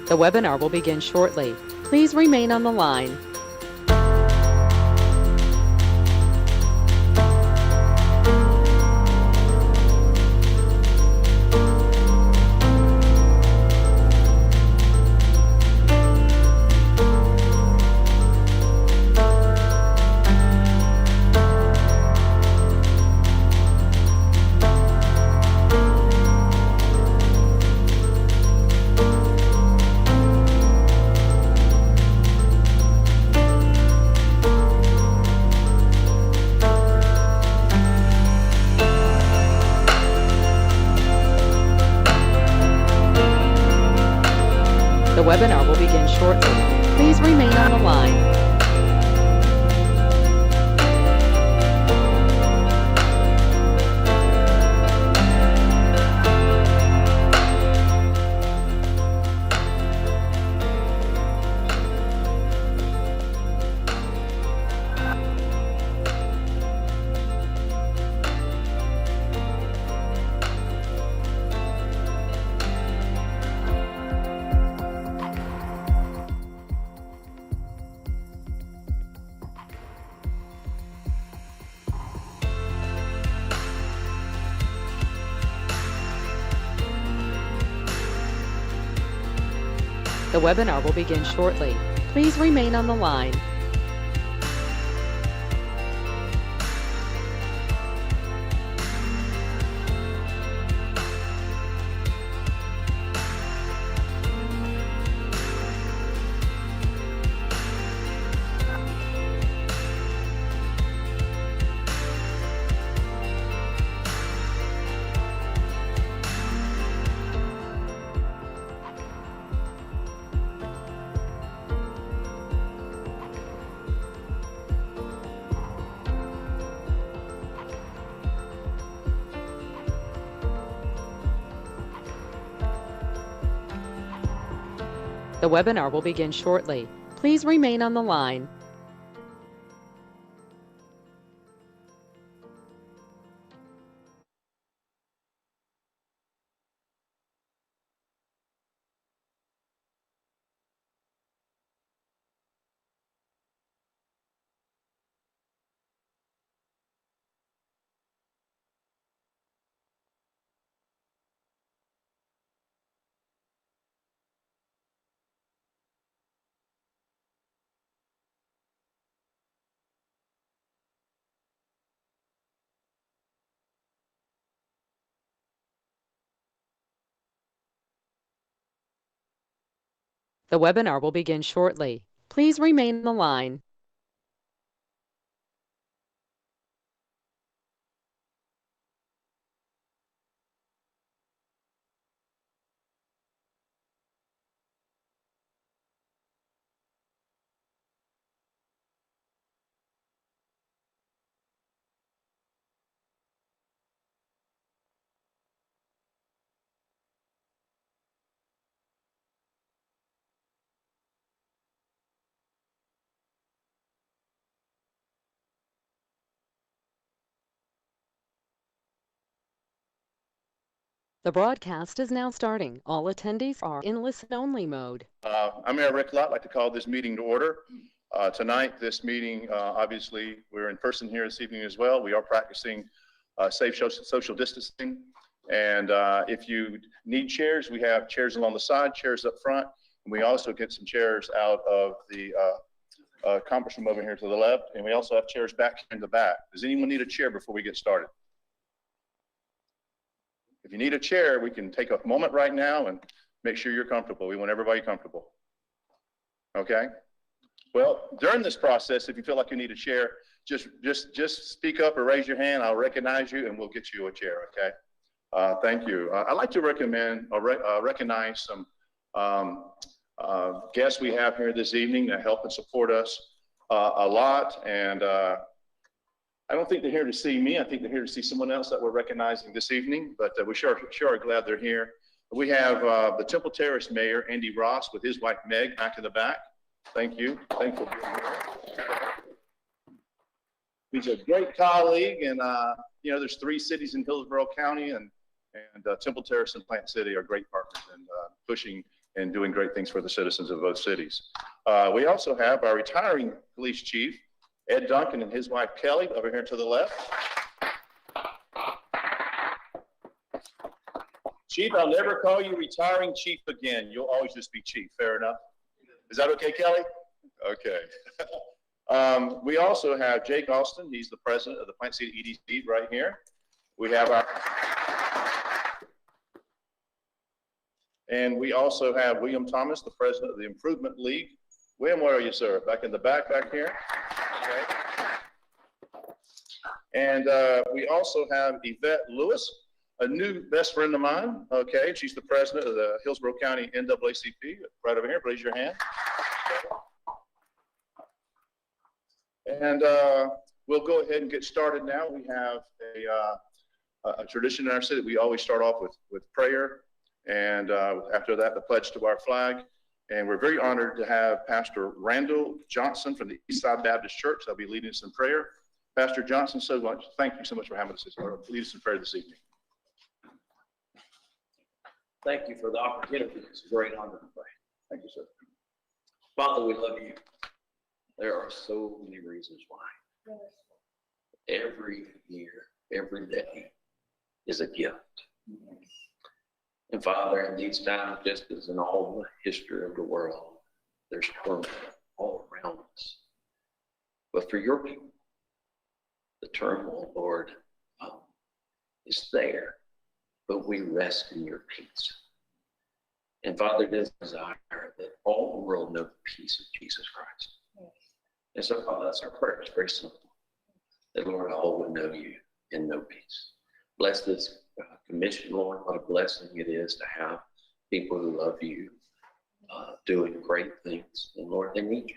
The webinar will begin shortly. Please remain on the line. The webinar will begin shortly. Please remain on the line. The webinar will begin shortly. Please remain on the line. The webinar will begin shortly. Please remain on the line. The webinar will begin shortly. Please remain on the line. The broadcast is now starting. All attendees are in listen-only mode. I'm Mayor Rick Lott. I'd like to call this meeting to order. Tonight, this meeting, obviously, we're in person here this evening as well. We are practicing safe social distancing. And if you need chairs, we have chairs along the side, chairs up front. And we also get some chairs out of the conference room over here to the left. And we also have chairs back in the back. Does anyone need a chair before we get started? If you need a chair, we can take a moment right now and make sure you're comfortable. We want everybody comfortable. Okay? Well, during this process, if you feel like you need a chair, just speak up or raise your hand. I'll recognize you and we'll get you a chair, okay? Thank you. I'd like to recognize some guests we have here this evening that help and support us a lot. And I don't think they're here to see me. I think they're here to see someone else that we're recognizing this evening, but we sure are glad they're here. We have the Temple Terrace Mayor, Andy Ross, with his wife, Meg, back in the back. Thank you. Thank you. He's a great colleague, and you know, there's 3 cities in Hillsborough County, and Temple Terrace and Plant City are great partners in pushing and doing great things for the citizens of both cities. We also have our retiring police chief, Ed Duncan, and his wife Kelly over here to the left. Chief, I'll never call you retiring chief again. You'll always just be chief. Fair enough? Is that okay, Kelly? Okay. We also have Jake Austin. He's the president of the Plant City EDC right here. We have and we also have William Thomas, the president of the Improvement League. William, where are you, sir? Back in the back here. Okay. And we also have Yvette Lewis, a new best friend of mine. Okay, she's the president of the Hillsborough County NAACP. Right over here, raise your hand. And we'll go ahead and get started now. We have a tradition in our city. We always start off with prayer, and after that, the pledge to our flag. And we're very honored to have Pastor Randall Johnson from the Eastside Baptist Church. That'll be leading us in prayer. Pastor Johnson, so much. Thank you so much for having us lead us in prayer this evening. Thank you for the opportunity. It's a great honor to pray. Thank you, sir. Father, we love you. There are so many reasons why. Every year, every day is a gift. And Father, in these times, just as in all the history of the world, there's turmoil all around us. But for your people, the turmoil, Lord, is there, but we rest in your peace. And Father, it is desire that all the world know the peace of Jesus Christ. And so, Father, that's our prayer. It's very simple. That, Lord, all would know you and know peace. Bless this commission, Lord. What a blessing it is to have people who love you, doing great things. And, Lord, they need you.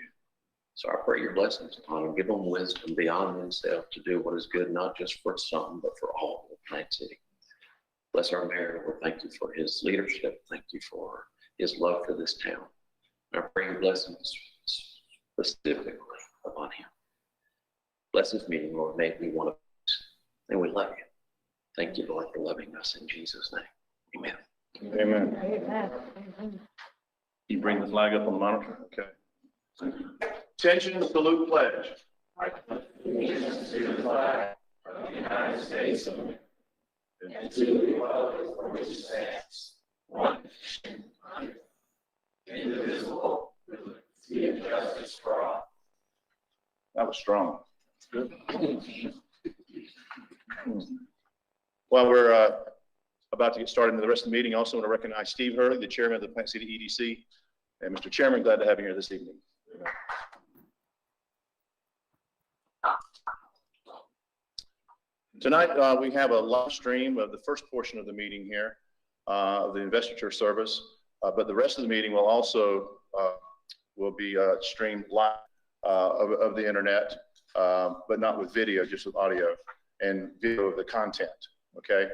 So I pray your blessings upon them. Give them wisdom beyond themselves to do what is good, not just for some, but for all of Plant City. Bless our mayor, Lord. Thank you for his leadership. Thank you for his love for this town. And I pray your blessings specifically upon him. Bless this meeting, Lord. May it be one of us. And we love you. Thank you, Lord, for loving us in Jesus' name. Amen. Amen. Amen. You bring the flag up on the monitor? Okay. Attention, salute, pledge. I pledge allegiance to the flag of the United States of America and to the republic for which it stands, one nation, under God, indivisible, with liberty and justice for all. That was strong. Good. While we're about to get started in the rest of the meeting, I also want to recognize Steve Hurley, the chairman of the Plant City EDC. And Mr. Chairman, glad to have you here this evening. Tonight, we have a live stream of the first portion of the meeting here, of the investiture service, but the rest of the meeting will also will be streamed live of the internet, but not with video, just with audio and video of the content, okay?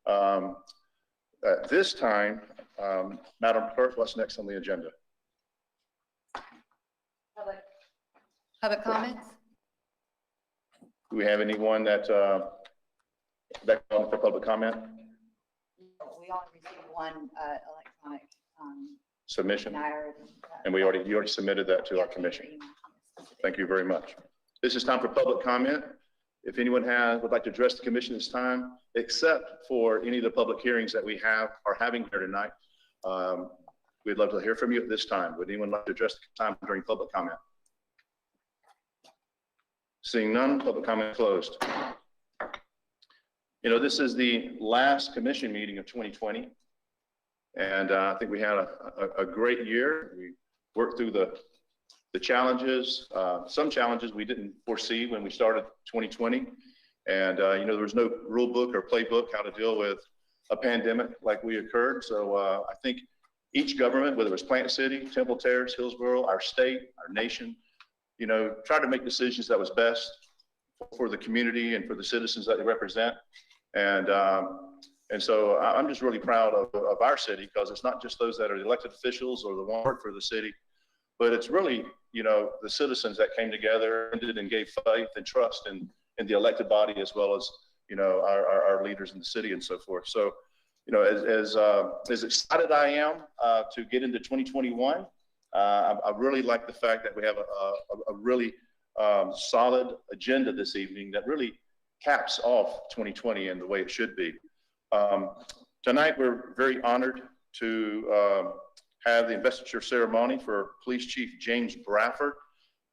At this time, Madam Clerk, what's next on the agenda? Public comments? Do we have anyone that called for public comment? We only received one electronic Submission? denier. And you already submitted that to our commission. Thank you very much. This is time for public comment. If anyone would like to address the commission this time, except for any of the public hearings that we are having here tonight, we'd love to hear from you at this time. Would anyone like to address the time during public comment? Seeing none, public comment closed. You know, this is the last commission meeting of 2020. And I think we had a great year. We worked through the challenges, some challenges we didn't foresee when we started 2020. And, you know, there was no rule book or playbook how to deal with a pandemic like we occurred. So I think each government, whether it was Plant City, Temple Terrace, Hillsborough, our state, our nation, you know, tried to make decisions that was best for the community and for the citizens that they represent. And so I'm just really proud of our city, because it's not just those that are the elected officials or the one who work for the city, but it's really, you know, the citizens that came together and gave faith and trust in the elected body, as well as, you know, our leaders in the city and so forth. So as excited I am to get into 2021, I really like the fact that we have a really solid agenda this evening that really caps off 2020 in the way it should be. Tonight, we're very honored to have the investiture ceremony for Police Chief James Bradford.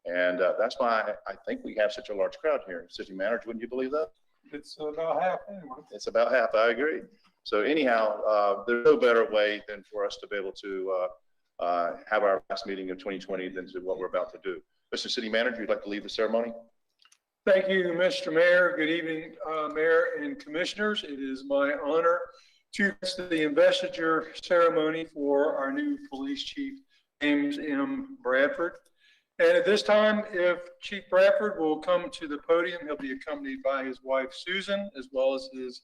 And that's why I think we have such a large crowd here. City Manager, wouldn't you believe that? It's about half anyway. It's about half, I agree. So anyhow, there's no better way than for us to be able to have our last meeting of 2020 than to what we're about to do. Mr. City Manager, you'd like to lead the ceremony? Thank you, Mr. Mayor. Good evening, Mayor and Commissioners. It is my honor to host the investiture ceremony for our new Police Chief, James M. Bradford. And at this time, if Chief Bradford will come to the podium, he'll be accompanied by his wife, Susan, as well as his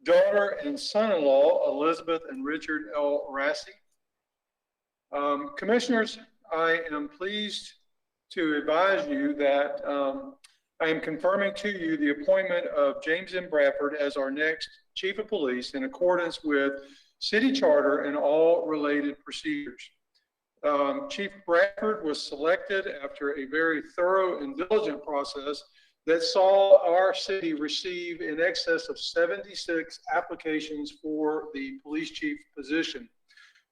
daughter and son-in-law, Elizabeth and Richard L. Rassi. Commissioners, I am pleased to advise you that I am confirming to you the appointment of James M. Bradford as our next Chief of Police in accordance with City Charter and all related procedures. Chief Bradford was selected after a very thorough and diligent process that saw our city receive in excess of 76 applications for the police chief position.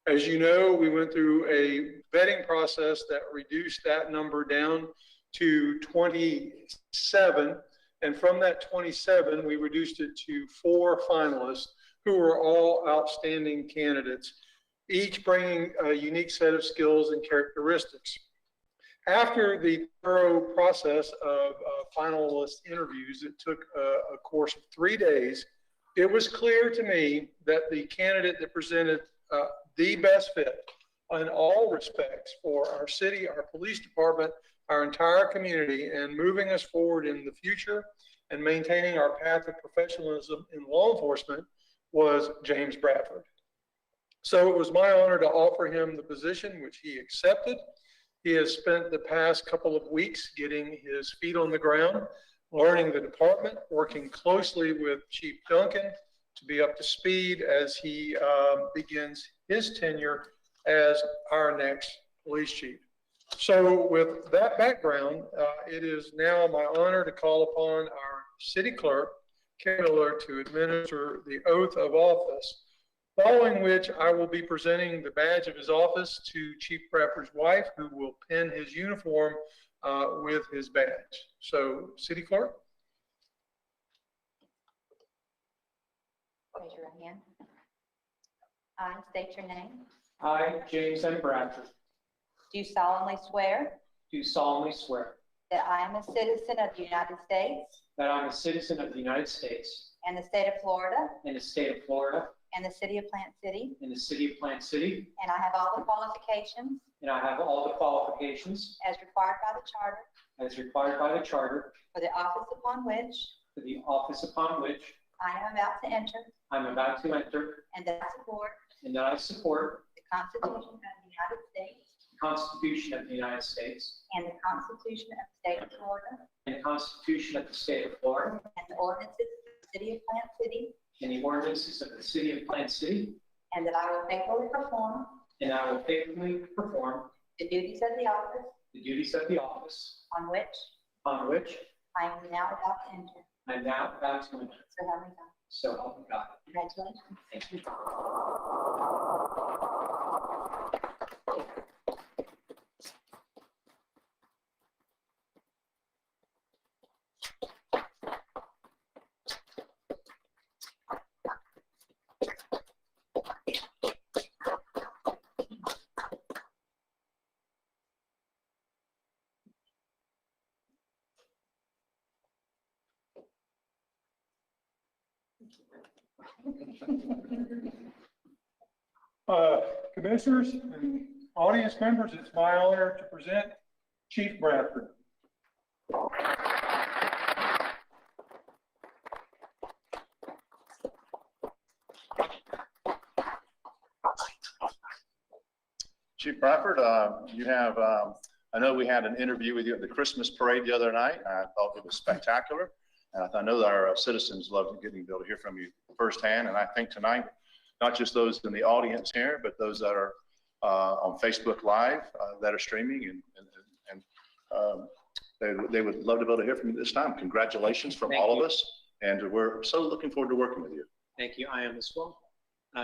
As you know, we went through a vetting process that reduced that number down to 27. And from that 27, we reduced it to 4 finalists who were all outstanding candidates, each bringing a unique set of skills and characteristics. After the thorough process of finalist interviews, it took a course of 3 days. It was clear to me that the candidate that presented the best fit in all respects for our city, our police department, our entire community, and moving us forward in the future and maintaining our path of professionalism in law enforcement was James Bradford. So it was my honor to offer him the position, which he accepted. He has spent the past couple of weeks getting his feet on the ground, learning the department, working closely with Chief Duncan to be up to speed as he begins his tenure as our next police chief. So with that background, it is now my honor to call upon our city clerk, Karen Miller, to administer the oath of office, following which I will be presenting the badge of his office to Chief Bradford's wife, who will pin his uniform with his badge. So, city clerk. Raise your right hand. I state your name. I, James M. Bradford, Do solemnly swear do solemnly swear that I am a citizen of the United States that I am a citizen of the United States and the state of Florida and the state of Florida and the city of Plant City, and the city of Plant City, and I have all the qualifications and I have all the qualifications as required by the charter as required by the charter for the office upon which for the office upon which I am about to enter, I am about to enter, and that I support and that I support the Constitution of the United States the Constitution of the United States and the Constitution of the state of Florida and the Constitution of the state of Florida and the ordinances of the city of Plant City, and the ordinances of the city of Plant City, and that I will faithfully perform and I will faithfully perform the duties of the office the duties of the office on which on which I am now about to enter. I am now about to enter. So help me God. So help me God. Congratulations. Thank you. Commissioners and audience members, it's my honor to present Chief Bradford. Chief Bradford, you have, I know we had an interview with you at the Christmas parade the other night. I thought it was spectacular. And I know that our citizens love getting to be able to hear from you firsthand. And I think tonight not just those in the audience here, but those that are on Facebook Live that are streaming, and they would love to be able to hear from you this time. Congratulations from Thank all you. of us, and we're so looking forward to working with you. Thank you. I am as well.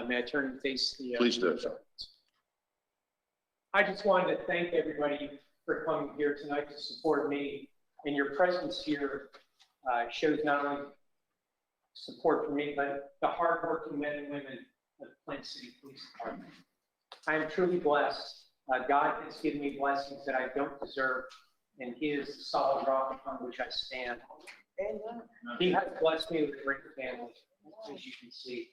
May I turn and face the? Please do. I just wanted to thank everybody for coming here tonight to support me, and your presence here shows not only support for me, but the hardworking men and women of the Plant City Police Department. I am truly blessed. God has given me blessings that I don't deserve, and He is the solid rock upon which I stand. He has blessed me with a great family, as you can see.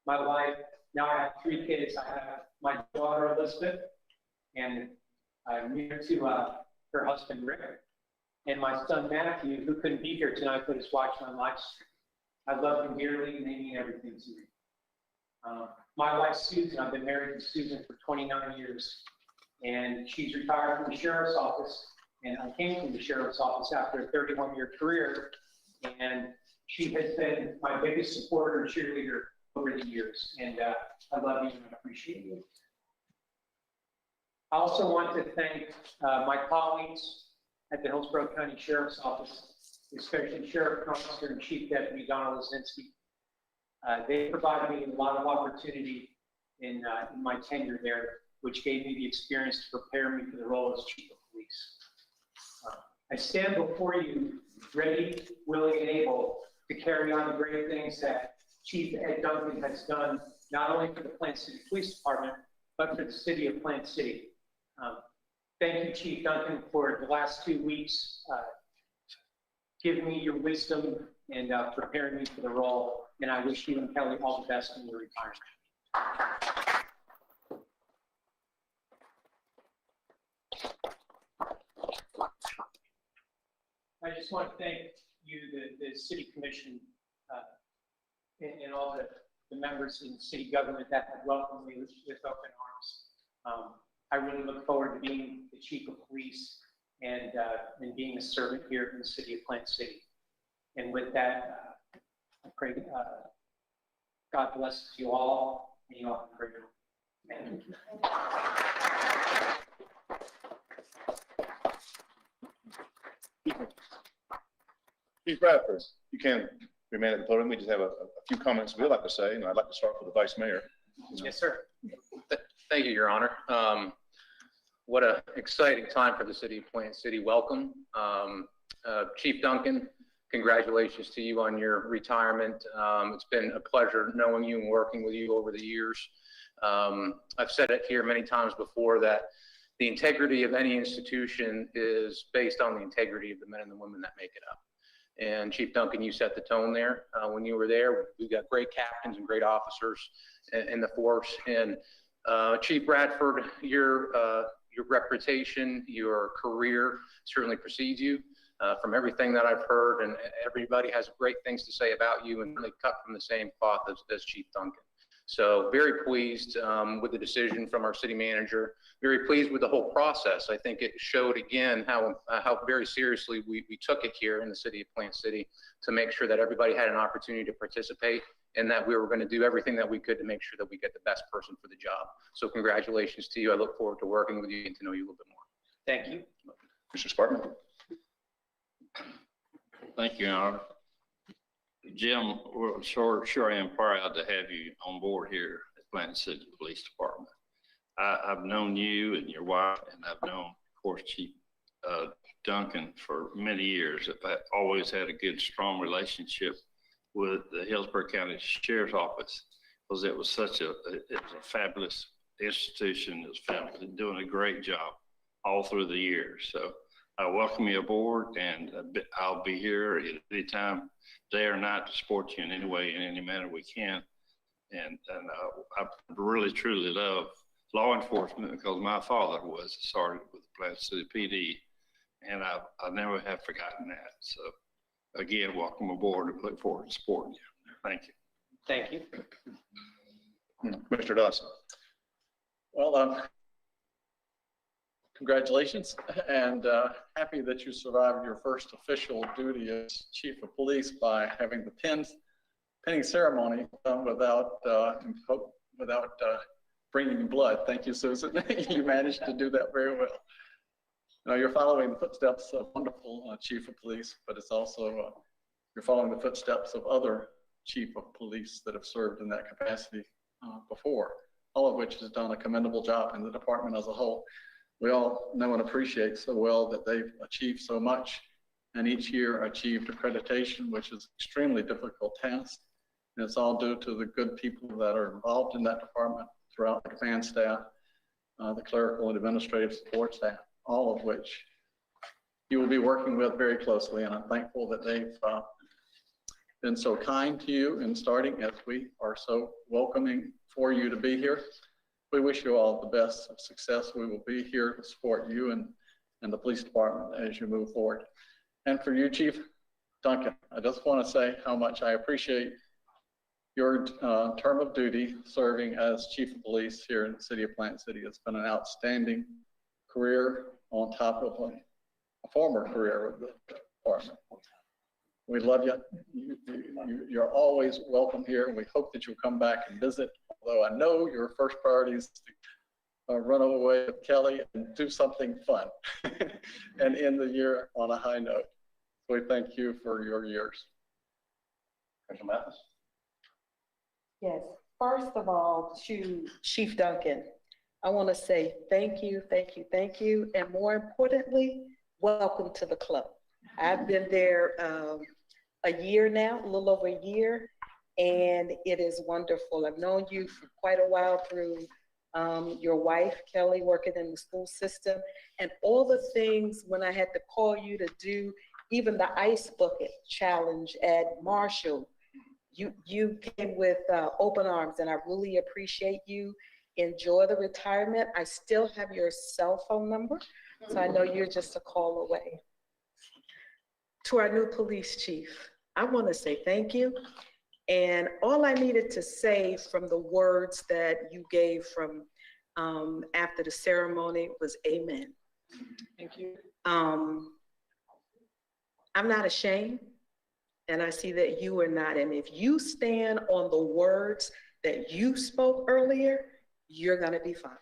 My wife, now I have 3 kids. I have my daughter, Elizabeth, and I'm near to her husband, Rick, and my son, Matthew, who couldn't be here tonight, but is watching on live stream. I love them dearly, and they mean everything to me. My wife, Susan, I've been married to Susan for 29 years, and she's retired from the sheriff's office, and I came from the sheriff's office after a 31-year career, and she has been my biggest supporter and cheerleader over the years, and I love you and I appreciate you. I also want to thank my colleagues at the Hillsborough County Sheriff's Office, especially Sheriff Conster and Chief Deputy Donald Lazinski. They provided me a lot of opportunity in my tenure there, which gave me the experience to prepare me for the role as Chief of Police. I stand before you ready, willing, and able to carry on the great things that Chief Ed Duncan has done, not only for the Plant City Police Department, but for the city of Plant City. Thank you, Chief Duncan, for the last 2 weeks, giving me your wisdom and preparing me for the role. And I wish you and Kelly all the best in your retirement. I just want to thank you, the City Commission, and all the members in city government that have welcomed me with open arms. I really look forward to being the Chief of Police and being a servant here in the city of Plant City. And with that, I pray God blesses you all, and you all have a great night. Thank you. Chief Bradford, you can remain at the podium. We just have a few comments we'd like to say, and I'd like to start with the Vice Mayor. Yes, sir. Thank you, Your Honor. What an exciting time for the city of Plant City. Welcome. Chief Duncan, congratulations to you on your retirement. It's been a pleasure knowing you and working with you over the years. I've said it here many times before that the integrity of any institution is based on the integrity of the men and the women that make it up. And Chief Duncan, you set the tone there when you were there. We've got great captains and great officers in the force. And Chief Bradford, your reputation, your career certainly precedes you from everything that I've heard, and everybody has great things to say about you, and they cut from the same cloth as Chief Duncan. So very pleased with the decision from our city manager, very pleased with the whole process. I think it showed again how very seriously we took it here in the city of Plant City to make sure that everybody had an opportunity to participate, and that we were going to do everything that we could to make sure that we get the best person for the job. So congratulations to you. I look forward to working with you and to know you a little bit more. Thank you. Mr. Sparkman. Thank you, Your Honor. Jim, we're sure I am proud to have you on board here at Plant City Police Department. I've known you and your wife, and I've known, of course, Chief Duncan for many years. I've always had a good, strong relationship with the Hillsborough County Sheriff's Office, because it was such a fabulous institution. It was fabulous, doing a great job all through the years. So I welcome you aboard, and I'll be here at any time, day or night, to support you in any way, in any manner we can. And I really, truly love law enforcement, because my father was a sergeant with the Plant City PD, and I never have forgotten that. So again, welcome aboard, and look forward to supporting you. Thank you. Thank you. Mr. Dawson. Well, congratulations, and happy that you survived your first official duty as Chief of Police by having the pins pending ceremony without bringing blood. Thank you, Susan. You managed to do that very well. Now you're following the footsteps of wonderful Chief of Police, but it's also you're following the footsteps of other Chief of Police that have served in that capacity before, all of which has done a commendable job in the department as a whole. We all know and appreciate so well that they've achieved so much, and each year achieved accreditation, which is an extremely difficult task. And it's all due to the good people that are involved in that department throughout the command staff, the clerical and administrative support staff, all of which you will be working with very closely. And I'm thankful that they've been so kind to you in starting, as we are so welcoming for you to be here. We wish you all the best of success. We will be here to support you and the police department as you move forward. And for you, Chief Duncan, I just want to say how much I appreciate your term of duty serving as Chief of Police here in the city of Plant City. It's been an outstanding career on top of a former career with the department. We love you. You're always welcome here, and we hope that you'll come back and visit. Although I know your first priority is to run away with Kelly and do something fun and end the year on a high note. So we thank you for your years. Commissioner Mathis? Yes, first of all, to Chief Duncan, I want to say thank you, thank you, thank you. And more importantly, welcome to the club. I've been there a year now, a little over a year, and it is wonderful. I've known you for quite a while through your wife, Kelly, working in the school system, and all the things when I had to call you to do even the ice bucket challenge at Marshall. You came with open arms, and I really appreciate you. Enjoy the retirement. I still have your cell phone number, so I know you're just a call away. To our new police chief, I want to say thank you. And all I needed to say from the words that you gave from after the ceremony was amen. Thank you. I'm not ashamed, and I see that you are not. And if you stand on the words that you spoke earlier, you're going to be fine.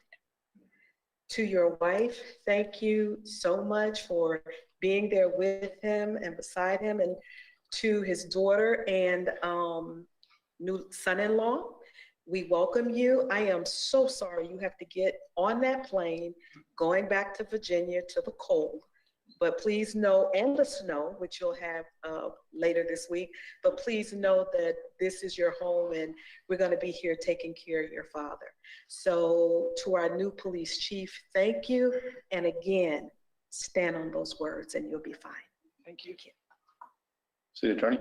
To your wife, thank you so much for being there with him and beside him, and to his daughter and new son-in-law, we welcome you. I am so sorry you have to get on that plane going back to Virginia to the cold, but please know, and the snow, which you'll have later this week, but please know that this is your home and we're going to be here taking care of your father. So to our new police chief, thank you. And again, stand on those words and you'll be fine. Thank you. City Attorney?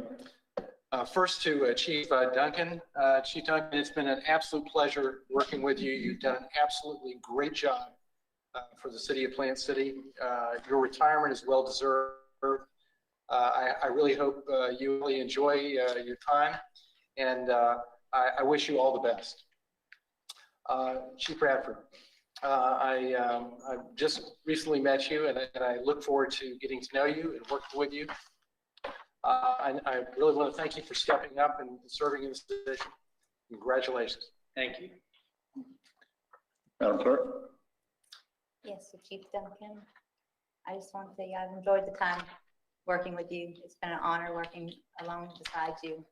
First to Chief Duncan. Chief Duncan, it's been an absolute pleasure working with you. You've done an absolutely great job for the city of Plant City. Your retirement is well deserved. I really hope you really enjoy your time, and I wish you all the best. Chief Bradford, I just recently met you, and I look forward to getting to know you and working with you. I really want to thank you for stepping up and serving in this position. Congratulations. Thank you. Madam Clerk? Yes, so Chief Duncan, I just want to say I've enjoyed the time working with you. It's been an honor working along beside you,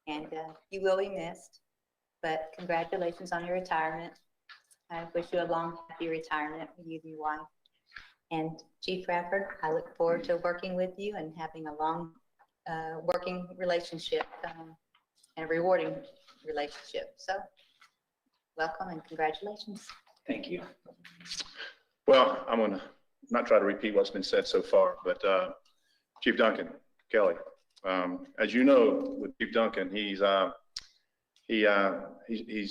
and you will be missed, but congratulations on your retirement. I wish you a long, happy retirement with you and your wife. And Chief Bradford, I look forward to working with you and having a long working relationship and a rewarding relationship. So welcome and congratulations. Thank you. Well, I'm going to not try to repeat what's been said so far, but Chief Duncan, Kelly, as you know, with Chief Duncan, he's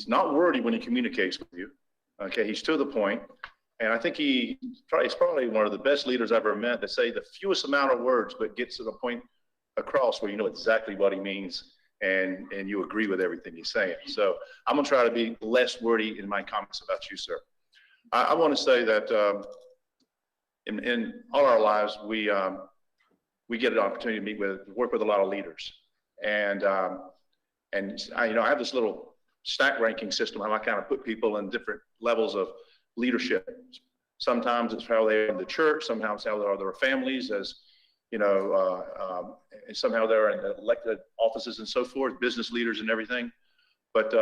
not wordy when he communicates with you. Okay, he's to the point, and I think he's probably one of the best leaders I've ever met to say the fewest amount of words, but gets to the point across where you know exactly what he means and you agree with everything he's saying. So I'm going to try to be less wordy in my comments about you, sir. I want to say that in all our lives, we get an opportunity to work with a lot of leaders. And And I have this little stack ranking system, how I kind of put people in different levels of leadership. Sometimes it's how they are in the church, somehow it's how they are their families, as and somehow they're in elected offices and so forth, business leaders and everything. But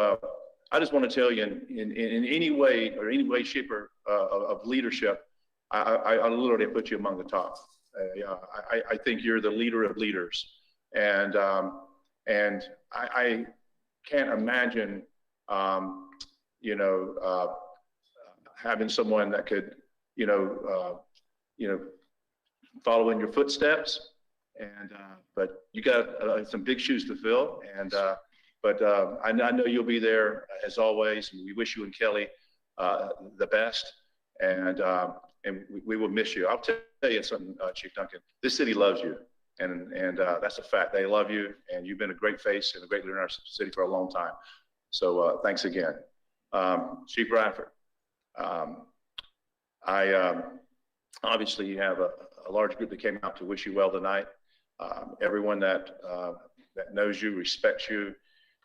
I just want to tell you, in any way or any way, shape, or of leadership, I literally put you among the top. I think you're the leader of leaders, and I can't imagine, having someone that could, follow in your footsteps. And but you got some big shoes to fill, and but I know you'll be there as always. And we wish you and Kelly the best, and we will miss you. I'll tell you something, Chief Duncan. This city loves you, and that's a fact. They love you, and you've been a great face and a great leader in our city for a long time. So thanks again, Chief Bradford. Obviously you have a large group that came out to wish you well tonight. Everyone that knows you, respects you.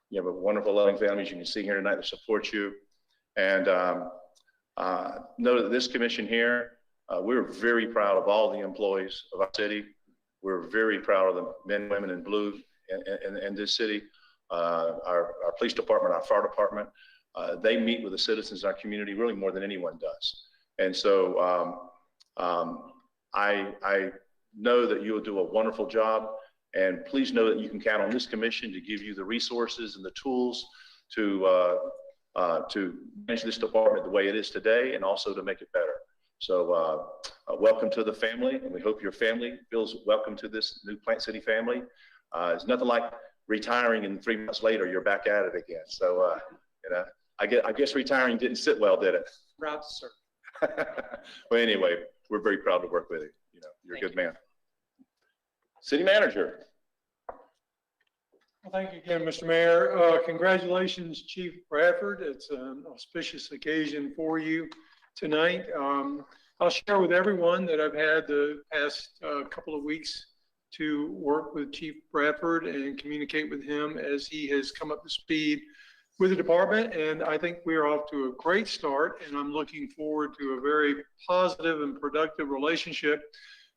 You have a wonderful, loving family, as you can see here tonight, that supports you. And know that this commission here, we're very proud of all the employees of our city. We're very proud of the men and women in blue in this city. Our police department, our fire department, they meet with the citizens in our community really more than anyone does. And so I know that you'll do a wonderful job, and please know that you can count on this commission to give you the resources and the tools to manage this department the way it is today, and also to make it better. So welcome to the family, and we hope your family feels welcome to this new Plant City family. It's nothing like retiring and 3 months later you're back at it again. So I guess retiring didn't sit well, did it? Proud to serve. Well, anyway, we're very proud to work with you. You're a good man. City manager. Well, thank you again, Mr. Mayor. Congratulations, Chief Bradford. It's an auspicious occasion for you tonight. I'll share with everyone that I've had the past couple of weeks to work with Chief Bradford and communicate with him as he has come up to speed with the department. And I think we are off to a great start, and I'm looking forward to a very positive and productive relationship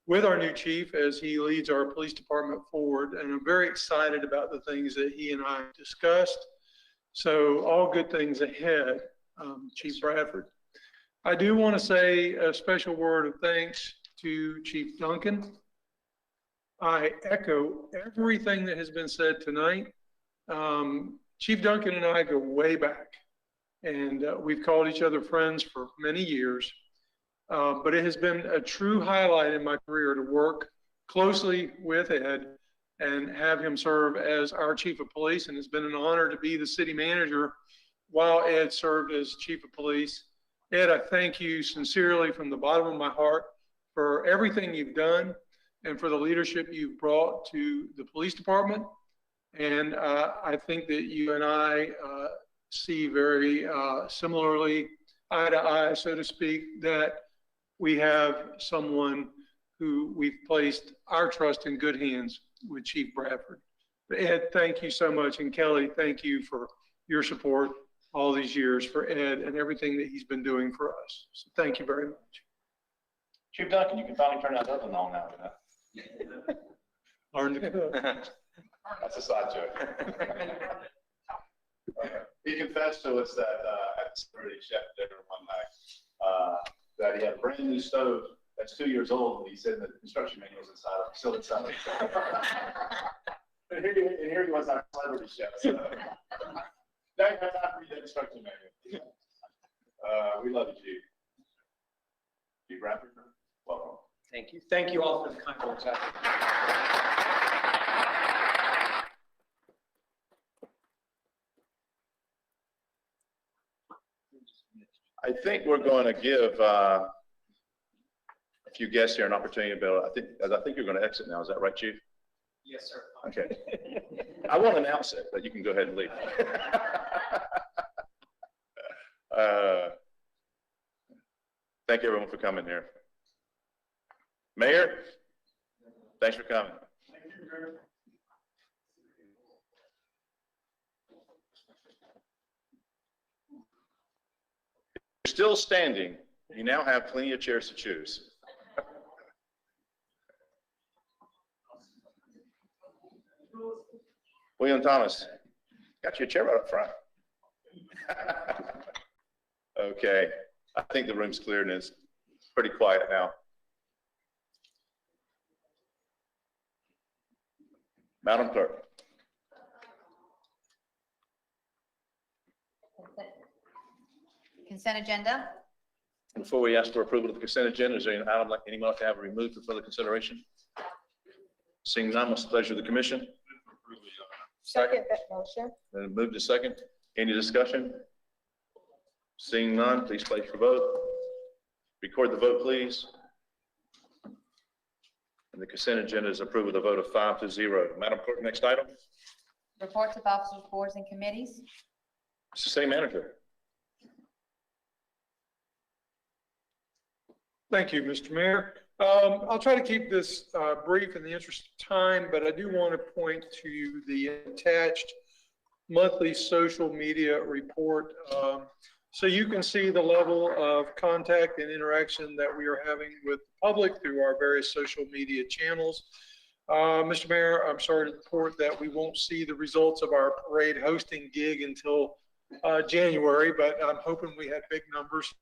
with our new chief as he leads our police department forward. And I'm very excited about the things that he and I discussed. So all good things ahead, Chief Bradford. I do want to say a special word of thanks to Chief Duncan. I echo everything that has been said tonight. Chief Duncan and I go way back, and we've called each other friends for many years. But it has been a true highlight in my career to work closely with Ed and have him serve as our chief of police. And it's been an honor to be the city manager while Ed served as chief of police. Ed, I thank you sincerely from the bottom of my heart for everything you've done and for the leadership you've brought to the police department. And I think that you and I see very similarly, eye to eye, so to speak, that we have someone who we've placed our trust in good hands with Chief Bradford. Ed, thank you so much. And Kelly, thank you for your support all these years for Ed and everything that he's been doing for us. So thank you very much. Chief Duncan, you can finally turn that oven on now. Learn to cook. That's a side joke. He confessed to us that at the celebrity chef dinner one night that he had a brand new stove that's 2 years old, and he said the construction manual's inside of it, still inside of it. And here he was, our celebrity chef. So. Now you have time to read that instruction manual. We love you, Chief. Chief Bradford, welcome. Thank you. Thank you all for the kind words. I think we're going to give a few guests here an opportunity to build. I think you're going to exit now. Is that right, Chief? Yes, sir. Okay. I won't announce it, but you can go ahead and leave. Thank you, everyone, for coming here. Mayor, thanks for coming. Still standing, you now have plenty of chairs to choose. William Thomas, got you a chair right up front. Okay, I think the room's clear and it's pretty quiet now. Madam Clerk. Consent agenda? Before we ask for approval of the consent agenda, is there any item anyone like to have removed for further consideration? Seeing none, what's the pleasure of the commission? Second that motion. Then move to second. Any discussion? Seeing none, please place your vote. Record the vote, please. And the consent agenda is approved with a vote of 5-0. Madam Clerk, next item. Reports of officers, boards, and committees? It's the same manager. Thank you, Mr. Mayor. I'll try to keep this brief in the interest of time, but I do want to point to the attached monthly social media report. So you can see the level of contact and interaction that we are having with the public through our various social media channels. Mr. Mayor, I'm sorry to report that we won't see the results of our parade hosting gig until January, but I'm hoping we had big numbers.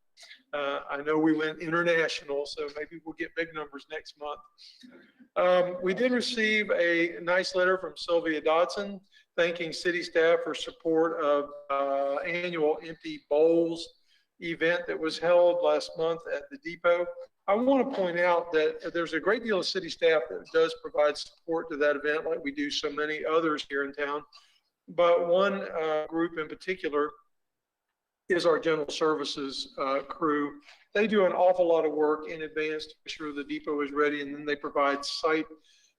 I know we went international, so maybe we'll get big numbers next month. We did receive a nice letter from Sylvia Dotson thanking city staff for support of annual Empty Bowls event that was held last month at the depot. I want to point out that there's a great deal of city staff that does provide support to that event, like we do so many others here in town. But one group in particular is our general services crew. They do an awful lot of work in advance to make sure the depot is ready, and then they provide site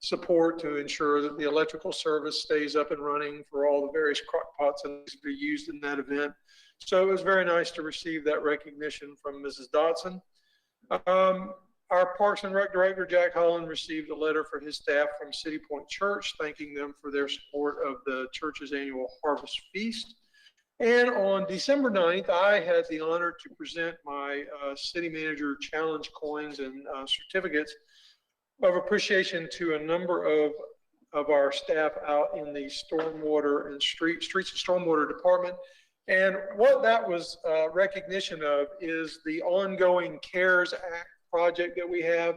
support to ensure that the electrical service stays up and running for all the various crock pots that need to be used in that event. So it was very nice to receive that recognition from Mrs. Dotson. Our Parks and Rec Director, Jack Holland, received a letter for his staff from City Point Church, thanking them for their support of the church's annual Harvest Feast. And on December 9th, I had the honor to present my City Manager Challenge coins and certificates of appreciation to a number of our staff out in the stormwater and streets and stormwater department. And what that was recognition of is the ongoing CARES Act project that we have.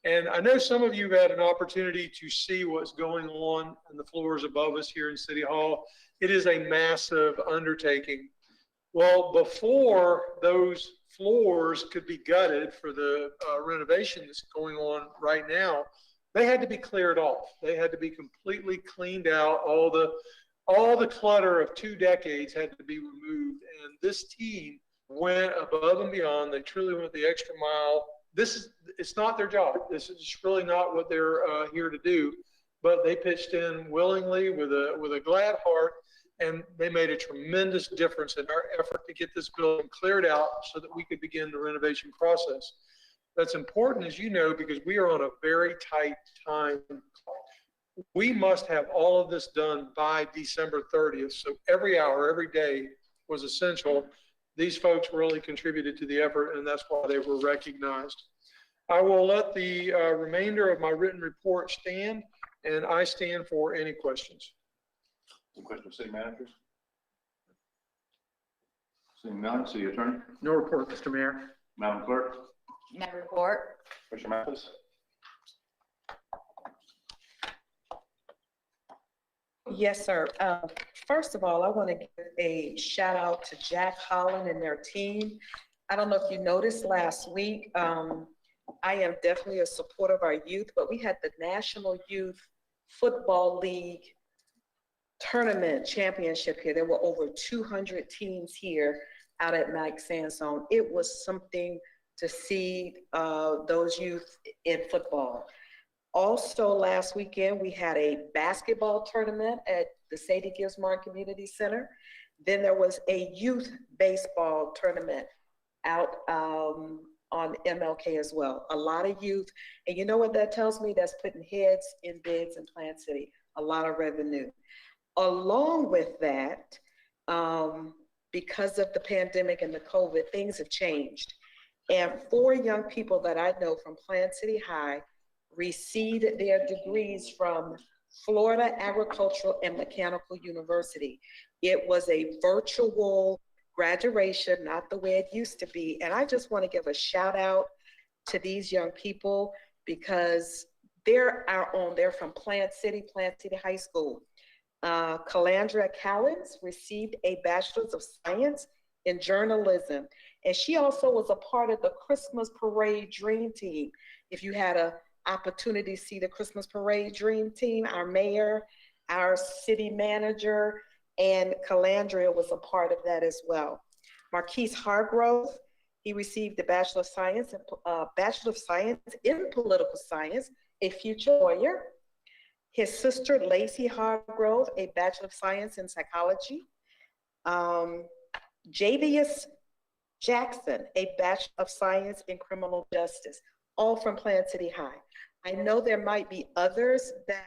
And I know some of you have had an opportunity to see what's going on the floors above us here in City Hall. It is a massive undertaking. Well, before those floors could be gutted for the renovation that's going on right now, they had to be cleared off. They had to be completely cleaned out. All the clutter of 2 decades had to be removed. And this team went above and beyond. They truly went the extra mile. It's not their job. This is really not what they're here to do, but they pitched in willingly with a glad heart, and they made a tremendous difference in our effort to get this building cleared out so that we could begin the renovation process. That's important, as you know, because we are on a very tight time. We must have all of this done by December 30th. So every hour, every day was essential. These folks really contributed to the effort, and that's why they were recognized. I will let the remainder of my written report stand, and I stand for any questions. Some questions, City Managers? Seeing none, City Attorney? No report, Mr. Mayor. Madam Clerk? No report. Commissioner Mathis? Yes, sir. First of all, I want to give a shout out to Jack Holland and their team. I don't know if you noticed last week, I am definitely a supporter of our youth, but we had the National Youth Football League Tournament Championship here. There were over 200 teams here out at Mike Sandstone. It was something to see those youth in football. Also, last weekend, we had a basketball tournament at the Sadie Gibbs Martin Community Center. Then there was a youth baseball tournament out on MLK as well. A lot of youth. And you know what that tells me? That's putting heads in bids in Plant City. A lot of revenue. Along with that, because of the pandemic and the COVID, things have changed. And 4 young people that I know from Plant City High received their degrees from Florida Agricultural and Mechanical University. It was a virtual graduation, not the way it used to be. And I just want to give a shout out to these young people because they're our own. They're from Plant City High School. Calandra Callens received a Bachelor's of Science in Journalism. And she also was a part of the Christmas Parade Dream Team. If you had an opportunity to see the Christmas Parade Dream Team, our mayor, our city manager, and Calandria was a part of that as well. Marquise Hargrove, he received the Bachelor of Science in Political Science, a future lawyer. His sister, Lacey Hargrove, a Bachelor of Science in Psychology. Javius Jackson, a Bachelor of Science in Criminal Justice, all from Plant City High. I know there might be others that,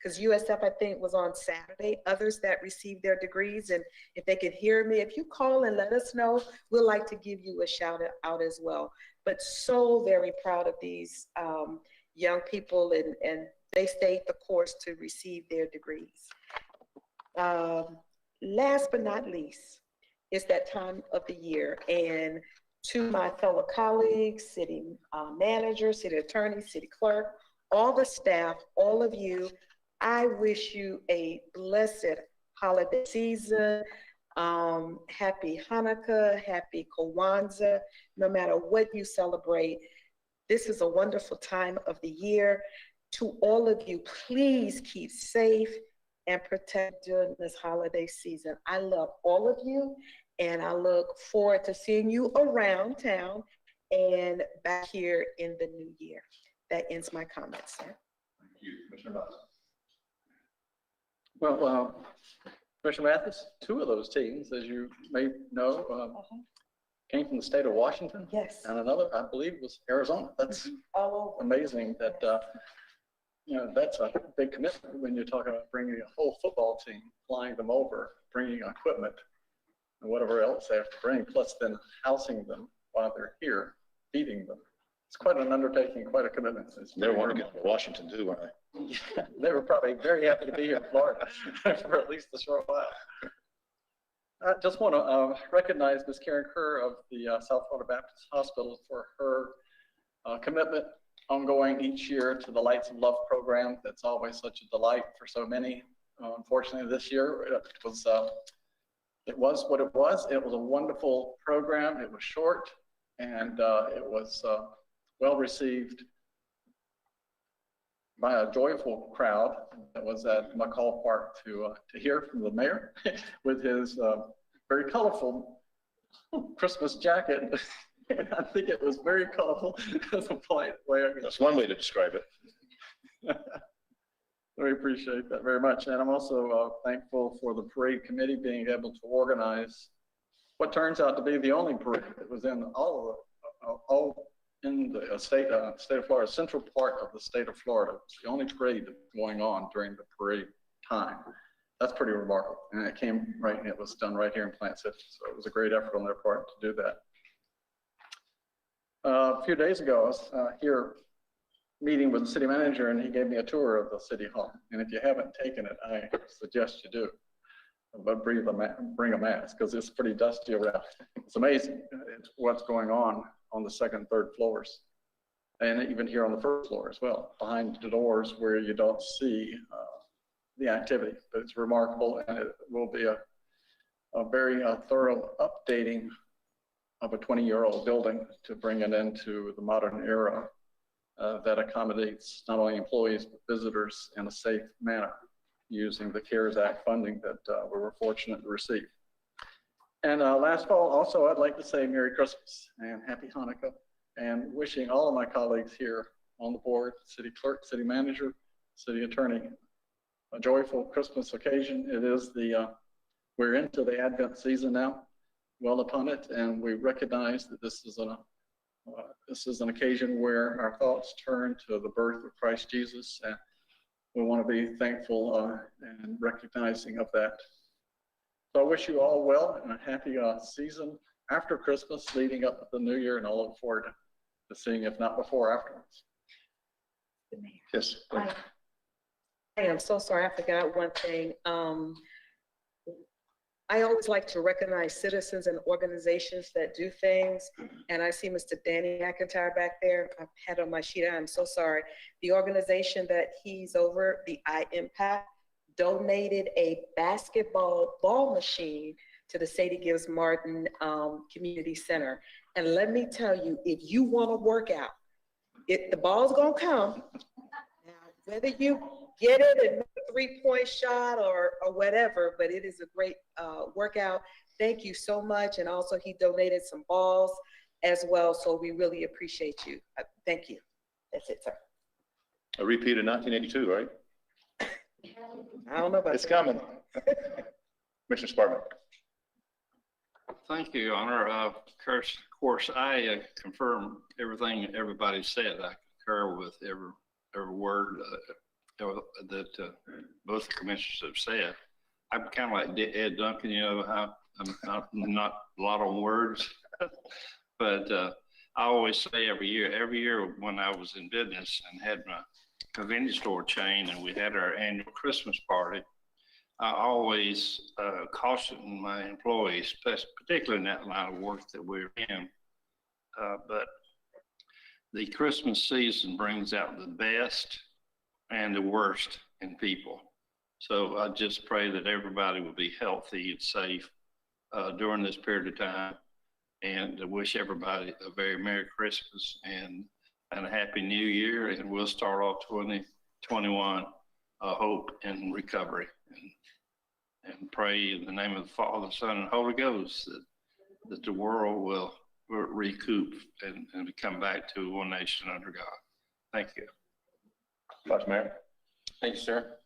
because USF, I think, was on Saturday, others that received their degrees. And if they could hear me, if you call and let us know, we'd like to give you a shout out as well. But so very proud of these young people, and they stayed the course to receive their degrees. Last but not least, it's that time of the year. And to my fellow colleagues, city manager, city attorney, city clerk, all the staff, all of you, I wish you a blessed holiday season. Happy Hanukkah, happy Kwanzaa, no matter what you celebrate. This is a wonderful time of the year. To all of you, please keep safe and protect during this holiday season. I love all of you, and I look forward to seeing you around town and back here in the new year. That ends my comments, sir. Thank you, Commissioner Buss. Well, Commissioner Mathis, 2 of those teams, as you may know, came from the state of Washington. Yes. And another, I believe, was Arizona. That's amazing that, that's a big commitment when you're talking about bringing a whole football team, flying them over, bringing equipment and whatever else they have to bring, plus then housing them while they're here, feeding them. It's quite an undertaking, quite a commitment. They want to get to Washington too, weren't they? Yeah, they were probably very happy to be here in Florida for at least a short while. I just want to recognize Ms. Karen Kerr of the South Florida Baptist Hospital for her commitment ongoing each year to the Lights of Love program. That's always such a delight for so many. Unfortunately, this year it was what it was. It was a wonderful program. It was short, and it was well received by a joyful crowd that was at McCall Park to hear from the mayor with his very colorful Christmas jacket. I think it was very colorful. That's a polite way. That's one way to describe it. We appreciate that very much. And I'm also thankful for the parade committee being able to organize what turns out to be the only parade that was in all in the state of Florida, central part of the state of Florida. It's the only parade that's going on during the parade time. That's pretty remarkable. And it came right, and it was done right here in Plant City. So it was a great effort on their part to do that. A few days ago, I was here meeting with the city manager, and he gave me a tour of the city hall. And if you haven't taken it, I suggest you do. But bring a mask, because it's pretty dusty around. It's amazing what's going on the second, third floors, and even here on the first floor as well, behind the doors where you don't see the activity. But it's remarkable, and it will be a very thorough updating of a 20-year-old building to bring it into the modern era that accommodates not only employees but visitors in a safe manner, using the CARES Act funding that we were fortunate to receive. And last fall, also, I'd like to say Merry Christmas and Happy Hanukkah, and wishing all of my colleagues here on the board, city clerk, city manager, city attorney, a joyful Christmas occasion. It is we're into the Advent season now, well upon it, and we recognize that this is an occasion where our thoughts turn to the birth of Christ Jesus, and we want to be thankful and recognizing of that. So I wish you all well and a happy season after Christmas, leading up to the new year, and I look forward to seeing, if not before, afterwards. Yes. I am so sorry, I forgot one thing. I always like to recognize citizens and organizations that do things, and I see Mr. Danny McIntyre back there. I've had on my sheet, I'm so sorry. The organization that he's over, the iMPACT, donated a basketball ball machine to the Sadie Gibbs Martin Community Center. And let me tell you, if you want to work out, the ball's gonna come. Now, whether you get it and make a 3-point shot or whatever, but it is a great workout. Thank you so much. And also he donated some balls as well. So we really appreciate you. Thank you. That's it, sir. A repeat of 1982, right? I don't know about It's that. coming. Commissioner Sparkman. Thank you, Your Honor. Of course, I confirm everything everybody said. I concur with every word that both the commissioners have said. I'm kind of like Ed Duncan, you know, I'm not a lot on words, but I always say every year when I was in business and had my convenience store chain and we had our annual Christmas party, I always caution my employees, particularly in that line of work that we're in. But the Christmas season brings out the best and the worst in people. So I just pray that everybody will be healthy and safe during this period of time. And I wish everybody a very Merry Christmas and a Happy New Year. And we'll start off 2021, hope and recovery. And pray in the name of the Father, Son, and Holy Ghost that the world will recoup and come back to one nation under God. Thank you. Vice Mayor. Thank you, sir.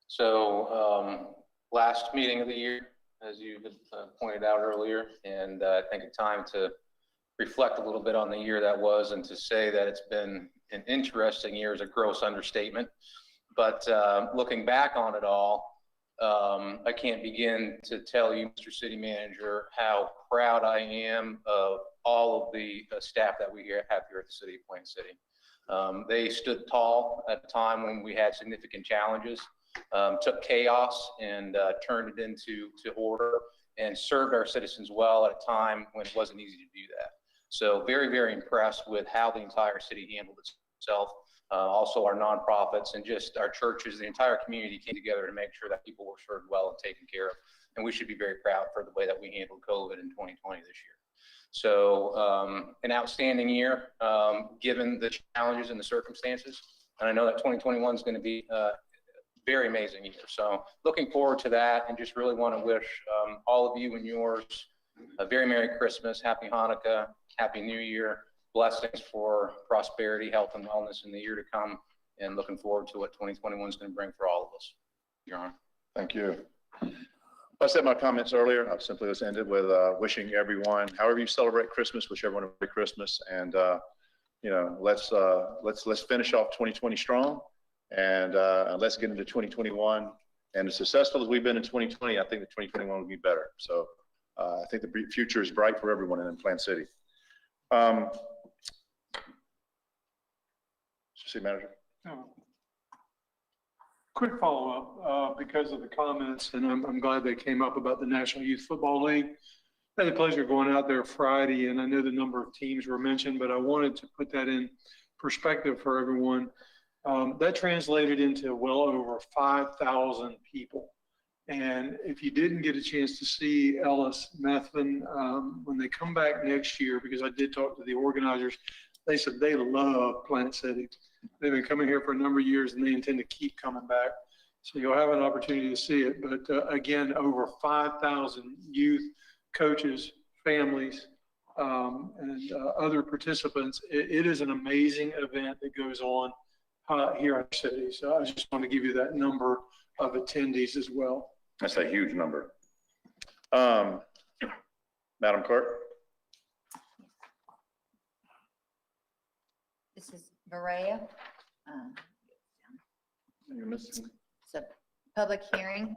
So last meeting of the year, as you had pointed out earlier, and I think it's time to reflect a little bit on the year that was, and to say that it's been an interesting year is a gross understatement. But looking back on it all, I can't begin to tell you, Mr. City Manager, how proud I am of all of the staff that we have here at the City of Plant City. They stood tall at a time when we had significant challenges, took chaos and turned it into order, and served our citizens well at a time when it wasn't easy to do that. So very, very impressed with how the entire city handled itself. Also our nonprofits and just our churches, the entire community came together to make sure that people were served well and taken care of. And we should be very proud for the way that we handled COVID in 2020 this year. So an outstanding year, given the challenges and the circumstances. And I know that 2021 is going to be a very amazing year. So looking forward to that, and just really want to wish all of you and yours a very Merry Christmas, Happy Hanukkah, Happy New Year, blessings for prosperity, health, and wellness in the year to come, and looking forward to what 2021 is going to bring for all of us. Your Honor. Thank you. I said my comments earlier. I've simply just ended with wishing everyone, however you celebrate Christmas, wish everyone a Merry Christmas, and you know, let's finish off 2020 strong, and let's get into 2021. And as successful as we've been in 2020, I think that 2021 will be better. So I think the future is bright for everyone in Plant City. City Manager. Quick follow-up because of the comments, and I'm glad they came up about the National Youth Football League. I had the pleasure of going out there Friday, and I know the number of teams were mentioned, but I wanted to put that in perspective for everyone. That translated into well over 5,000 people. And if you didn't get a chance to see Ellis Methvin, when they come back next year, because I did talk to the organizers, they said they love Plant City. They've been coming here for a number of years and they intend to keep coming back. So you'll have an opportunity to see it. But again, over 5,000 youth, coaches, families, and other participants. It is an amazing event that goes on here in our city. So I just want to give you that number of attendees as well. That's a huge number. Madam Clerk. This is Maria. You're missing. So Public hearing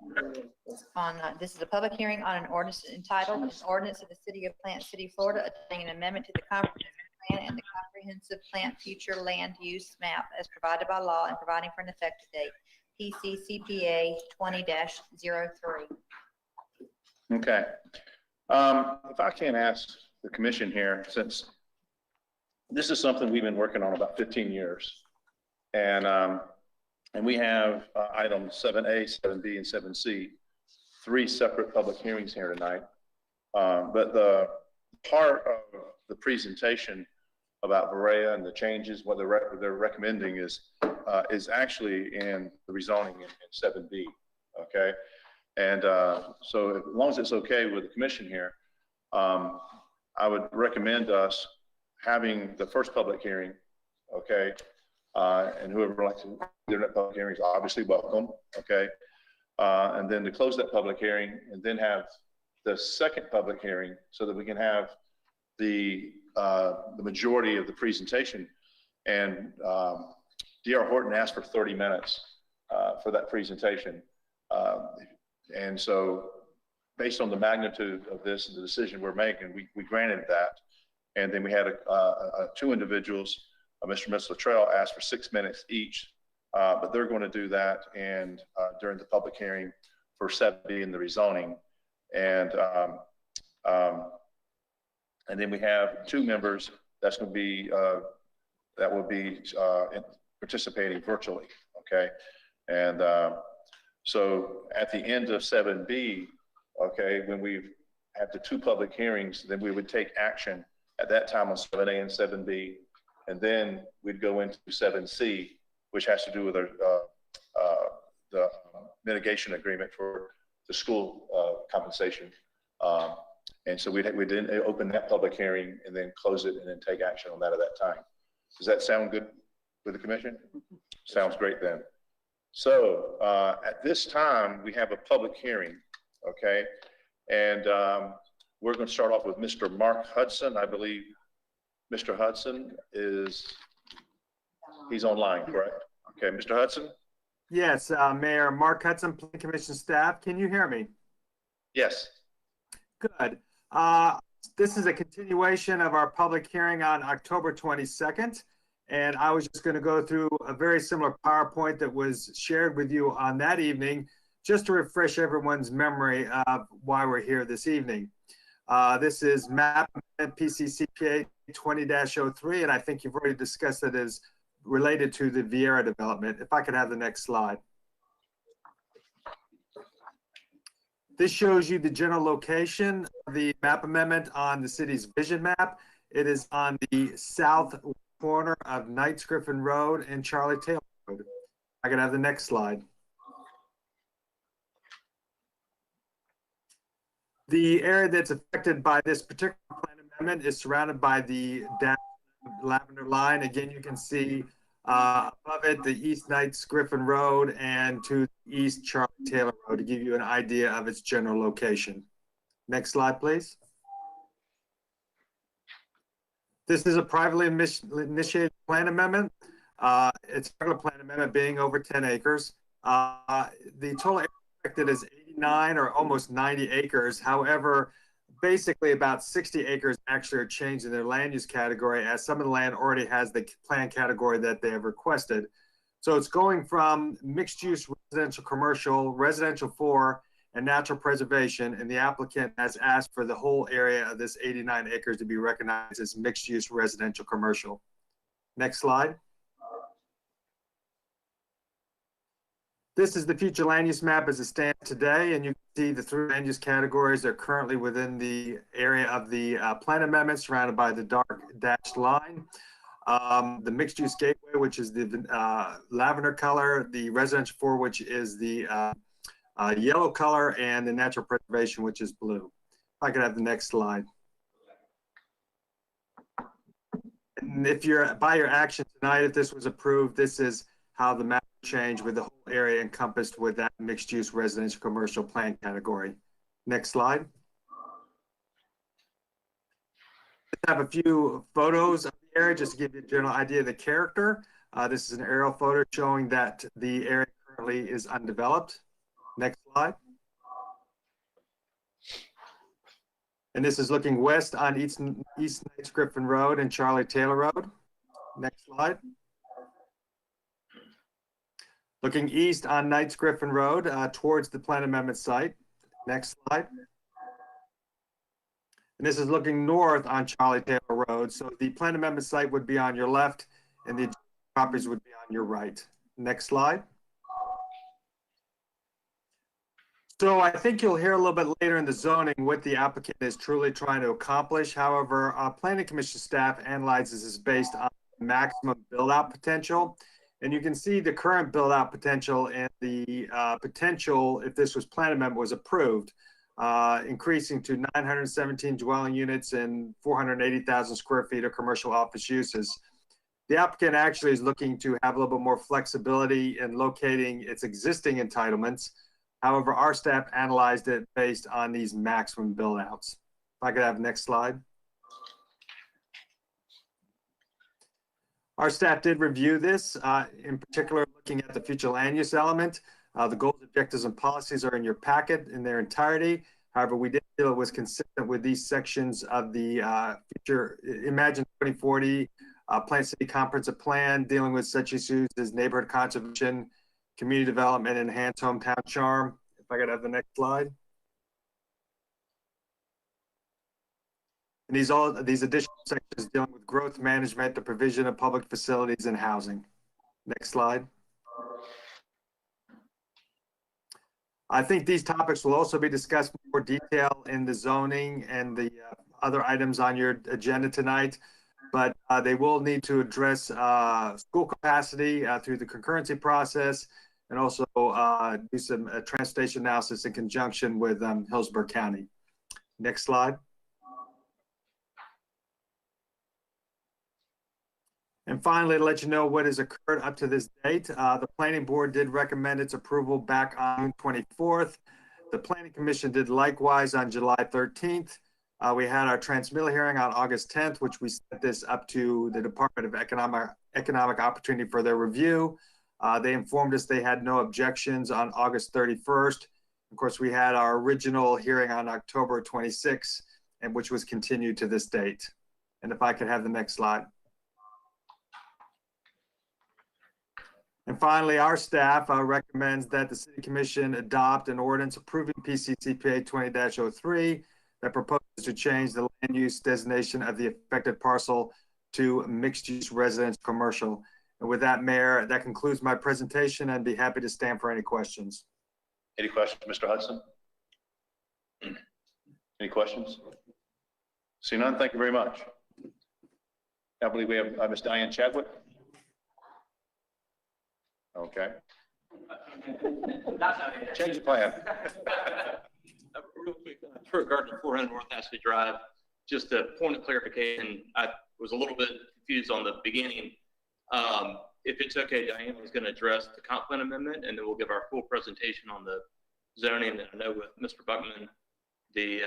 on, this is a public hearing on an ordinance entitled, an ordinance of the City of Plant City, Florida, adopting an amendment to the comprehensive plan and the comprehensive plant future land use map as provided by law and providing for an effective date. PCCPA 20-03. Okay. If I can ask the commission here, since this is something we've been working on about 15 years, and we have items 7A, 7B, and 7C, 3 separate public hearings here tonight. But the part of the presentation about Berea and the changes, what they're recommending is actually in the rezoning in 7B, okay? And so as long as it's okay with the commission here, I would recommend us having the first public hearing, okay? And whoever would like to do that public hearing is obviously welcome, okay? And then to close that public hearing and then have the second public hearing so that we can have the majority of the presentation. And D.R. Horton asked for 30 minutes for that presentation. And so based on the magnitude of this and the decision we're making, we granted that. And then we had 2 individuals, Mr. and Ms. Luttrell asked for 6 minutes each, but they're going to do that and during the public hearing for 7B and the rezoning. And then we have 2 members that's going to be, that will be participating virtually, okay? And so at the end of 7B, okay, when we've had the 2 public hearings, then we would take action at that time on 7A and 7B. And then we'd go into 7C, which has to do with the mitigation agreement for the school compensation. And so we didn't open that public hearing and then close it and then take action on that at that time. Does that sound good with the commission? Sounds great then. So at this time, we have a public hearing, okay? And we're going to start off with Mr. Mark Hudson. I believe Mr. Hudson he's online, correct? Okay, Mr. Hudson? Yes, Mayor Mark Hudson, Planning Commission staff. Can you hear me? Yes. Good. This is a continuation of our public hearing on October 22nd. And I was just going to go through a very similar PowerPoint that was shared with you on that evening, just to refresh everyone's memory of why we're here this evening. This is MAP PCCPA 20-03, and I think you've already discussed it as related to the Viera development. If I could have the next slide. This shows you the general location of the map amendment on the city's vision map. It is on the south corner of Knights Griffin Road and Charlie Taylor Road. I could have the next slide. The area that's affected by this particular plan amendment is surrounded by the dashed lavender line. Again, you can see above it the East Knights Griffin Road and to the east Charlie Taylor Road to give you an idea of its general location. Next slide, please. This is a privately initiated plan amendment. It's a regular plan amendment being over 10 acres. The total area affected is 89 or almost 90 acres. However, basically about 60 acres actually are changed in their land use category, as some of the land already has the plan category that they have requested. So it's going from mixed use residential commercial, residential 4, and natural preservation, and the applicant has asked for the whole area of this 89 acres to be recognized as mixed use residential commercial. Next slide. This is the future land use map as it stands today, and you can see the 3 land use categories are currently within the area of the plan amendment, surrounded by the dark dashed line. The mixed use gateway, which is the lavender color, the residential 4, which is the yellow color, and the natural preservation, which is blue. If I could have the next slide. And if you're by your action tonight, if this was approved, this is how the map change with the whole area encompassed with that mixed use residential commercial plan category. Next slide. I have a few photos of the area just to give you a general idea of the character. This is an aerial photo showing that the area currently is undeveloped. Next slide. And this is looking west on East Knights Griffin Road and Charlie Taylor Road. Next slide. Looking east on Knights Griffin Road towards the plan amendment site. Next slide. And this is looking north on Charlie Taylor Road. So the plan amendment site would be on your left and the properties would be on your right. Next slide. So I think you'll hear a little bit later in the zoning what the applicant is truly trying to accomplish. However, Planning Commission staff analyzes this based on maximum build-out potential. And you can see the current build-out potential and the potential, if this was plan amendment was approved, increasing to 917 dwelling units and 480,000 square feet of commercial office uses. The applicant actually is looking to have a little bit more flexibility in locating its existing entitlements. However, our staff analyzed it based on these maximum build-outs. If I could have next slide. Our staff did review this, in particular looking at the future land use element. The goals, objectives, and policies are in your packet in their entirety. However, we did feel it was consistent with these sections of the future Imagine 2040 Plant City Comprehensive Plan, dealing with such issues as neighborhood conservation, community development, and enhanced hometown charm. If I could have the next slide. And these additional sections dealing with growth management, the provision of public facilities, and housing. Next slide. I think these topics will also be discussed in more detail in the zoning and the other items on your agenda tonight, but they will need to address school capacity through the concurrency process, and also do some transportation analysis in conjunction with Hillsborough County. Next slide. And finally, to let you know what has occurred up to this date, the Planning Board did recommend its approval back on June 24th. The Planning Commission did likewise on July 13th. We had our transmittal hearing on August 10th, which we sent this up to the Department of Economic Opportunity for their review. They informed us they had no objections on August 31st. Of course, we had our original hearing on October 26th, and which was continued to this date. And if I could have the next slide. And finally, our staff recommends that the City Commission adopt an ordinance approving PCCPA 20-03 that proposes to change the land use designation of the affected parcel to mixed-use residence commercial. And with that, Mayor, that concludes my presentation. I'd be happy to stand for any questions. Any questions, Mr. Hudson? Any questions? See none, thank you very much. I believe we have Ms. Diane Chadwick. Okay. Change the plan. Real quick, regarding 400 North Ashley Drive, just a point of clarification. I was a little bit confused on the beginning. If it's okay, Diane is going to address the comp plan amendment, and then we'll give our full presentation on the zoning. And I know with Mr. Buckman, the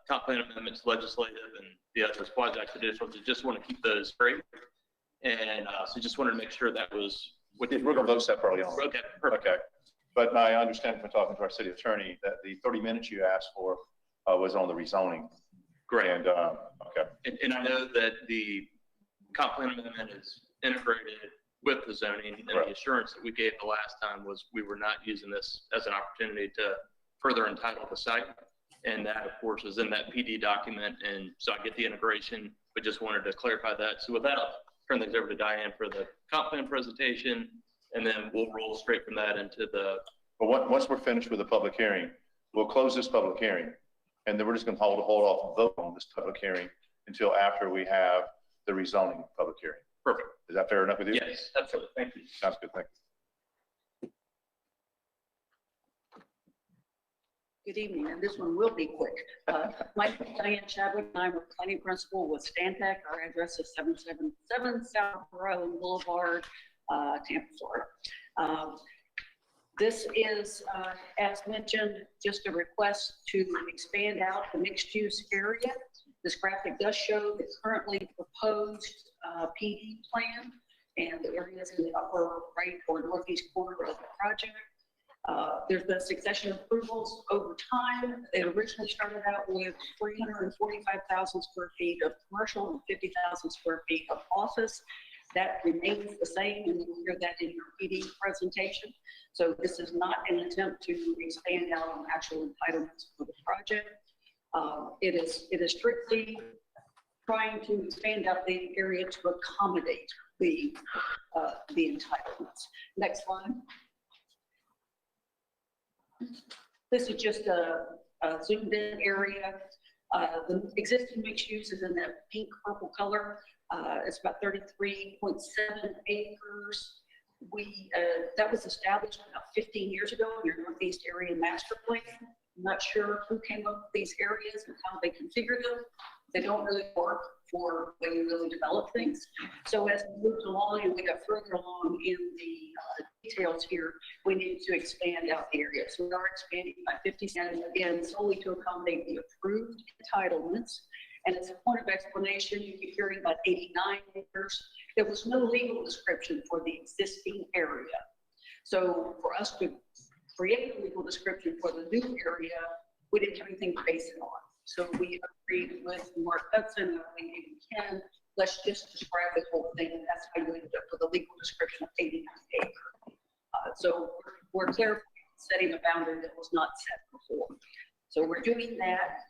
comp plan amendments legislative and the others quasi-judicial. Just want to keep those straight. And so just wanted to make sure that was. We're going to vote separately on. Okay, perfect. Okay. But I understand from talking to our city attorney that the 30 minutes you asked for was on the rezoning. Great. And, okay. And I know that the comp plan amendment is integrated with the zoning, and the assurance that we gave the last time was we were not using this as an opportunity to further entitle the site. And that, of course, is in that PD document. And so I get the integration, but just wanted to clarify that. So with that, I'll turn things over to Diane for the comp plan presentation, and then we'll roll straight from that into the. Well, once we're finished with the public hearing, we'll close this public hearing, and then we're just going to hold off and vote on this public hearing until after we have the rezoning public hearing. Perfect. Is that fair enough with you? Yes, absolutely. Thank you. Sounds good. Thank you. Good evening, and this one will be quick. My name is Diane Chadwick, and I'm a planning principal with Stantec. Our address is 777 South Island Boulevard, Tampa, Florida. This is, as mentioned, just a request to expand out the mixed-use area. This graphic does show the currently proposed PD plan and the areas in the upper right or northeast corner of the project. There's been a succession of approvals over time. It originally started out with 345,000 square feet of commercial and 50,000 square feet of office. That remains the same, and you'll hear that in your PD presentation. So this is not an attempt to expand out on actual entitlements for the project. It is strictly trying to expand out the area to accommodate the entitlements. Next slide. This is just a zoomed in area. The existing mixed use is in that pink purple color. It's about 33.7 acres. That was established about 15 years ago in your Northeast Area Master Plan. I'm not sure who came up with these areas and how they configured them. They don't really work for when you really develop things. So as we moved along and we got further along in the details here, we needed to expand out the area. So we are expanding by 50 cents, again, solely to accommodate the approved entitlements. And as a point of explanation, you keep hearing about 89 acres. There was no legal description for the existing area. So for us to create a legal description for the new area, we didn't have anything to base it on. So we agreed with Mark Hudson, and we maybe can, let's just describe the whole thing. And that's how you ended up with a legal description of 89 acres. So we're clarifying, setting a boundary that was not set before. So we're doing that.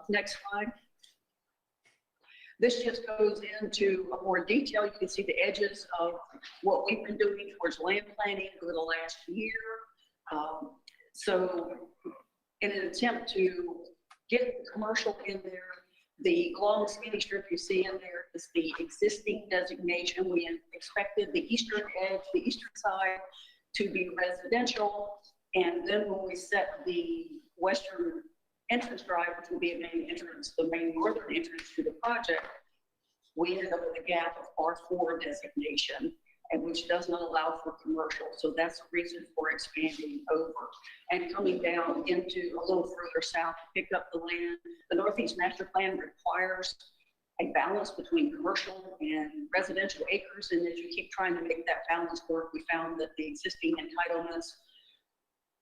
Next slide. This just goes into a more detail. You can see the edges of what we've been doing towards land planning over the last year. So in an attempt to get the commercial in there, the long skinny strip you see in there is the existing designation. We expected the eastern edge, the eastern side, to be residential. And then when we set the western entrance drive, which will be a main entrance, the main northern entrance to the project, we ended up with a gap of R4 designation, and which does not allow for commercial. So that's the reason for expanding over and coming down into a little further south to pick up the land. The Northeast Master Plan requires a balance between commercial and residential acres. And as you keep trying to make that balance work, we found that the existing entitlements,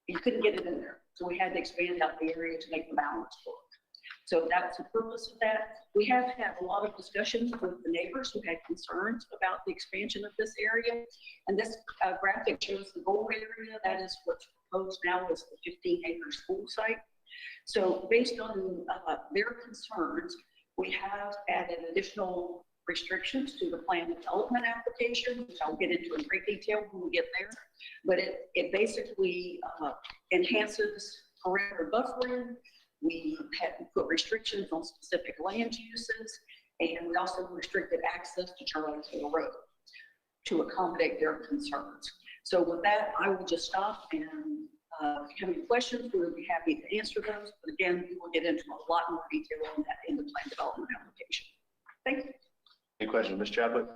you couldn't get it in there. So we had to expand out the area to make the balance work. So that's the purpose of that. We have had a lot of discussions with the neighbors who had concerns about the expansion of this area. And this graphic shows the goal area. That is what's proposed now is the 15-acre school site. So based on their concerns, we have added additional restrictions to the plan development application, which I'll get into in great detail when we get there. But it basically enhances perimeter buffering. We had to put restrictions on specific land uses, and we also restricted access to Charlie Taylor Road to accommodate their concerns. So with that, I will just stop, and if you have any questions, we would be happy to answer those. But again, we will get into a lot more detail on that in the plan development application. Thank you. Any questions, Ms. Chadwick?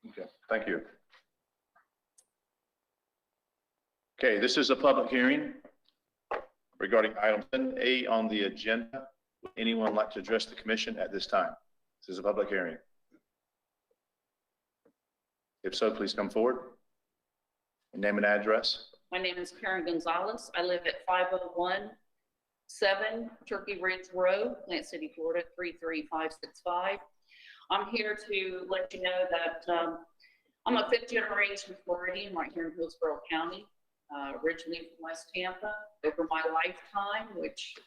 Okay, thank you. Okay, this is a public hearing regarding item 10A on the agenda. Would anyone like to address the commission at this time? This is a public hearing. If so, please come forward. Name and address. My name is Karen Gonzalez. I live at 501-7 Turkey Ridge Road, Plant City, Florida, 33565. I'm here to let you know that I'm a 5th generation Floridian right here in Hillsborough County. Originally from West Tampa. Over my lifetime, which has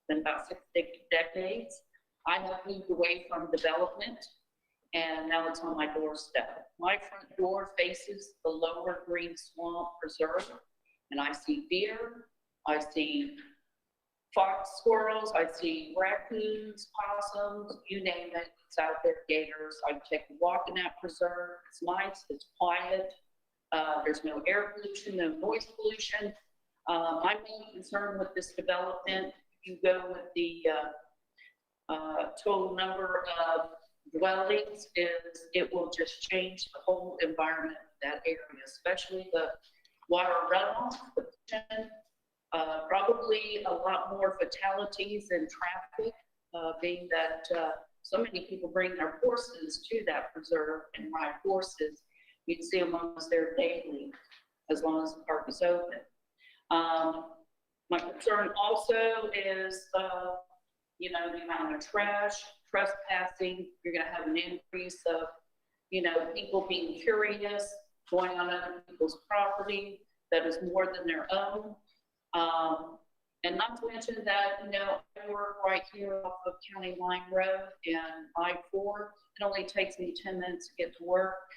been about 6 decades, I have moved away from development, and now it's on my doorstep. My front door faces the Lower Green Swamp Preserve, and I see deer, I see fox squirrels, I see raccoons, possums, you name it, it's out there, gators. I take a walk in that preserve. It's nice, it's quiet. There's no air pollution, no noise pollution. My main concern with this development, if you go with the total number of dwellings, is it will just change the whole environment of that area, especially the water runoff, the pollution, probably a lot more fatalities and traffic, being that so many people bring their horses to that preserve and ride horses. You'd see them almost there daily. as long as the park is open. My concern also is, you know, the amount of trash, trespassing. You're gonna have an increase of, you know, people being curious, going on other people's property that is more than their own. And not to mention that, you know, I work right here off of County Line Road and I-4. It only takes me 10 minutes to get to work.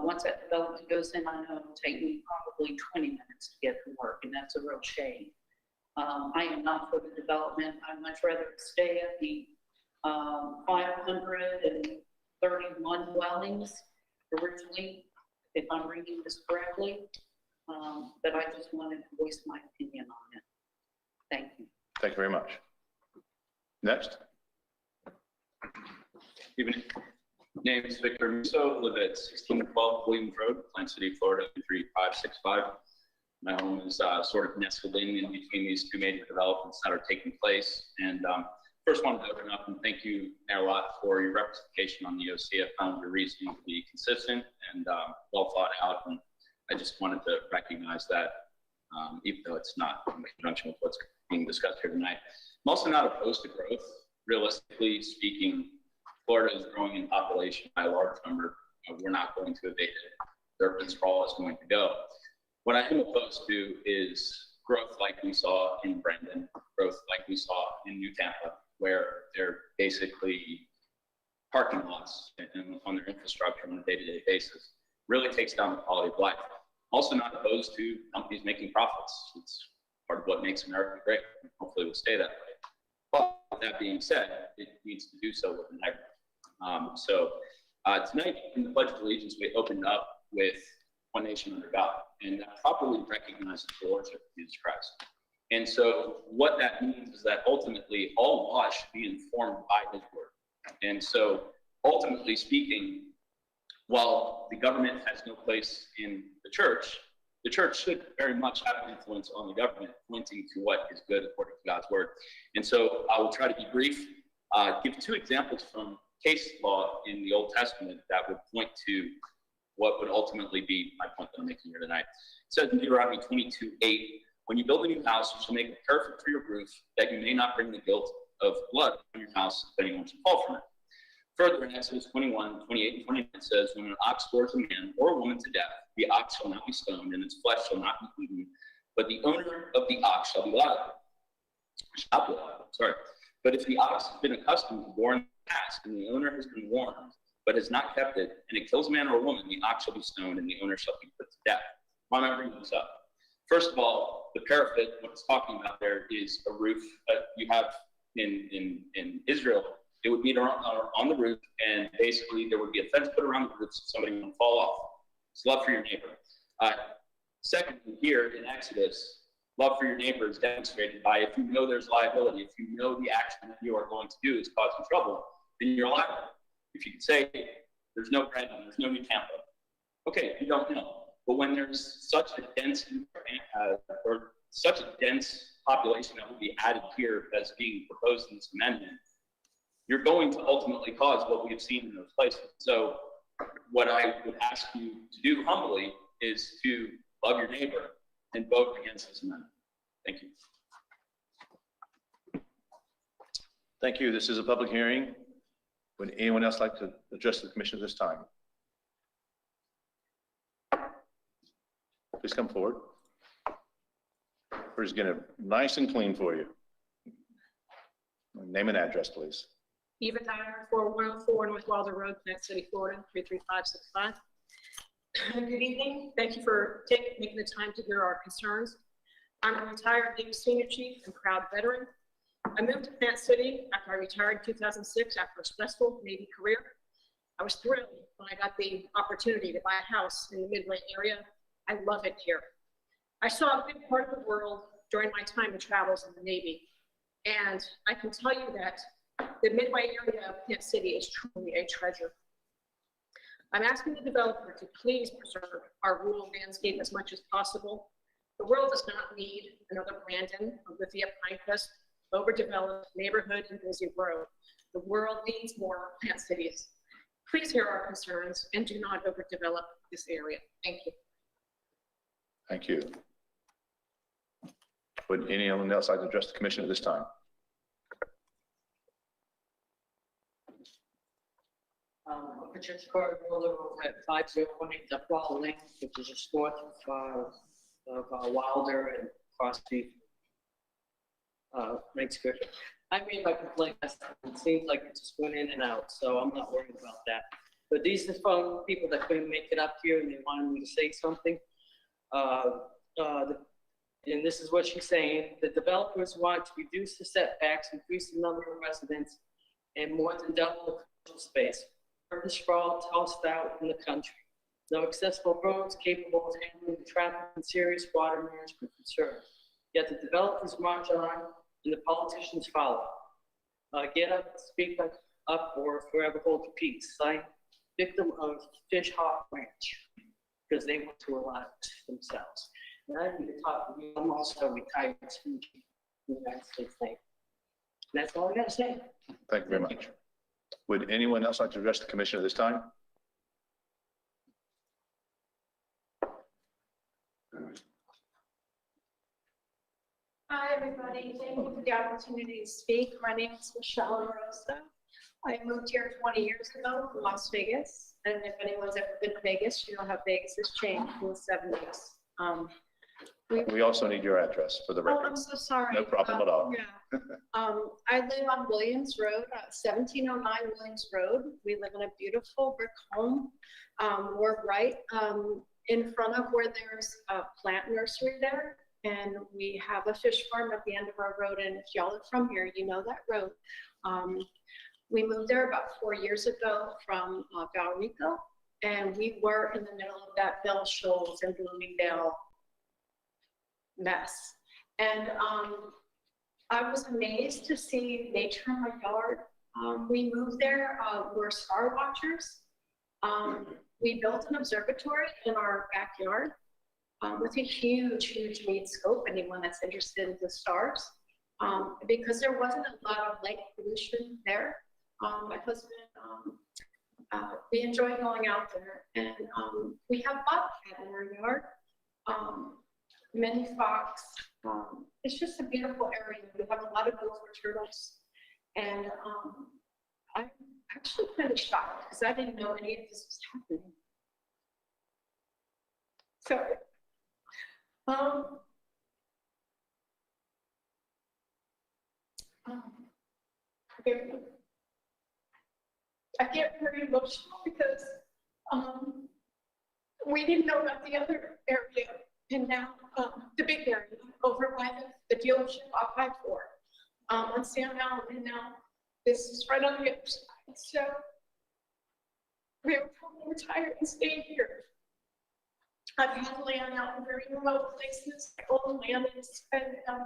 Once that development goes in, I know it'll take me probably 20 minutes to get to work, and that's a real shame. I am not for the development. I'd much rather stay at the 531 dwellings originally, if I'm reading this correctly. But I just wanted to voice my opinion on it. Thank you. Thank you very much. Next. Evening. Name is Victor Musso, live at 1612 Williams Road, Plant City, Florida, 33565. My home is sort of nestled in between these two major developments that are taking place. And first wanted to open up and thank you, Mayor Lott, for your representation on the OC. I found your reasoning to be consistent and well thought out. And I just wanted to recognize that, even though it's not in conjunction with what's being discussed here tonight. I'm also not opposed to growth. Realistically speaking, Florida is growing in population by a large number. We're not going to evade it. The urban sprawl is going to go. What I am opposed to is growth like we saw in Brandon, growth like we saw in New Tampa, where they're basically parking lots and on their infrastructure on a day-to-day basis. Really takes down the quality of life. Also not opposed to companies making profits. It's part of what makes America great. Hopefully it will stay that way. But with that being said, it needs to do so with integrity. Tonight in the Pledge of Allegiance, we opened up with one nation under God, and that properly recognizes the Lordship of Jesus Christ. And so what that means is that ultimately all laws should be informed by his word. And so ultimately speaking, while the government has no place in the church should very much have an influence on the government, pointing to what is good according to God's word. And so I will try to be brief, give two examples from case law in the Old Testament that would point to what would ultimately be my point that I'm making here tonight. It says in Deuteronomy 22:8, when you build a new house, you shall make a parapet for your roof, that you may not bring the guilt of blood on your house if anyone should fall from it. Further, in Exodus 21:28 and 29, it says, when an ox gores a man or a woman to death, the ox shall not be stoned, and its flesh shall not be eaten, but the owner of the ox shall be liable. But if the ox has been accustomed to bore in the past, and the owner has been warned, but has not kept it, and it kills a man or a woman, the ox shall be stoned, and the owner shall be put to death. Why am I bringing this up? First of all, the parapet, what it's talking about there is a roof that you have in Israel. It would be on the roof, and basically there would be a fence put around the roof so somebody wouldn't fall off. It's love for your neighbor. Secondly, here in Exodus, love for your neighbor is demonstrated by if you know there's liability, if you know the action that you are going to do is causing trouble, then you're liable. If you could say, there's no Brandon, there's no New Tampa. Okay, you don't know. But when there's such a dense population that will be added here as being proposed in this amendment, you're going to ultimately cause what we have seen in those places. So what I would ask you to do humbly is to love your neighbor and vote against this amendment. Thank you. Thank you. This is a public hearing. Would anyone else like to address the commission at this time? Please come forward. We're just getting it nice and clean for you. Name and address, please. Eva Dyer, 4104 North Wilder Road, Plant City, Florida, 33565. Good evening. Thank you for making the time to hear our concerns. I'm a retired Navy senior chief and proud veteran. I moved to Plant City after I retired in 2006 after a stressful Navy career. I was thrilled when I got the opportunity to buy a house in the Midway area. I love it here. I saw a big part of the world during my time in travels in the Navy, and I can tell you that the Midway area of Plant City is truly a treasure. I'm asking the developer to please preserve our rural landscape as much as possible. The world does not need another Brandon or Lithia Pinecrest, overdeveloped neighborhood and busy road. The world needs more Plant Cities. Please hear our concerns and do not overdevelop this area. Thank you. Thank you. Would anyone else like to address the commission at this time? Patricia Carter, over at 5018 Duckball Lane, which is just north of Wilder and Crosby. Makes good. I made my complaint. It seems like it just went in and out, so I'm not worried about that. But these are from people that couldn't make it up here and they wanted me to say something. And this is what she's saying: the developers want to reduce the setbacks, increase the number of residents, and more than double the commercial space. Urban sprawl tossed out in the country. No accessible roads capable of handling the traffic and serious water management concerns. Yet the developers march on and the politicians follow. Get up, speak up, or forever hold your peace. I'm victim of Fish Hawk Ranch because they went to a lot themselves. And I need to talk to you. I'm also retired in the United States Navy. That's all I got to say. Thank you very much. Would anyone else like to address the commission at this time? Hi, everybody. Thank you for the opportunity to speak. My name is Michelle Rosa. I moved here 20 years ago from Las Vegas. And if anyone's ever been to Vegas, you know how Vegas has changed in the 70s. We also need your address for the record. Oh, I'm so sorry. No problem at all. Yeah. I live on Williams Road, 1709 Williams Road. We live in a beautiful brick home. We're right in front of where there's a plant nursery there. And we have a fish farm at the end of our road. And if y'all are from here, you know that road. We moved there about 4 years ago from Valrico. And we were in the middle of that Bell Shoals and Bloomingdale mess. And I was amazed to see nature in my yard. We moved there, we're star watchers. We built an observatory in our backyard with a huge, huge meat scope, anyone that's interested in the stars. Because there wasn't a lot of lake pollution there. My husband, we enjoy going out there, and we have bobcat in our yard. Many fox. It's just a beautiful area. We have a lot of gopher turtles. And I'm actually kind of shocked because I didn't know any of this was happening. Sorry. I get very emotional because we didn't know about the other area. And now the big area over by the dealership off I-4 on Sam Allen, and now this is right on the other side. So we were probably retired and staying here. I've had land out in very remote places. I own land in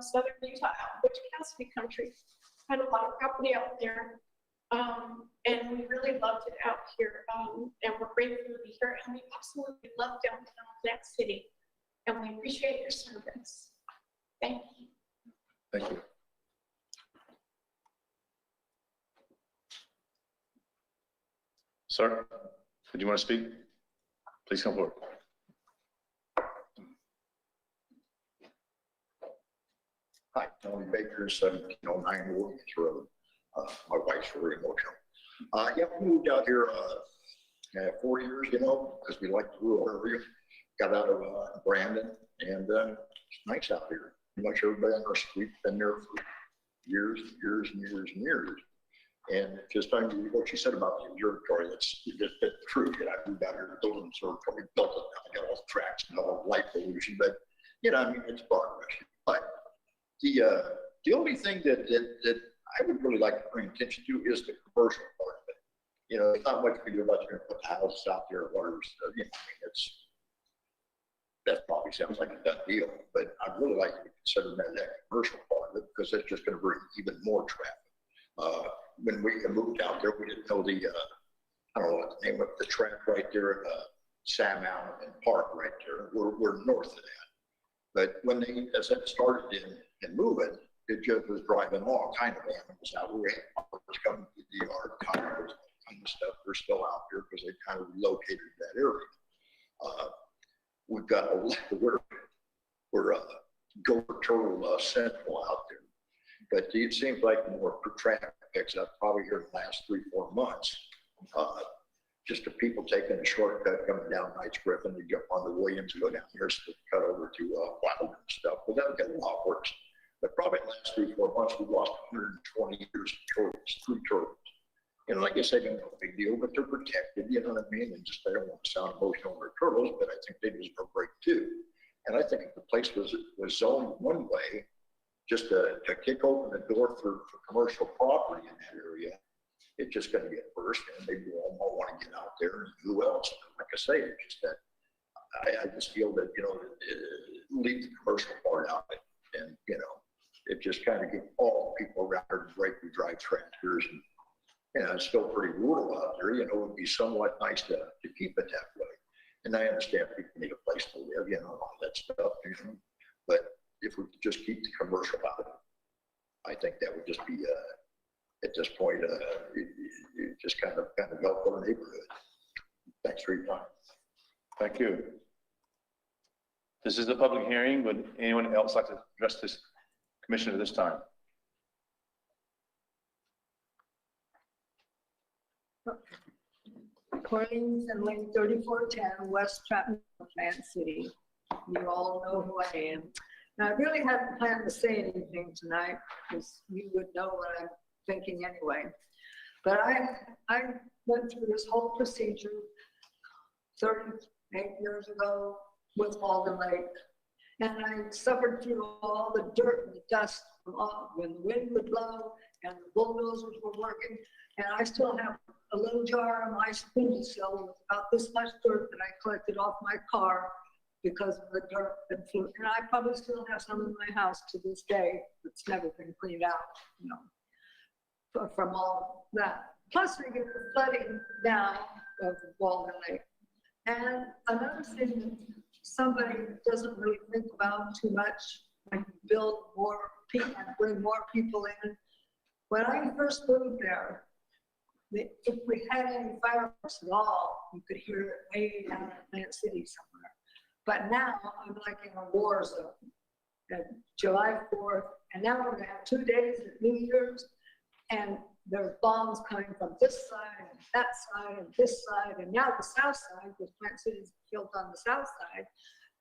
southern Utah, which Cassidy country. Had a lot of property out there. And we really loved it out here. And we're grateful to be here. And we absolutely love downtown Plant City. And we appreciate your service. Thank you. Thank you. Sir, did you want to speak? Please come forward. Hi, Tony Baker, 1709 Williams Road. My wife's very emotional. Yeah, we moved out here 4 years, because we like the rural area. Got out of Brandon, and it's nice out here. Pretty much everybody on our street been there for years and years and years and years. And just on what you said about the observatory, that's true. I moved out here to build an observatory, built it, I got all the tracks and all the light pollution, but it's progress. But the only thing that I would really like to bring attention to is the commercial part of it. It's not much we do about put houses out there, whatever. That probably sounds like a done deal, but I'd really like to consider that commercial part of it, because that's just going to bring even more traffic. When we moved out there, we didn't know I don't know what the name of the track right there at Sam Allen Park right there. We're north of that. But when as that started in moving, it just was driving all kind of animals out. We had coming to the yard, condos, kind of stuff. They're still out there because they kind of relocated that area. We've got a lot of work we're Gopher Turtle Central out there. But it seems like more traffic picks up probably here in the last 3-4 months. Just the people taking a shortcut coming down Knights Griffin to jump on the Williams and go down here, so cut over to Wilder and stuff. Well, that'll get a lot worse. But probably in the last 3-4 months, we've lost 120 years of turtles, 3 turtles. You know, like I said, no big deal, but they're protected, you know what I mean? And just, I don't want to sound emotional over turtles, but I think they deserve a break too. And I think if the place was zoned one way, just to kick open the door for commercial property in that area, it's just going to get burst, and maybe all want to get out there, and who else? Like I say, it's just that I just feel that, you know, leave the commercial part out of it, and, you know, it just kind of get all the people around there to break and drive tractors, and, you know, it's still pretty rural out there. You know, it would be somewhat nice to keep it that way. And I understand people need a place to live, you know, all that stuff, you know, but if we could just keep the commercial out of it, I think that would just be, at this point, it just kind of help our neighborhood. Thanks for your time. Thank you. This is a public hearing. Would anyone else like to address this commission at this time? Corlings and Lane 3410, West Stratton, Plant City. You all know who I am. Now, I really hadn't planned to say anything tonight because you would know what I'm thinking anyway. But I went through this whole procedure 38 years ago with Walden Lake. And I suffered through all the dirt and the dust from when the wind would blow and the bulldozers were working. And I still have a little jar on my windowsill with about this much dirt that I collected off my car because of the dirt that flew. And I probably still have some in my house to this day that's never been cleaned out, you know, from all that. Plus we get the flooding now of Walden Lake. And another thing that somebody doesn't really think about too much when you build more people and bring more people in. When I first moved there, if we had any fireworks at all, you could hear it way down in Plant City somewhere. But now I'm like in a war zone. And July 4th, and now we're gonna have 2 days at New Year's, and there's bombs coming from this side and that side and this side, and now the south side, because Plant City's built on the south side.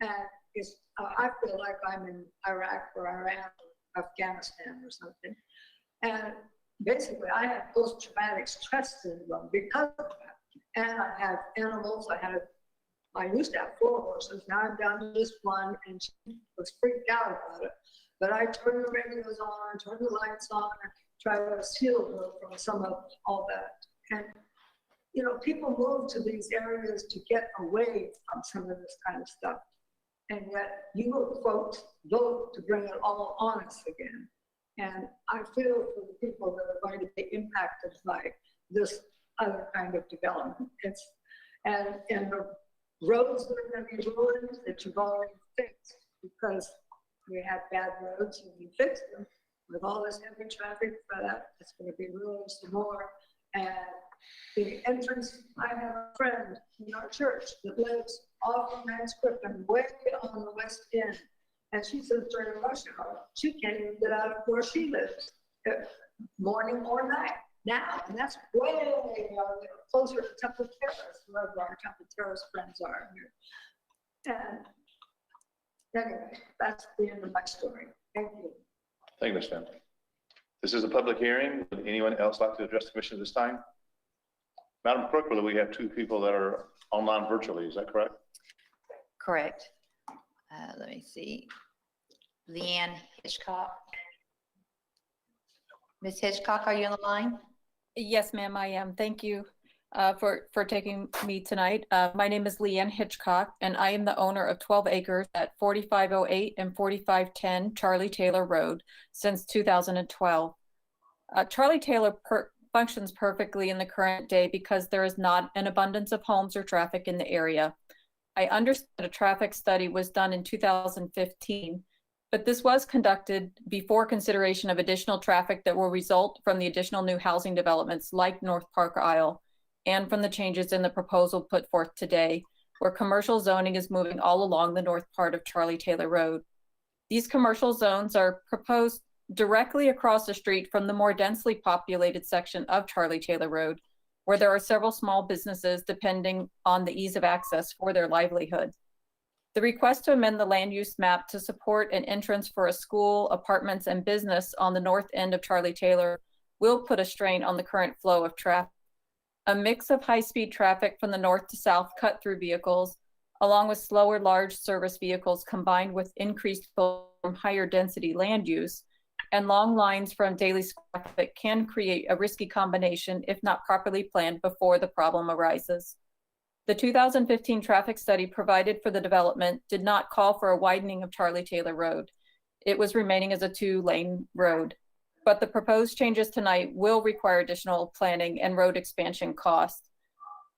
And it's, I feel like I'm in Iraq or Iran or Afghanistan or something. And basically, I have post-traumatic stress syndrome because of that. And I have animals. I used to have 4 horses. Now I'm down to just 1, and she was freaked out about it. But I turn the radios on, turn the lights on, and try to shield her from some of all that. And, you know, people move to these areas to get away from some of this kind of stuff. And yet you folks vote to bring it all on us again. And I feel for the people that are going to be impacted by this other kind of development. And the roads that are going to be ruined that you've already fixed, because we had bad roads and you fixed them. With all this heavy traffic for that, it's going to be ruined some more. And the entrance, I have a friend in our church that lives off of Knights Griffin, way on the west end. And she says during rush hour, she can't even get out of where she lives, morning or night now. And that's way closer to Temple Terrace, wherever our Temple Terrace friends are here. And anyway, that's the end of my story. Thank you. Thank you, Ms. Fenton. This is a public hearing. Would anyone else like to address the commission at this time? Madam Clerk, we have 2 people that are online virtually. Is that correct? Correct. Let me see. Leanne Hitchcock. Ms. Hitchcock, are you on the line? Yes, ma'am, I am. Thank you for taking me tonight. My name is Leanne Hitchcock, and I am the owner of 12 acres at 4508 and 4510 Charlie Taylor Road since 2012. Charlie Taylor functions perfectly in the current day because there is not an abundance of homes or traffic in the area. I understand a traffic study was done in 2015, but this was conducted before consideration of additional traffic that will result from the additional new housing developments like North Park Isle, and from the changes in the proposal put forth today, where commercial zoning is moving all along the north part of Charlie Taylor Road. These commercial zones are proposed directly across the street from the more densely populated section of Charlie Taylor Road, where there are several small businesses depending on the ease of access for their livelihood. The request to amend the land use map to support an entrance for a school, apartments, and business on the north end of Charlie Taylor will put a strain on the current flow of traffic. A mix of high-speed traffic from the north to south cut-through vehicles, along with slower large service vehicles combined with increased flow from higher density land use and long lines from daily traffic can create a risky combination if not properly planned before the problem arises. The 2015 traffic study provided for the development did not call for a widening of Charlie Taylor Road. It was remaining as a 2-lane road, but the proposed changes tonight will require additional planning and road expansion costs.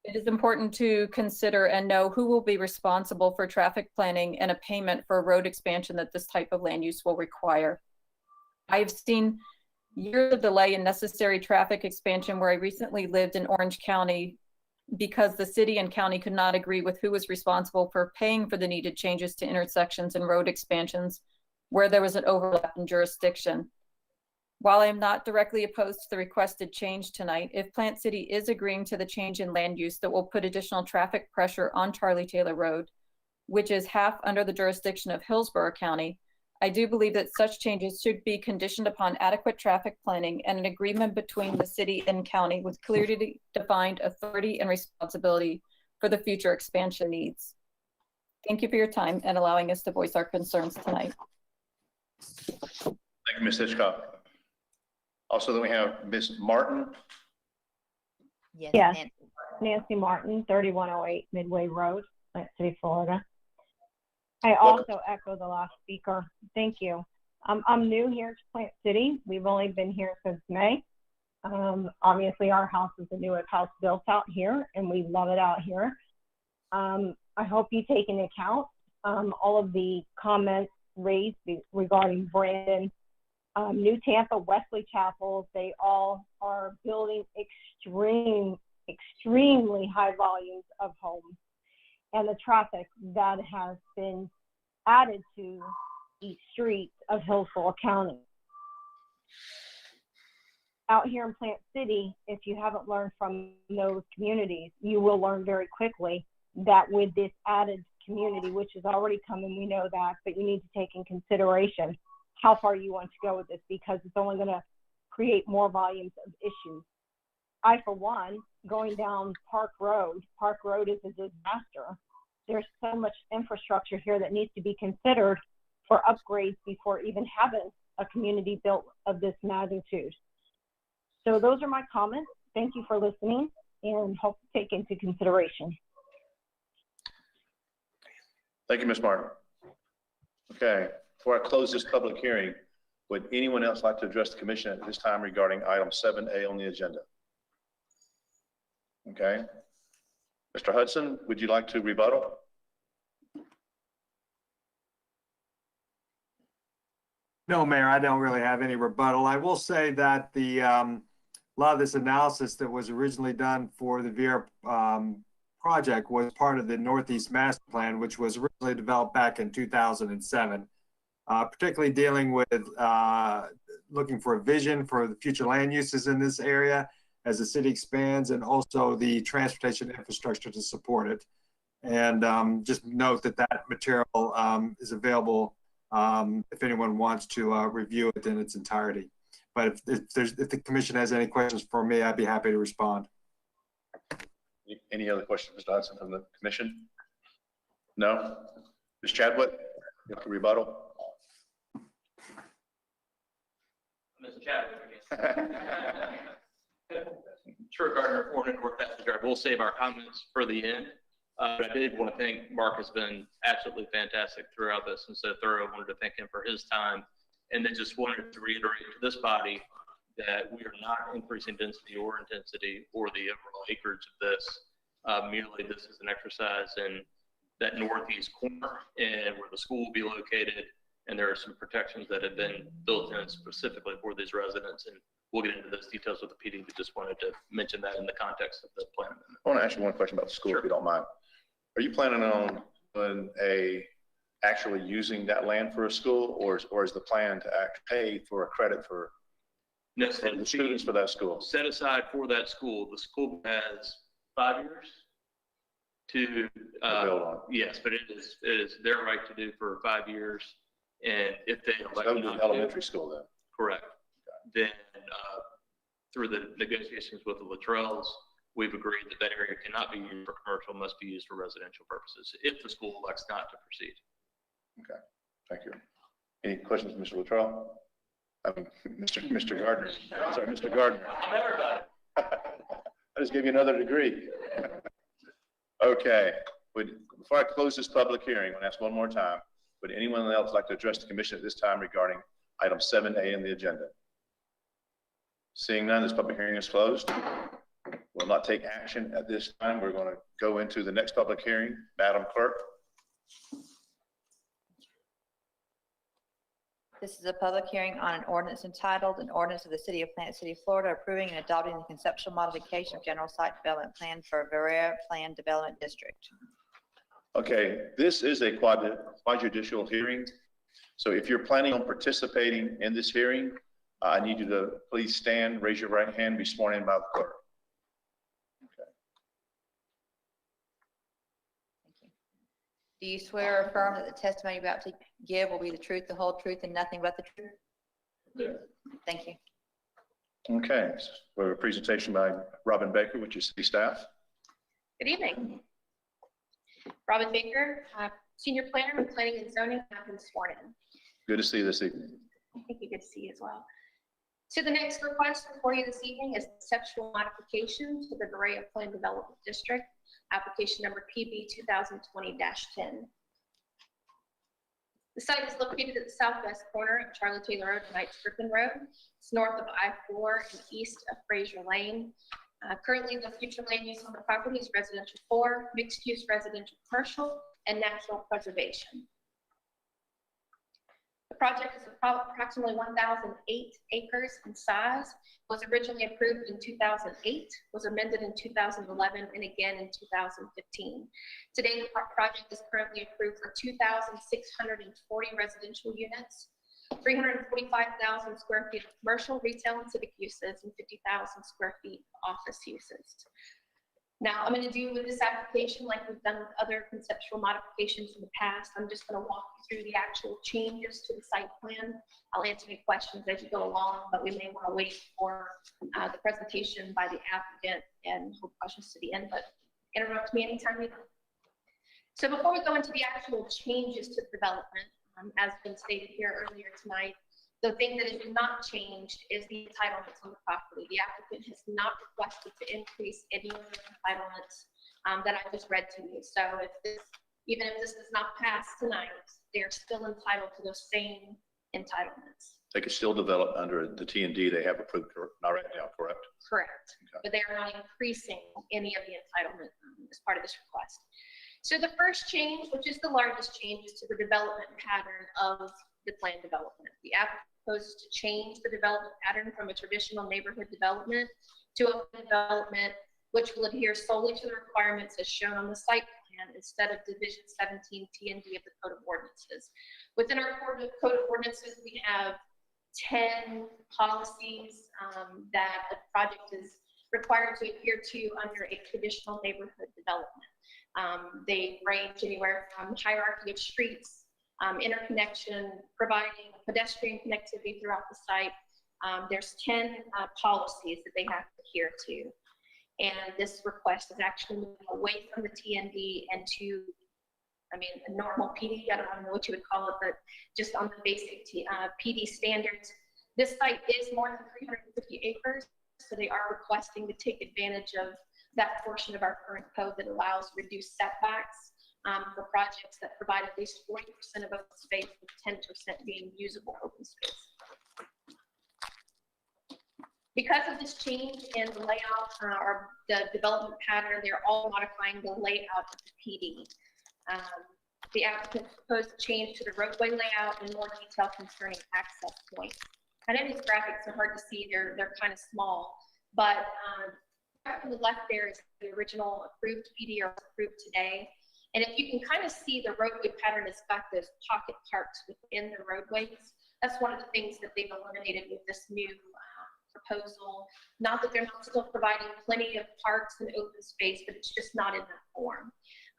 It is important to consider and know who will be responsible for traffic planning and a payment for a road expansion that this type of land use will require. I've seen years of delay in necessary traffic expansion where I recently lived in Orange County because the city and county could not agree with who was responsible for paying for the needed changes to intersections and road expansions where there was an overlap in jurisdiction. While I am not directly opposed to the requested change tonight, if Plant City is agreeing to the change in land use that will put additional traffic pressure on Charlie Taylor Road, which is half under the jurisdiction of Hillsborough County, I do believe that such changes should be conditioned upon adequate traffic planning and an agreement between the city and county with clearly defined authority and responsibility for the future expansion needs. Thank you for your time and allowing us to voice our concerns tonight. Thank you, Ms. Hitchcock. Also, then we have Ms. Martin. Yes, Nancy Martin, 3108 Midway Road, Plant City, Florida. I also echo the last speaker. Thank you. I'm new here to Plant City. We've only been here since May. Obviously, our house is the newest house built out here, and we love it out here. I hope you take into account all of the comments raised regarding Brandon, New Tampa, Wesley Chapel. They all are building extremely high volumes of homes. And the traffic that has been added to each street of Hillsborough County. Out here in Plant City, if you haven't learned from those communities, you will learn very quickly that with this added community, which is already coming, we know that, but you need to take in consideration how far you want to go with this because it's only going to create more volumes of issues. I, for one, going down Park Road is a disaster. There's so much infrastructure here that needs to be considered for upgrades before even having a community built of this magnitude. So those are my comments. Thank you for listening and hope to take into consideration. Thank you, Ms. Martin. Okay, before I close this public hearing, would anyone else like to address the commission at this time regarding item 7A on the agenda? Okay. Mr. Hudson, would you like to rebuttal? No, Mayor, I don't really have any rebuttal. I will say that the a lot of this analysis that was originally done for the Vera project was part of the Northeast Master Plan, which was originally developed back in 2007, particularly dealing with looking for a vision for the future land uses in this area as the city expands, and also the transportation infrastructure to support it. And just note that that material is available if anyone wants to review it in its entirety. But if the commission has any questions for me, I'd be happy to respond. Any other questions, Mr. Hudson, from the commission? No? Ms. Chadwick, you have to rebuttal? Mr. Chadwick, Stuart Gardner, 400 North Passage Drive. We'll save our comments for the end. But I did want to thank Mark. Has been absolutely fantastic throughout this and so thorough. I wanted to thank him for his time. And then just wanted to reiterate to this body that we are not increasing density or intensity or the overall acreage of this. Merely this is an exercise in that northeast corner and where the school will be located. And there are some protections that have been built in specifically for these residents. And we'll get into those details with the PD, but just wanted to mention that in the context of the plan amendment. I want to ask you one question about the school, if you don't mind. Are you planning on doing a actually using that land for a school, or is the plan to pay for a credit for No, the students for that school? set aside for that school. The school has 5 years to build on. Yes, but it is their right to do for 5 years. And if they elect That would not be to, elementary school then. correct. Then through the negotiations with the Luttrells, we've agreed that that area cannot be used for commercial, must be used for residential purposes if the school elects not to proceed. Okay, thank you. Any questions, Mr. Luttrell? Mr. Gardner. Sorry, Mr. Gardner. I just gave you another degree. Okay, before I close this public hearing, I'm going to ask one more time. Would anyone else like to address the commission at this time regarding item 7A in the agenda? Seeing none, this public hearing is closed. We'll not take action at this time. We're going to go into the next public hearing. Madam Clerk. This is a public hearing on an ordinance entitled, an ordinance of the City of Plant City, Florida, approving and adopting the conceptual modification of general site development plan for Varela Plan Development District. Okay, this is a quasi-judicial hearing. So if you're planning on participating in this hearing, I need you to please stand, raise your right hand, be sworn in by the clerk. Do you swear or affirm that the testimony you're about to give will be the truth, the whole truth, and nothing but the truth? Yes. Thank you. Okay, so we have a presentation by Robin Baker, which is city staff. Good evening. Robin Baker, Senior Planner with Planning and Zoning, I've been sworn in. Good to see you this evening. Thank you, good to see you as well. So the next request before you this evening is conceptual modification to the Varela Plan Development District, application number PB 2020-10. The site is located at the southwest corner of Charlie Taylor Road and Knight Strickland Road. It's north of I-4 and east of Fraser Lane. Currently, the future land use on the property is residential 4, mixed use residential commercial, and natural preservation. The project is approximately 1,008 acres in size, was originally approved in 2008, was amended in 2011, and again in 2015. Today, the project is currently approved for 2,640 residential units, 345,000 square feet of commercial, retail, and civic uses, and 50,000 square feet of office uses. Now, I'm going to do with this application like we've done with other conceptual modifications in the past. I'm just going to walk you through the actual changes to the site plan. I'll answer any questions as you go along, but we may want to wait for the presentation by the applicant and hold questions to the end, but interrupt me anytime you want. So before we go into the actual changes to the development, as been stated here earlier tonight, the thing that is not changed is the entitlements on the property. The applicant has not requested to increase any of the entitlements that I just read to you. So even if this does not pass tonight, they're still entitled to those same entitlements. They could still develop under the T&D they have approved not right now, correct? Correct. Okay. But they are not increasing any of the entitlement as part of this request. So the first change, which is the largest change, is to the development pattern of the planned development. The applicant proposes to change the development pattern from a traditional neighborhood development to open development, which will adhere solely to the requirements as shown on the site plan instead of Division 17 T&D of the Code of Ordinances. Within our Code of Ordinances, we have 10 policies that a project is required to adhere to under a traditional neighborhood development. They range anywhere from hierarchy of streets, interconnection, providing pedestrian connectivity throughout the site. There's 10 policies that they have to adhere to. And this request is actually moving away from the TND and to, a normal PD, I don't know what you would call it, but just on the basic PD standards. This site is more than 350 acres, so they are requesting to take advantage of that portion of our current code that allows reduced setbacks for projects that provide at least 40% of open space, with 10% being usable open space. Because of this change in the layout or the development pattern, they're all modifying the layout of the PD. The applicant proposed a change to the roadway layout and more detail concerning access points. I know these graphics are hard to see, they're kind of small, but on the left there is the original approved PD or approved today. And if you can kind of see, the roadway pattern has got those pocket parks within the roadways. That's one of the things that they've eliminated with this new proposal. Not that they're not still providing plenty of parks and open space, but it's just not in that form.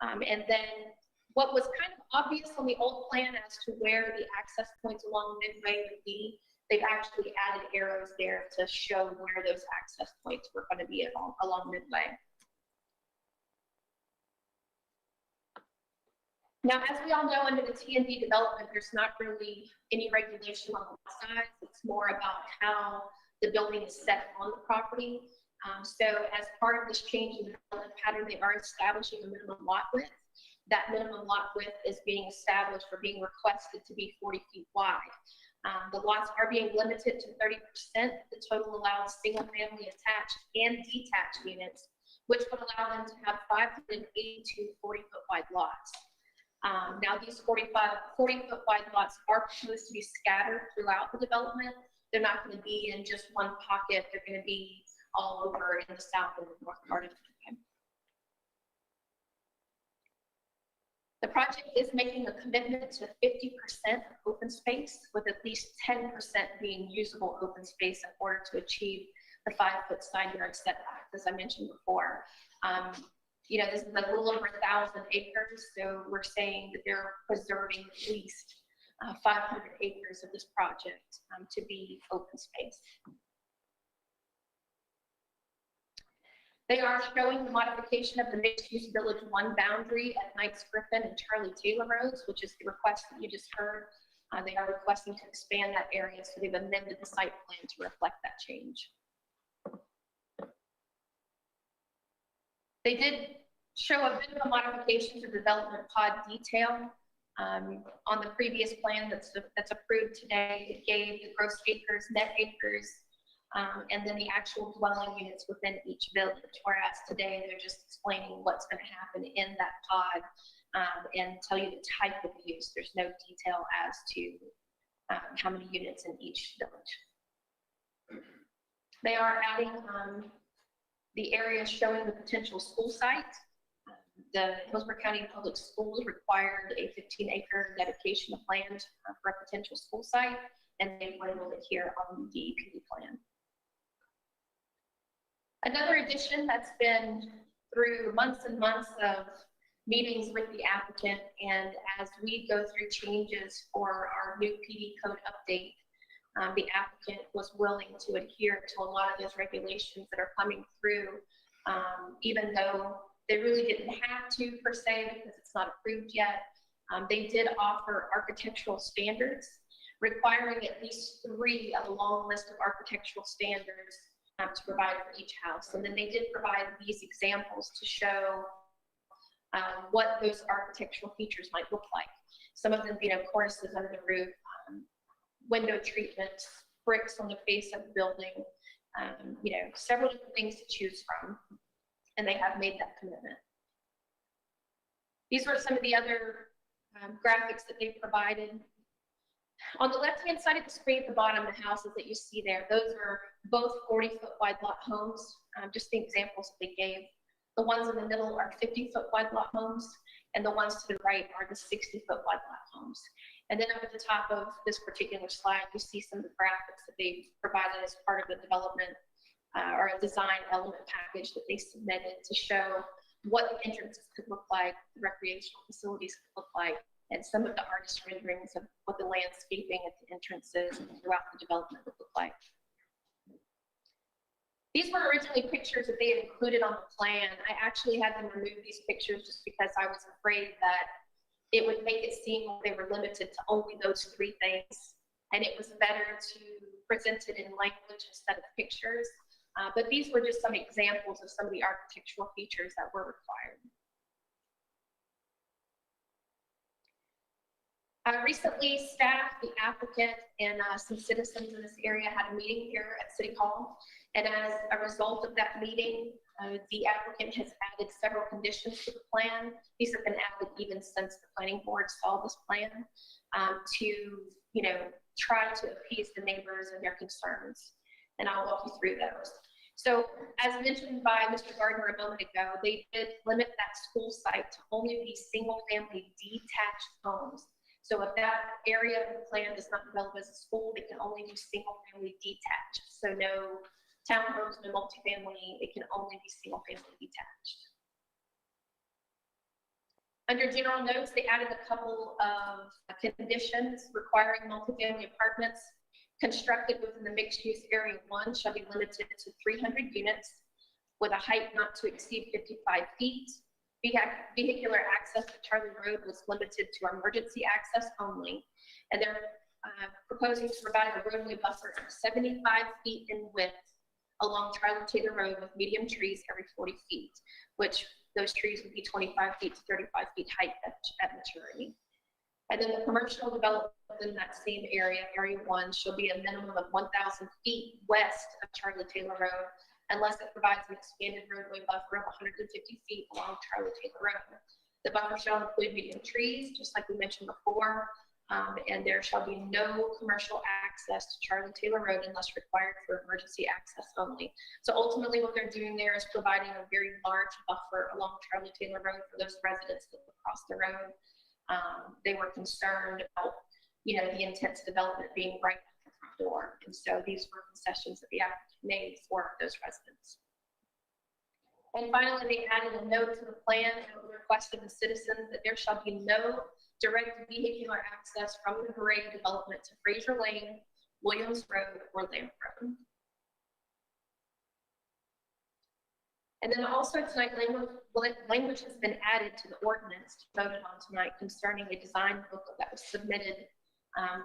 And then what was kind of obvious on the old plan as to where the access points along Midway would be, they've actually added arrows there to show where those access points were going to be along Midway. Now, as we all know, under the T&D development, there's not really any regulation on the size. It's more about how the building is set on the property. So as part of this change in development pattern, they are establishing a minimum lot width. That minimum lot width is being established or being requested to be 40 feet wide. The lots are being limited to 30% of the total allowed single-family attached and detached units, which would allow them to have 582 40-foot wide lots. Now, these 40-foot wide lots are supposed to be scattered throughout the development. They're not going to be in just one pocket. They're going to be all over in the south and the north part of the country. The project is making a commitment to 50% open space, with at least 10% being usable open space in order to achieve the 5-foot side yard setback, as I mentioned before. You know, this is a little over 1,000 acres, so we're saying that they're preserving at least 500 acres of this project to be open space. They are showing the modification of the mixed-use Village 1 boundary at Knights Griffin and Charlie Taylor Roads, which is the request that you just heard. They are requesting to expand that area, so they've amended the site plan to reflect that change. They did show a bit of a modification to development pod detail. On the previous plan that's approved today, it gave the gross acres, net acres, and then the actual dwelling units within each village, whereas today they're just explaining what's going to happen in that pod and tell you the type of use. There's no detail as to how many units in each village. They are adding the area showing the potential school site. The Hillsborough County Public Schools required a 15-acre dedication of land for a potential school site, and they've labeled it here on the DEP plan. Another addition that's been through months and months of meetings with the applicant, and as we go through changes for our new PD code update, the applicant was willing to adhere to a lot of those regulations that are coming through, even though they really didn't have to per se because it's not approved yet. They did offer architectural standards requiring at least 3 of a long list of architectural standards to provide for each house. And then they did provide these examples to show what those architectural features might look like. Some of them, you know, cornices under the roof, window treatments, bricks on the face of the building, you know, several different things to choose from. And they have made that commitment. These were some of the other graphics that they provided. On the left-hand side of the screen at the bottom, the houses that you see there, those are both 40-foot wide lot homes, just the examples that they gave. The ones in the middle are 50-foot wide lot homes, and the ones to the right are the 60-foot wide lot homes. And then up at the top of this particular slide, you see some of the graphics that they provided as part of the development or a design element package that they submitted to show what the entrances could look like, the recreational facilities could look like, and some of the artist renderings of what the landscaping at the entrances and throughout the development would look like. These were originally pictures that they had included on the plan. I actually had them remove these pictures just because I was afraid that it would make it seem like they were limited to only those 3 things. And it was better to present it in language instead of pictures. But these were just some examples of some of the architectural features that were required. Recently, staff, the applicant, and some citizens in this area had a meeting here at City Hall. And as a result of that meeting, the applicant has added several conditions to the plan. These have been added even since the planning board saw this plan to, you know, try to appease the neighbors and their concerns. And I'll walk you through those. So as mentioned by Mr. Gardner a moment ago, they did limit that school site to only be single-family detached homes. So if that area of the plan does not develop as a school, they can only do single-family detached. So no townhomes, no multifamily, it can only be single-family detached. Under general notes, they added a couple of conditions requiring multifamily apartments constructed within the mixed-use area 1 shall be limited to 300 units with a height not to exceed 55 feet. Vehicular access to Charlie Road was limited to emergency access only, and they're proposing to provide a roadway buffer of 75 feet in width along Charlie Taylor Road with medium trees every 40 feet, which those trees would be 25 feet to 35 feet height at maturity. And then the commercial development in that same area, area 1, shall be a minimum of 1,000 feet west of Charlie Taylor Road, unless it provides an expanded roadway buffer of 150 feet along Charlie Taylor Road. The buffer shall include medium trees, just like we mentioned before, and there shall be no commercial access to Charlie Taylor Road unless required for emergency access only. So ultimately what they're doing there is providing a very large buffer along Charlie Taylor Road for those residents that will cross the road. They were concerned about, the intense development being right at the front door. And so these were concessions that the applicant made for those residents. And finally, they added a note to the plan at the request of the citizens that there shall be no direct vehicular access from the Parade development to Fraser Lane, Williams Road, or Lamp Road. And then also tonight, language has been added to the ordinance voted on tonight concerning a design booklet that was submitted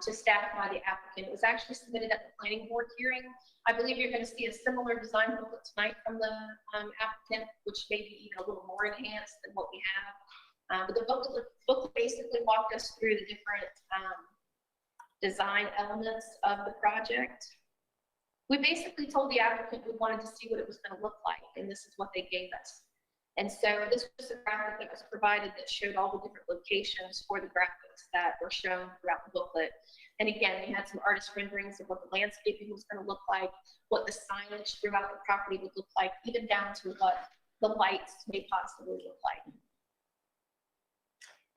to staff by the applicant. It was actually submitted at the planning board hearing. I believe you're going to see a similar design booklet tonight from the applicant, which may be even a little more enhanced than what we have. But the booklet basically walked us through the different design elements of the project. We basically told the applicant we wanted to see what it was going to look like, and this is what they gave us. And so this was a graphic that was provided that showed all the different locations for the graphics that were shown throughout the booklet. And again, we had some artist renderings of what the landscaping was going to look like, what the signage throughout the property would look like, even down to what the lights may possibly look like.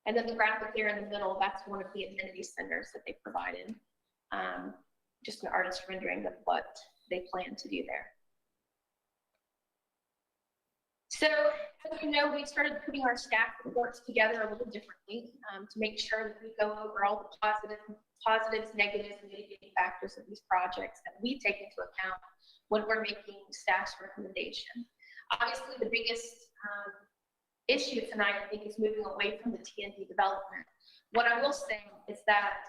And then the graphic there in the middle, that's one of the amenity centers that they provided. Just an artist rendering of what they plan to do there. So, as you know, we started putting our staff reports together a little differently to make sure that we go over all the positives, negatives, and mitigating factors of these projects that we take into account when we're making staff's recommendation. Obviously, the biggest issue tonight, I think, is moving away from the TND development. What I will say is that,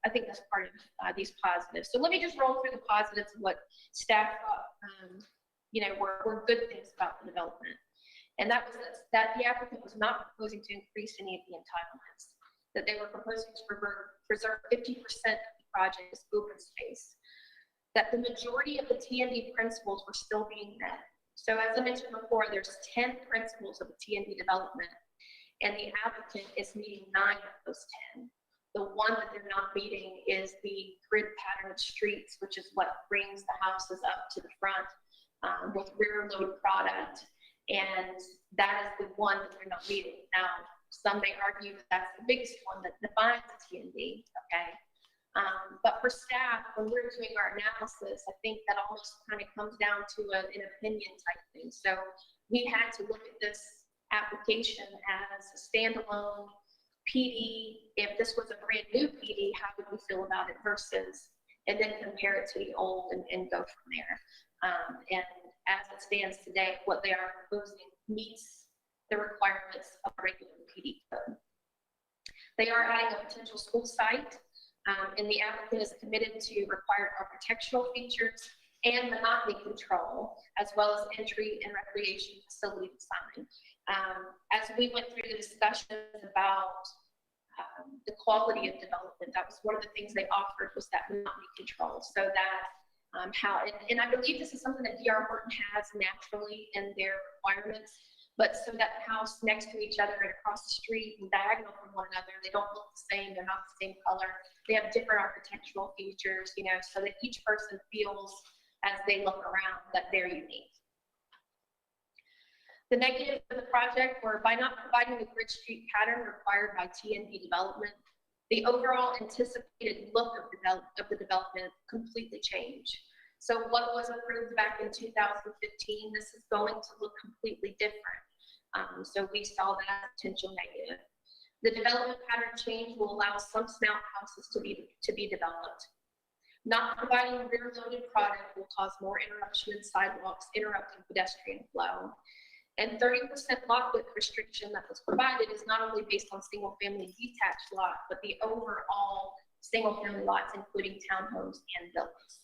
I think that's part of these positives. So let me just roll through the positives of what staff thought, were good things about the development. And that was that the applicant was not proposing to increase any of the entitlements, that they were proposing to preserve 50% of the project as open space, that the majority of the TND principles were still being met. So as I mentioned before, there's 10 principles of the TND development, and the applicant is meeting 9 of those 10. The one that they're not meeting is the grid pattern of streets, which is what brings the houses up to the front with rear load product. And that is the one that they're not meeting. Now, some may argue that that's the biggest one that defines the TND, okay? But for staff, when we're doing our analysis, I think that almost kind of comes down to an opinion type thing. So we had to look at this application as a standalone PD. If this was a brand new PD, how would we feel about it versus, and then compare it to the old and go from there. And as it stands today, what they are proposing meets the requirements of a regular PD code. They are adding a potential school site, and the applicant is committed to required architectural features and monotony control, as well as entry and recreation facility design. As we went through the discussions about the quality of development, that was one of the things they offered, was that monotony control, so that and I believe this is something that D.R. Horton has naturally in their requirements, but so that the house next to each other and across the street and diagonal from one another, they don't look the same, they're not the same color, they have different architectural features, so that each person feels as they look around that they're unique. The negatives of the project were by not providing the grid street pattern required by TND development, the overall anticipated look of the development completely changed. So what was approved back in 2015, this is going to look completely different. So we saw that as a potential negative. The development pattern change will allow some snout houses to be developed. Not providing rear-loaded product will cause more interruption in sidewalks, interrupting pedestrian flow. And 30% lot width restriction that was provided is not only based on single-family detached lot, but the overall single-family lots, including townhomes and villas.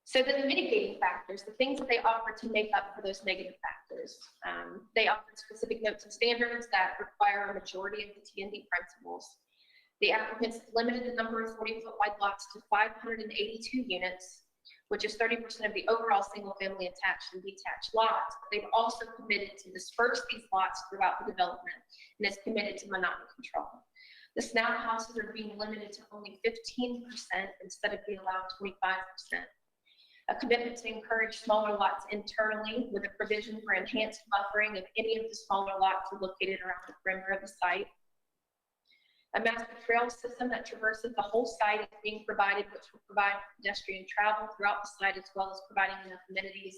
So then the mitigating factors, the things that they offer to make up for those negative factors. They offer specific notes and standards that require a majority of the TND principles. The applicants limited the number of 40-foot wide lots to 582 units, which is 30% of the overall single-family attached and detached lots. But they've also committed to disperse these lots throughout the development and is committed to monotony control. The snout houses are being limited to only 15% instead of the allowed 25%. A commitment to encourage smaller lots internally with a provision for enhanced buffering of any of the smaller lots located around the perimeter of the site. A master trail system that traverses the whole site is being provided, which will provide pedestrian travel throughout the site, as well as providing enough amenities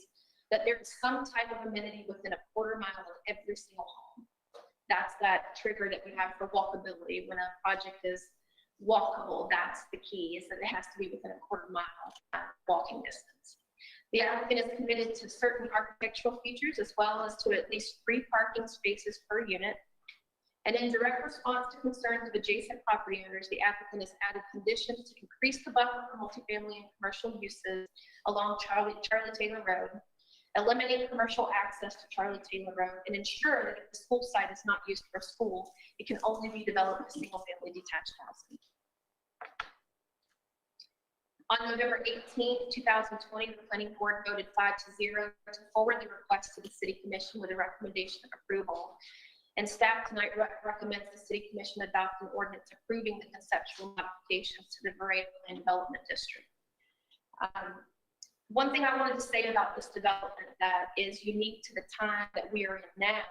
that there is some type of amenity within a quarter mile of every single home. That's that trigger that we have for walkability. When a project is walkable, that's the key, is that it has to be within a quarter mile walking distance. The applicant is committed to certain architectural features, as well as to at least 3 parking spaces per unit. And in direct response to concerns of adjacent property owners, the applicant has added conditions to increase the buffer for multifamily and commercial uses along Charlie Taylor Road, eliminate commercial access to Charlie Taylor Road, and ensure that if the school site is not used for a school, it can only be developed as single-family detached housing. On November 18th, 2020, the Planning Board voted 5-0 to forward the request to the City Commission with a recommendation of approval. And staff tonight recommends the City Commission adopt an ordinance approving the conceptual modifications to the Berea Plan Development District. One thing I wanted to say about this development that is unique to the time that we are in now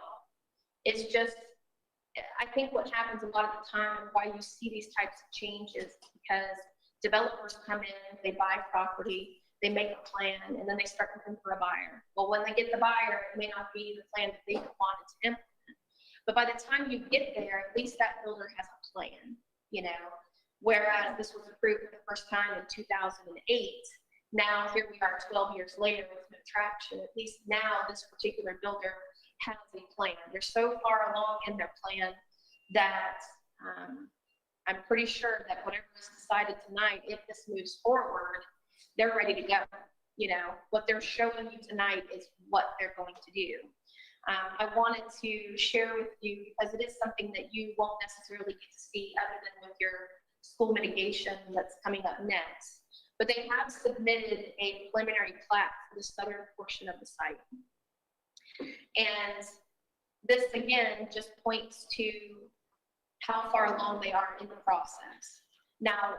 is just, I think what happens a lot of the time, why you see these types of changes, because developers come in, they buy property, they make a plan, and then they start looking for a buyer. Well, when they get the buyer, it may not be the plan that they wanted to implement. But by the time you get there, at least that builder has a plan, you know, whereas this was approved for the first time in 2008. Now, here we are 12 years later with no traction. At least now this particular builder has a plan. They're so far along in their plan that I'm pretty sure that whatever is decided tonight, if this moves forward, they're ready to go. You know, what they're showing you tonight is what they're going to do. I wanted to share with you, because it is something that you won't necessarily get to see other than with your school mitigation that's coming up next. But they have submitted a preliminary plat for the southern portion of the site. And this, again, just points to how far along they are in the process. Now,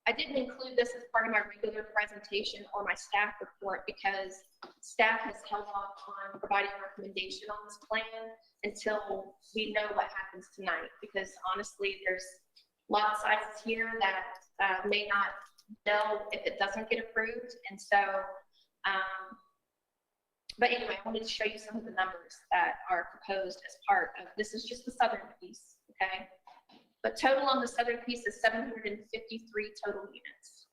I didn't include this as part of my regular presentation or my staff report because staff has held off on providing a recommendation on this plan until we know what happens tonight. Because honestly, there's lot sizes here that may not know if it doesn't get approved. And so, but anyway, I wanted to show you some of the numbers that are proposed as part of, this is just the southern piece, okay? But total on the southern piece is 753 total units.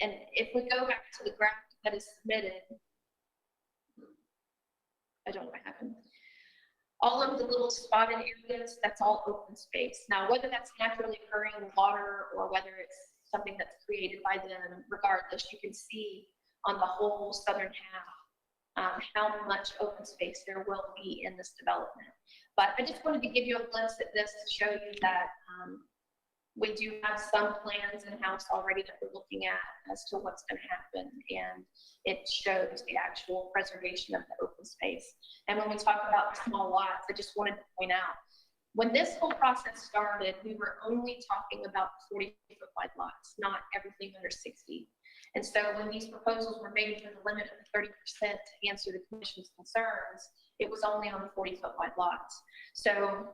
And if we go back to the graphic that is submitted, I don't know what happened. All of the little spotted areas, that's all open space. Now, whether that's naturally occurring water or whether it's something that's created by them, regardless, you can see on the whole southern half how much open space there will be in this development. But I just wanted to give you a glimpse at this to show you that we do have some plans in-house already that we're looking at as to what's going to happen, and it shows the actual preservation of the open space. And when we talk about small lots, I just wanted to point out, When this whole process started, we were only talking about 40-foot wide lots, not everything under 60. And so when these proposals were made for the limit of 30% to answer the commission's concerns, it was only on the 40-foot wide lots. So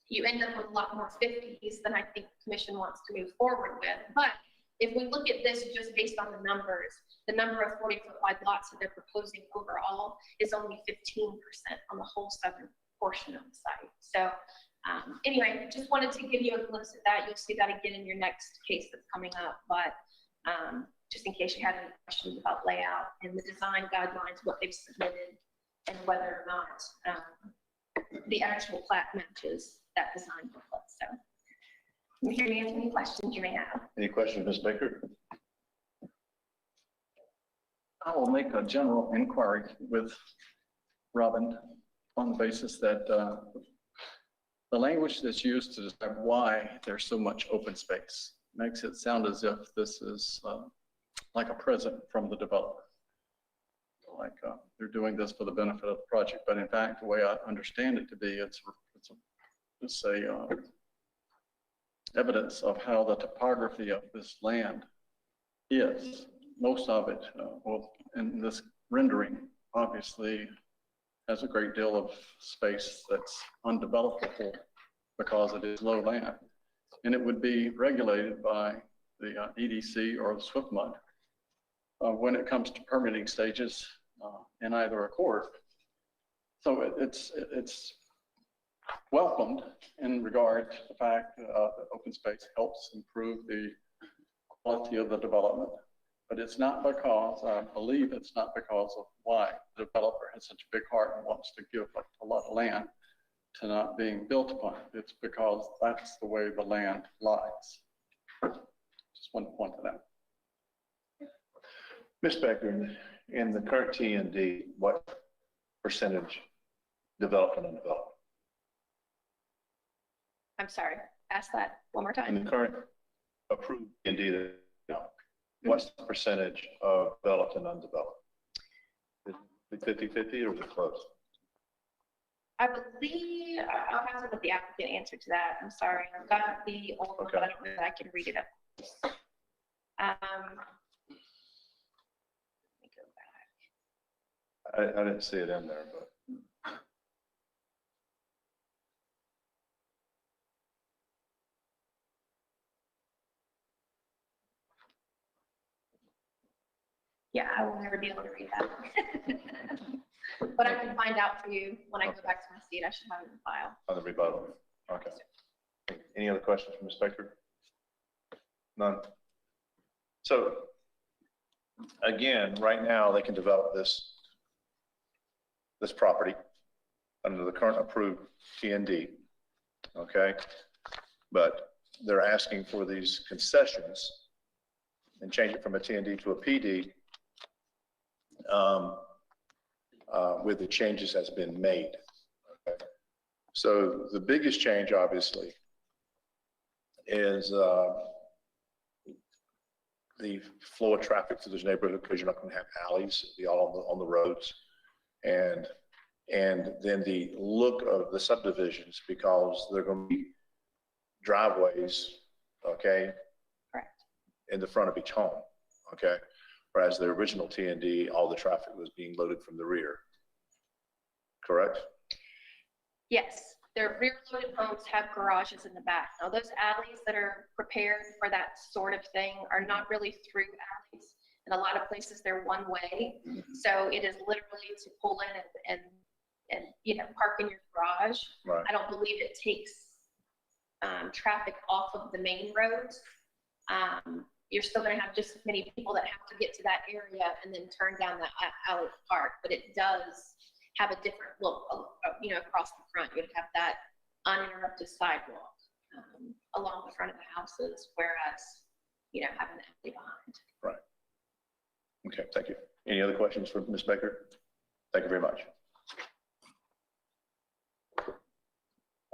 you end up with a lot more 50s than I think the commission wants to move forward with. But if we look at this just based on the numbers, the number of 40-foot wide lots that they're proposing overall is only 15% on the whole southern portion of the site. So anyway, just wanted to give you a glimpse at that. You'll see that again in your next case that's coming up. But just in case you had any questions about layout and the design guidelines, what they've submitted, and whether or not the actual plat matches that design booklet. So I'm here to answer any questions you may have. Any questions, Ms. Baker? I will make a general inquiry with Robin on the basis that the language that's used to describe why there's so much open space makes it sound as if this is like a present from the developer. Like they're doing this for the benefit of the project, but in fact, the way I understand it to be, it's a evidence of how the topography of this land is. Most of it, well, in this rendering, obviously has a great deal of space that's undevelopable because it is low land. And it would be regulated by the EDC or the SWIFMUD when it comes to permitting stages in either accord. So it's welcomed in regard to the fact that open space helps improve the quality of the development. But it's not because, I believe it's not because of why the developer has such a big heart and wants to give a lot of land to not being built upon. It's because that's the way the land lies. Just want to point that out. Ms. Becker, in the current T&D, what percentage developed and undeveloped? I'm sorry, ask that one more time. In the current approved T&D, what's the percentage of developed and undeveloped? Is it 50-50 or is it close? I believe, I'll have to let the applicant answer to that. I'm sorry, I've got the old one, but I don't know that I can read it up. Let me go back. I didn't see it in there, but. Yeah, I will never be able to read that. But I can find out for you when I go back to my seat. I should have it in file. On the rebuttal. Okay. Any other questions from Ms. Baker? None. So again, right now they can develop this property under the current approved T&D. Okay. But they're asking for these concessions and change it from a T&D to a PD with the changes that's been made. Okay. So the biggest change, obviously, is the flow of traffic through this neighborhood, because you're not going to have alleys, be all on the roads, and then the look of the subdivisions, because they're going to be driveways, okay, correct, in the front of each home, okay. Whereas the original T&D, all the traffic was being loaded from the rear. Correct? Yes, their rear-loaded homes have garages in the back. Now, those alleys that are prepared for that sort of thing are not really through alleys. In a lot of places, they're one way. So it is literally to pull in and you know, park in your garage. Right. I don't believe it takes traffic off of the main roads. You're still going to have just as many people that have to get to that area and then turn down that alley to park, but it does have a different look, you know, across the front. You'd have that uninterrupted sidewalk along the front of the houses, whereas, you know, having the alley behind. Right. Okay, thank you. Any other questions for Ms. Baker? Thank you very much.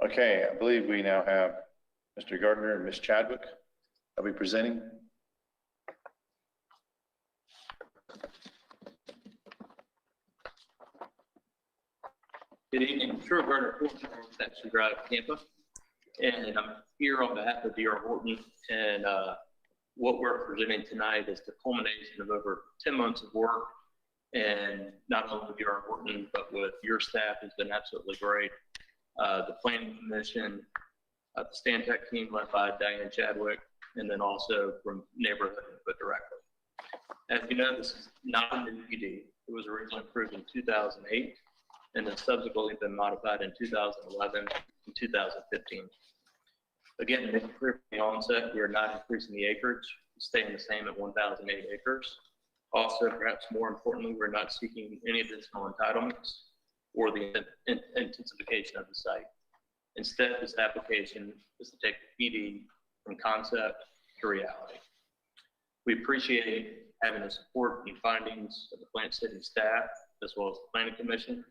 Okay, I believe we now have Mr. Gardner and Ms. Chadwick. Are we presenting? Good evening, Stuart Gardner, 14 North Ashley Drive, Tampa. And I'm here on behalf of D.R. Horton. And what we're presenting tonight is the culmination of over 10 months of work. And not only with D.R. Horton, but with your staff has been absolutely great. The Planning Commission, the Stantec team led by Diane Chadwick, and then also from neighborhood input directly. As you know, this is not a new PD. It was originally approved in 2008 and then subsequently been modified in 2011 and 2015. Again, to make it clear from the onset, we are not increasing the acreage, staying the same at 1,008 acres. Also, perhaps more importantly, we're not seeking any additional entitlements or the intensification of the site. Instead, this application is to take the PD from concept to reality. We appreciate having the support and findings of the Plant City staff, as well as the Planning Commission.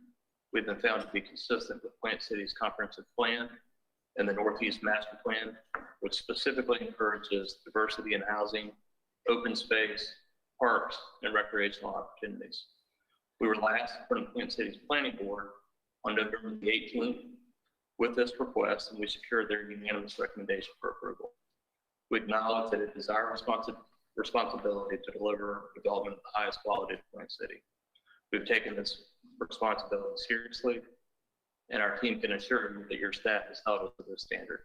We've been found to be consistent with Plant City's comprehensive plan and the Northeast Master Plan, which specifically encourages diversity in housing, open space, parks, and recreational opportunities. We were last in front of Plant City's Planning Board on November the 18th with this request, and we secured their unanimous recommendation for approval. We acknowledge that it is our responsibility to deliver development of the highest quality to Plant City. We've taken this responsibility seriously, and our team can assure you that your staff is held to this standard.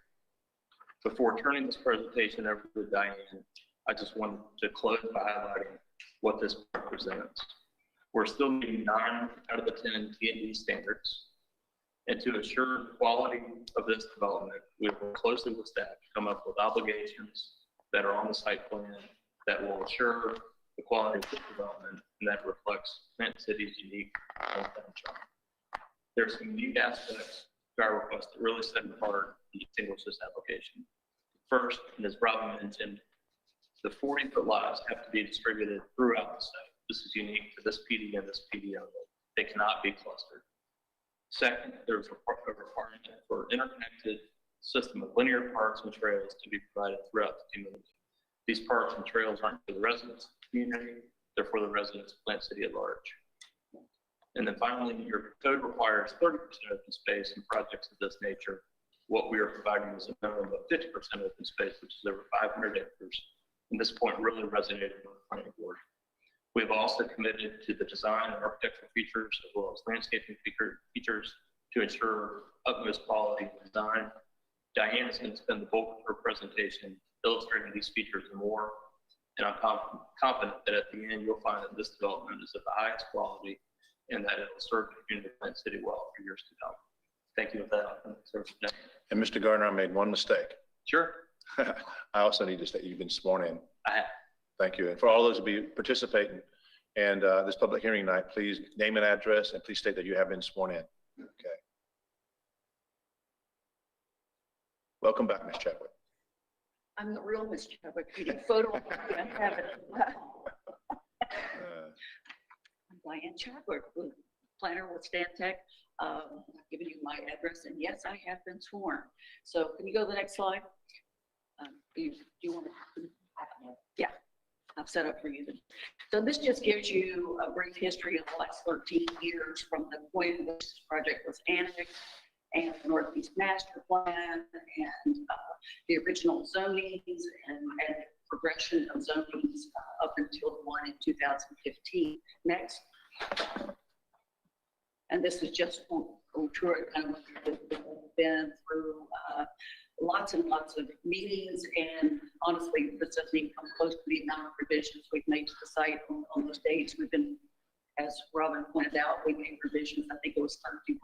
Before turning this presentation over to Diane, I just wanted to close by highlighting what this represents. We're still meeting 9 out of the 10 T&D standards. And to assure the quality of this development, we work closely with staff to come up with obligations that are on the site plan that will assure the quality of this development and that reflects Plant City's unique hometown charm. There are some unique aspects to our request that really set apart and distinguish this application. First, and as Robin mentioned, the 40-foot lots have to be distributed throughout the site. This is unique to this PD and this PD only. They cannot be clustered. Second, there's a requirement for interconnected system of linear parks and trails to be provided throughout the community. These parks and trails aren't for the residents of the community, they're for the residents of Plant City at large. And then finally, your code requires 30% open space in projects of this nature. What we are providing is a minimum of 50% open space, which is over 500 acres. And this point really resonated with the planning board. We've also committed to the design and architectural features as well as landscaping features to ensure utmost quality design. Diane is going to spend the bulk of her presentation illustrating these features and more. And I'm confident that at the end, you'll find that this development is of the highest quality and that it will serve the community of Plant City well for years to come. Thank you with that. And Mr. Gardner, I made one mistake. Sure. I also need to state you've been sworn in. I have. Thank you. And for all those who be participating in this public hearing tonight, please name and address and please state that you have been sworn in. Okay. Welcome back, Ms. Chadwick. I'm the real Miss Chadwick. You need a photo of me. I have it. I'm Diane Chadwick, planner with Stantec. I've given you my address, and yes, I have been sworn. So can you go to the next slide? Do you want to? Yeah, I've set up for you. So this just gives you a brief history of the last 13 years from the point which this project was annexed and the Northeast Master Plan and the original zonings and progression of zonings up until the one in 2015. Next. And this is just a tour kind of been through lots and lots of meetings, and honestly, this doesn't even come close to the amount of revisions we've made to the site on those dates. We've been, as Robin pointed out, we made revisions, I think it was 39.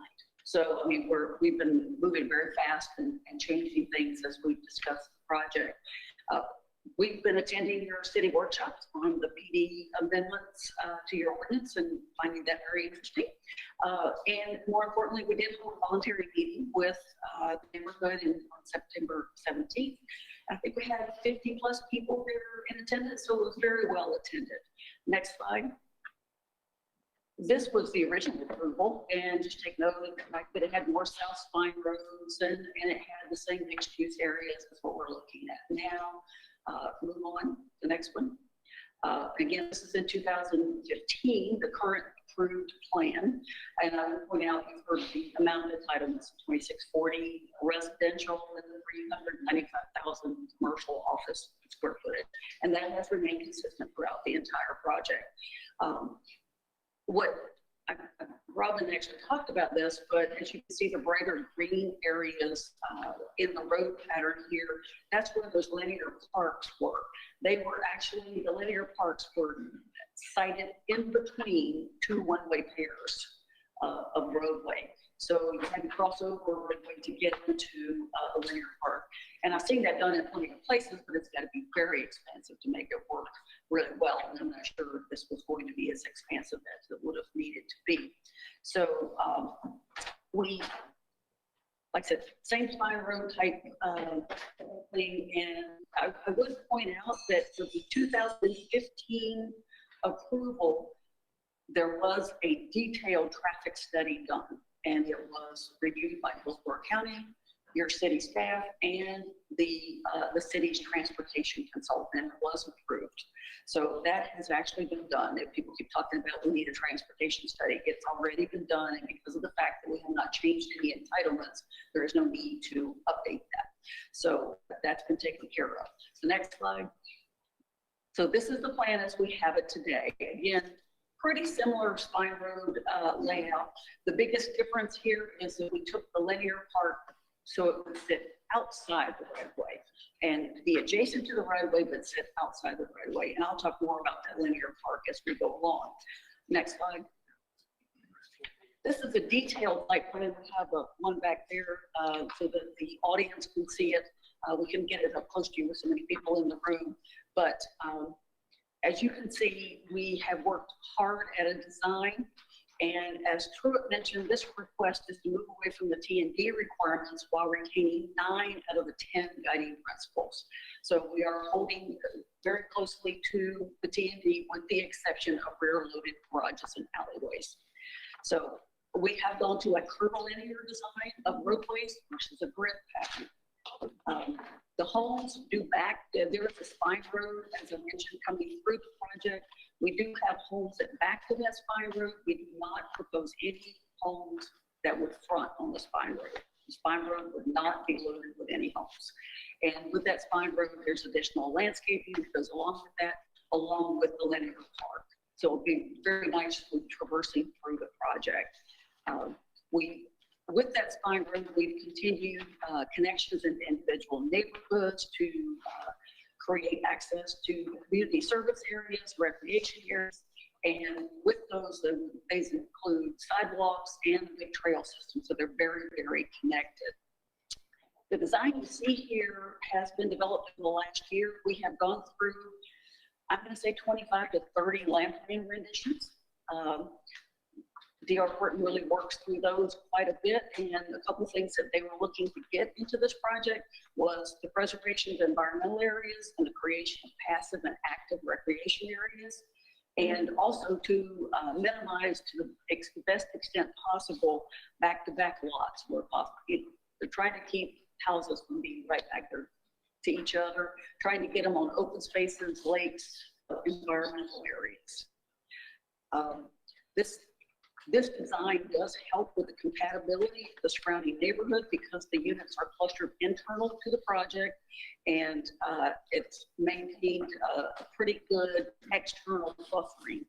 So, I mean, we've been moving very fast and changing things as we've discussed the project. We've been attending your city workshops on the PD amendments to your ordinance and finding that very interesting. And more importantly, we did hold a voluntary meeting with the neighborhood on September 17th. I think we had 50 plus people there in attendance, so it was very well attended. Next slide. This was the original approval, and just take note of the fact that it had more South Spine roads and it had the same mixed use areas as what we're looking at now. Move on, the next one. Again, this is in 2015, the current approved plan. And I would point out, you've heard the amount of entitlements, 2640 residential and 395,000 commercial office square footage. And that has remained consistent throughout the entire project. Robin actually talked about this, but as you can see, the brighter green areas in the road pattern here, that's where those linear parks were. They were actually, the linear parks were sited in between two one-way pairs of roadway. So you had to cross over a roadway to get into a linear park. And I've seen that done in plenty of places, but it's got to be very expensive to make it work really well. And I'm not sure this was going to be as expansive as it would have needed to be. So we, like I said, same spine road type thing. And I would point out that for the 2015 approval, there was a detailed traffic study done, and it was reviewed by Hillsborough County, your city staff, and the city's transportation consultant, and it was approved. So that has actually been done. If people keep talking about we need a transportation study, it's already been done, and because of the fact that we have not changed any entitlements, there is no need to update that. So that's been taken care of. So next slide. So this is the plan as we have it today. Again, pretty similar spine road layout. The biggest difference here is that we took the linear part so it would sit outside the right of way and be adjacent to the right of way, but sit outside the right of way. And I'll talk more about that linear park as we go along. Next slide. This is a detailed site plan. We have one back there so that the audience can see it. We can get it up close to you with so many people in the room. But as you can see, we have worked hard at a design. And as Truett mentioned, this request is to move away from the T&D requirements while retaining 9 out of the 10 guiding principles. So we are holding very closely to the T&D with the exception of rear-loaded garages and alleyways. So we have gone to a curvilinear design of roadways versus a grid pattern. The homes do back, there is a spine road, as I mentioned, coming through the project. We do have homes that back to that spine road. We do not propose any homes that would front on the spine road. The spine road would not be loaded with any homes. And with that spine road, there's additional landscaping that goes along with that, along with the linear park. So it'll be very nicely traversing through the project. With that spine road, we've continued connections in individual neighborhoods to create access to community service areas, recreation areas, and with those, these include sidewalks and the trail system, so they're very, very connected. The design you see here has been developed in the last year. We have gone through, I'm going to say 25 to 30 land planning renditions. D.R. Horton really works through those quite a bit, and a couple of things that they were looking to get into this project was the preservation of environmental areas and the creation of passive and active recreation areas, and also to minimize to the best extent possible back-to-back lots where possible. They're trying to keep houses from being right back there to each other, trying to get them on open spaces, lakes, environmental areas. This design does help with the compatibility of the surrounding neighborhood because the units are clustered internal to the project, and it's maintained a pretty good external buffering.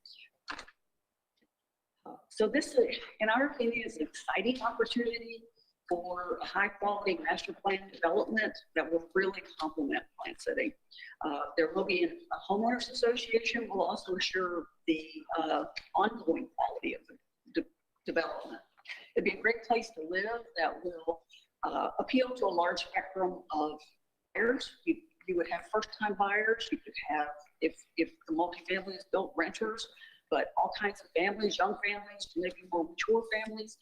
So this, in our opinion, is an exciting opportunity for a high-quality master plan development that will really complement Plant City. There will be a homeowners association will also assure the ongoing quality of the development. It'd be a great place to live that will appeal to a large spectrum of buyers. You would have first-time buyers. You could have, if the multifamily is built, renters, but all kinds of families, young families, to maybe more mature families,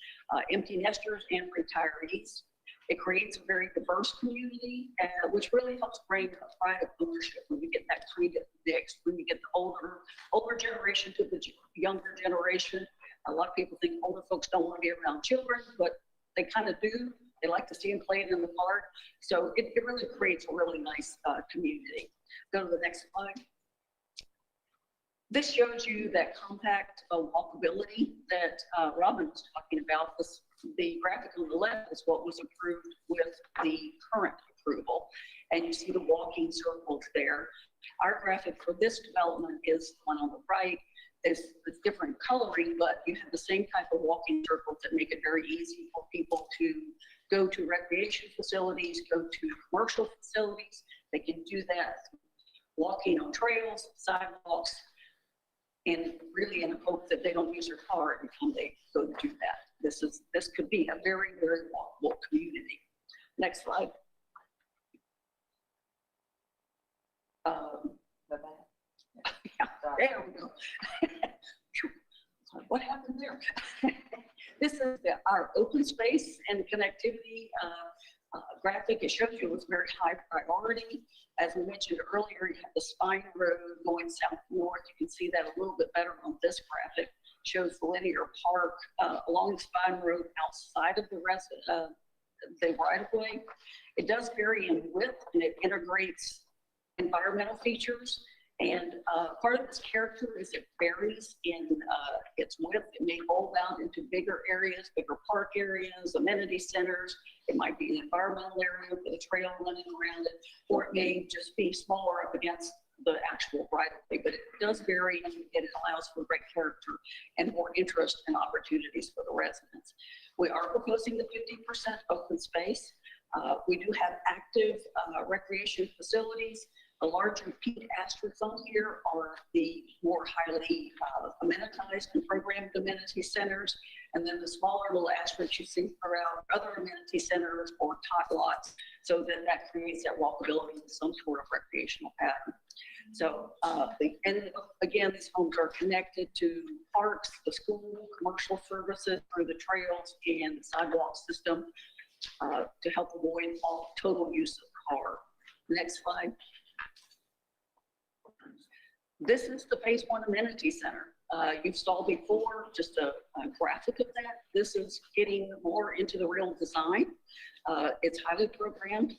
empty nesters, and retirees. It creates a very diverse community, which really helps bring a pride of ownership when you get that kind of mix, when you get the older generation to the younger generation. A lot of people think older folks don't want to be around children, but they kind of do. They like to see them playing in the park. So it really creates a really nice community. Go to the next slide. This shows you that compact walkability that Robin was talking about. The graphic on the left is what was approved with the current approval. And you see the walking circles there. Our graphic for this development is the one on the right. It's different coloring, but you have the same type of walking circles that make it very easy for people to go to recreation facilities, go to commercial facilities. They can do that walking on trails, sidewalks, and really in the hope that they don't use their car every time they go to do that. This could be a very, very walkable community. Next slide. Yeah, there we go. What happened there? This is our open space and connectivity graphic. It shows you it's very high priority. As we mentioned earlier, you have the Spine Road going south north. You can see that a little bit better on this graphic. It shows the linear park along the Spine Road outside of the right of way. It does vary in width, and it integrates environmental features. And part of its character is it varies in its width. It may bulb out into bigger areas, bigger park areas, amenity centers. It might be an environmental area with a trail running around it, or it may just be smaller up against the actual right of way. But it does vary, and it allows for great character and more interest and opportunities for the residents. We are proposing the 50% open space. We do have active recreation facilities. The large repeat asterisks on here are the more highly amenitized and programmed amenity centers. And then the smaller little asterisks you see throughout other amenity centers or tot lots, so that creates that walkability with some sort of recreational pattern. So, and again, these homes are connected to parks, the school, commercial services through the trails and the sidewalk system to help avoid all total use of car. Next slide. This is the Phase 1 Amenity Center. You've saw before just a graphic of that. This is getting more into the real design. It's highly programmed.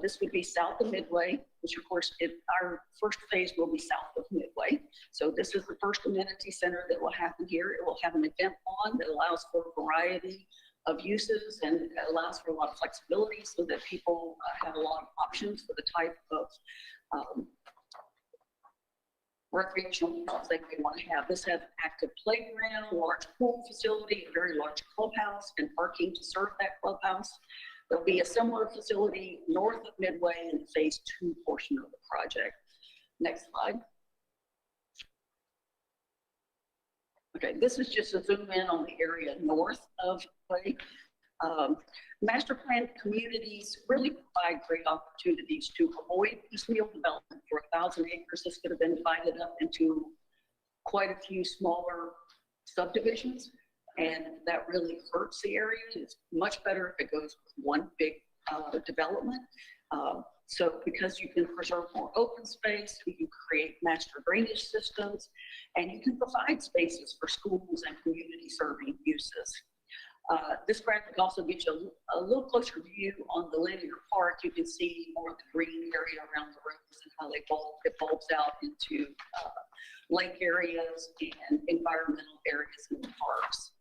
This would be south of Midway, which of course, our first phase will be south of Midway. So this is the first amenity center that will happen here. It will have an event lawn that allows for a variety of uses, and it allows for a lot of flexibility so that people have a lot of options for the type of recreational use they may want to have. This has active playground, large pool facility, a very large clubhouse, and parking to serve that clubhouse. There'll be a similar facility north of Midway in the Phase 2 portion of the project. Next slide. Okay, this is just a zoom in on the area north of Midway. Master planned communities really provide great opportunities to avoid piecemeal development. For 1,000 acres, this could have been divided up into quite a few smaller subdivisions, and that really hurts the area. It's much better if it goes with one big development. So because you can preserve more open space, you can create master drainage systems, and you can provide spaces for schools and community serving uses. This graphic also gives you a little closer view on the linear park. You can see more of the green area around the roads and how it bulbs out into lake areas and environmental areas in the parks.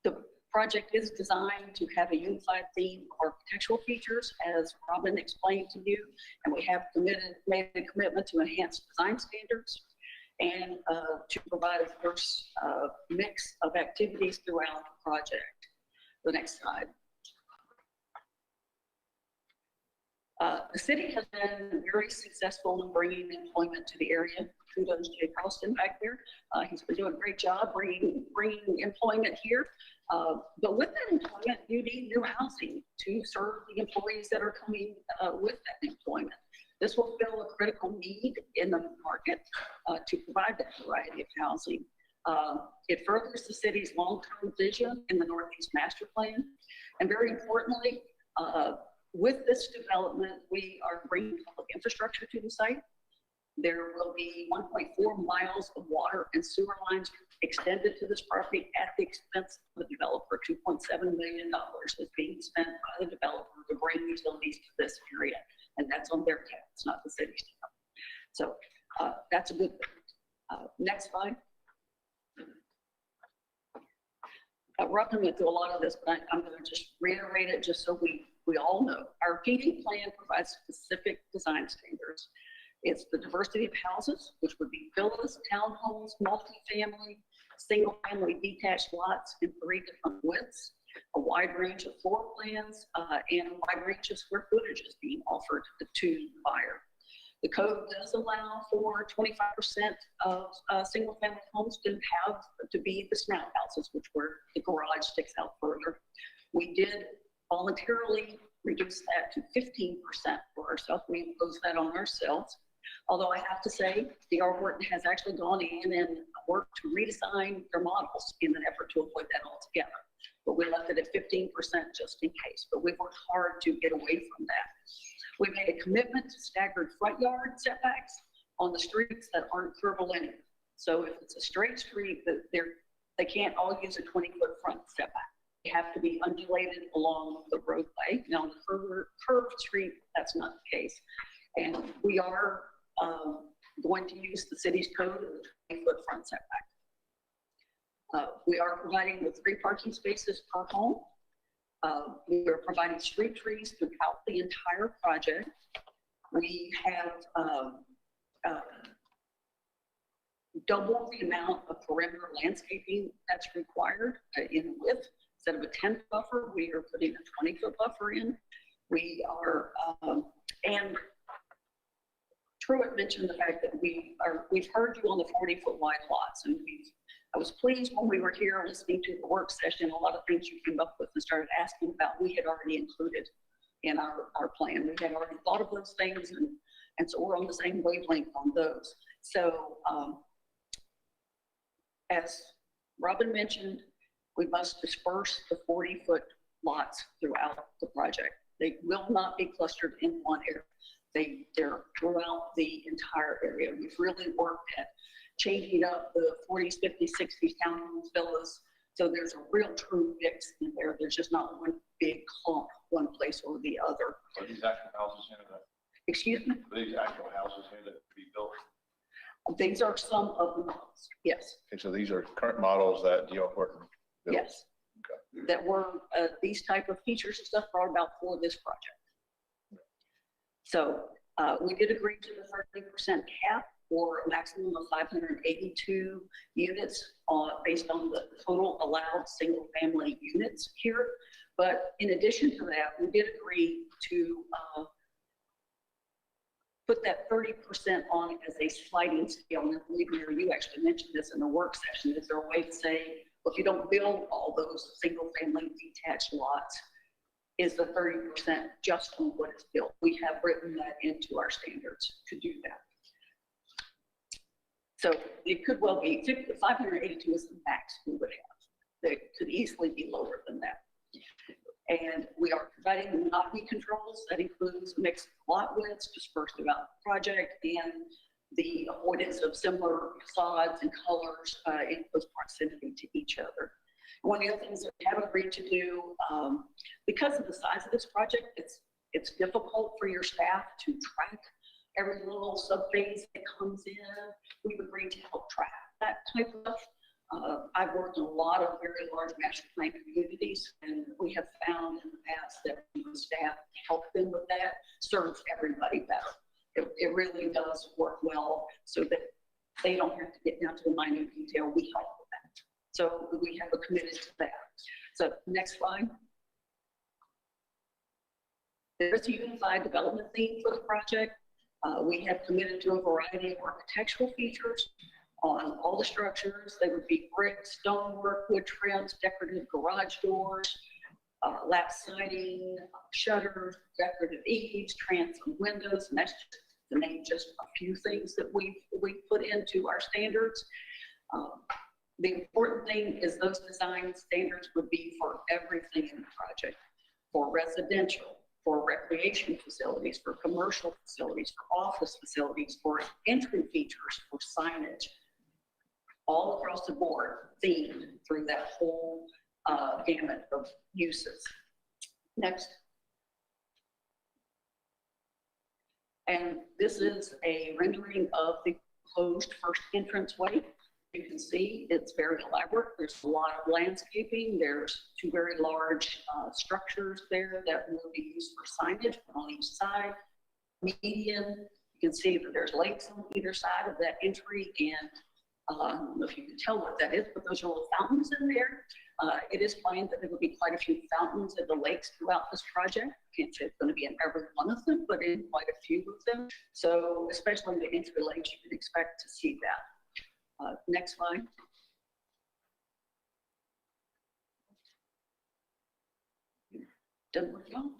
The project is designed to have a unified theme of architectural features, as Robin explained to you, and we have made a commitment to enhance design standards and to provide a diverse mix of activities throughout the project. The next slide. The city has been very successful in bringing employment to the area. Kudos to Jay Carlson back there. He's been doing a great job bringing employment here. But with that employment, you need new housing to serve the employees that are coming with that employment. This will fill a critical need in the market to provide that variety of housing. It furthers the city's long-term vision in the Northeast Master Plan. And very importantly, with this development, we are bringing public infrastructure to the site. There will be 1.4 miles of water and sewer lines extended to this property at the expense of the developer. $2.7 million is being spent by the developer to bring utilities to this area. And that's on their cap, it's not the city's cap. So that's a good thing. Next slide. Robin went through a lot of this, but I'm going to just reiterate it just so we all know. Our PD plan provides specific design standards. It's the diversity of houses, which would be villas, townhomes, multifamily, single-family detached lots in 3 different widths, a wide range of floor plans, and a wide range of square footages being offered to the buyer. The code does allow for 25% of single-family homes to be the snout houses, which where the garage sticks out further. We did voluntarily reduce that to 15% for ourselves. We imposed that on ourselves. Although I have to say, D.R. Horton has actually gone in and worked to redesign their models in an effort to avoid that altogether. But we left it at 15% just in case. But we've worked hard to get away from that. We made a commitment to staggered front yard setbacks on the streets that aren't curvilinear. So if it's a straight street, they can't all use a 20-foot front setback. They have to be undulated along the roadway. Now, on the curved street, that's not the case. And we are going to use the city's code of the 20-foot front setback. We are providing the 3 parking spaces per home. We are providing street trees throughout the entire project. We have double the amount of perimeter landscaping that's required in width. Instead of a 10-foot buffer, we are putting a 20-foot buffer in. We are, and Truett mentioned the fact that we've heard you on the 40-foot wide lots, and I was pleased when we were here listening to the work session, a lot of things you came up with and started asking about, we had already included in our plan. We had already thought of those things, and so we're on the same wavelength on those. So as Robin mentioned, we must disperse the 40-foot lots throughout the project. They will not be clustered in one area. They're throughout the entire area. We've really worked at changing up the 40s, 50s, 60s townhomes, villas. So there's a real true mix in there. There's just not one big clump, one place or the other. Are these actual houses here that? Excuse me? Are these actual houses here that could be built? These are some of the models, yes. Okay, so these are current models that D.R. Horton built? Yes. Okay. That were, these type of features and stuff brought about for this project. So we did agree to the 30% cap for a maximum of 582 units based on the total allowed single family units here. But in addition to that, we did agree to put that 30% on as a sliding scale. And I believe, Mary, you actually mentioned this in the work session. Is there a way to say, well, if you don't build all those single family detached lots, is the 30% just on what is built? We have written that into our standards to do that. So it could well be 582 is the max we would have. They could easily be lower than that. And we are providing the monotony controls that includes a mix of lot widths dispersed throughout the project and the avoidance of similar facades and colors in close proximity to each other. One of the other things that we have agreed to do, because of the size of this project, it's difficult for your staff to track every little subphase that comes in. We've agreed to help track that type of stuff. I've worked in a lot of very large master plan communities, and we have found in the past that the staff help them with that serves everybody better. It really does work well so that they don't have to get down to the minute detail. We help with that. So we have committed to that. So next slide. There's a unified development theme for the project. We have committed to a variety of architectural features on all the structures. They would be brick, stonework, wood trims, decorative garage doors, lap siding, shutters, decorative eaves, transom windows, and that's just to name just a few things that we put into our standards. The important thing is those design standards would be for everything in the project, for residential, for recreation facilities, for commercial facilities, for office facilities, for entry features, for signage, all across the board, themed through that whole gamut of uses. Next. And this is a rendering of the proposed first entranceway. You can see it's very elaborate. There's a lot of landscaping. There's two very large structures there that will be used for signage on each side. Median, you can see that there's lakes on either side of that entry, and I don't know if you can tell what that is, but those are little fountains in there. It is planned that there will be quite a few fountains at the lakes throughout this project. Can't say it's going to be in every one of them, but in quite a few of them. So especially in the entry lakes, you can expect to see that. Next slide. Doesn't work at all.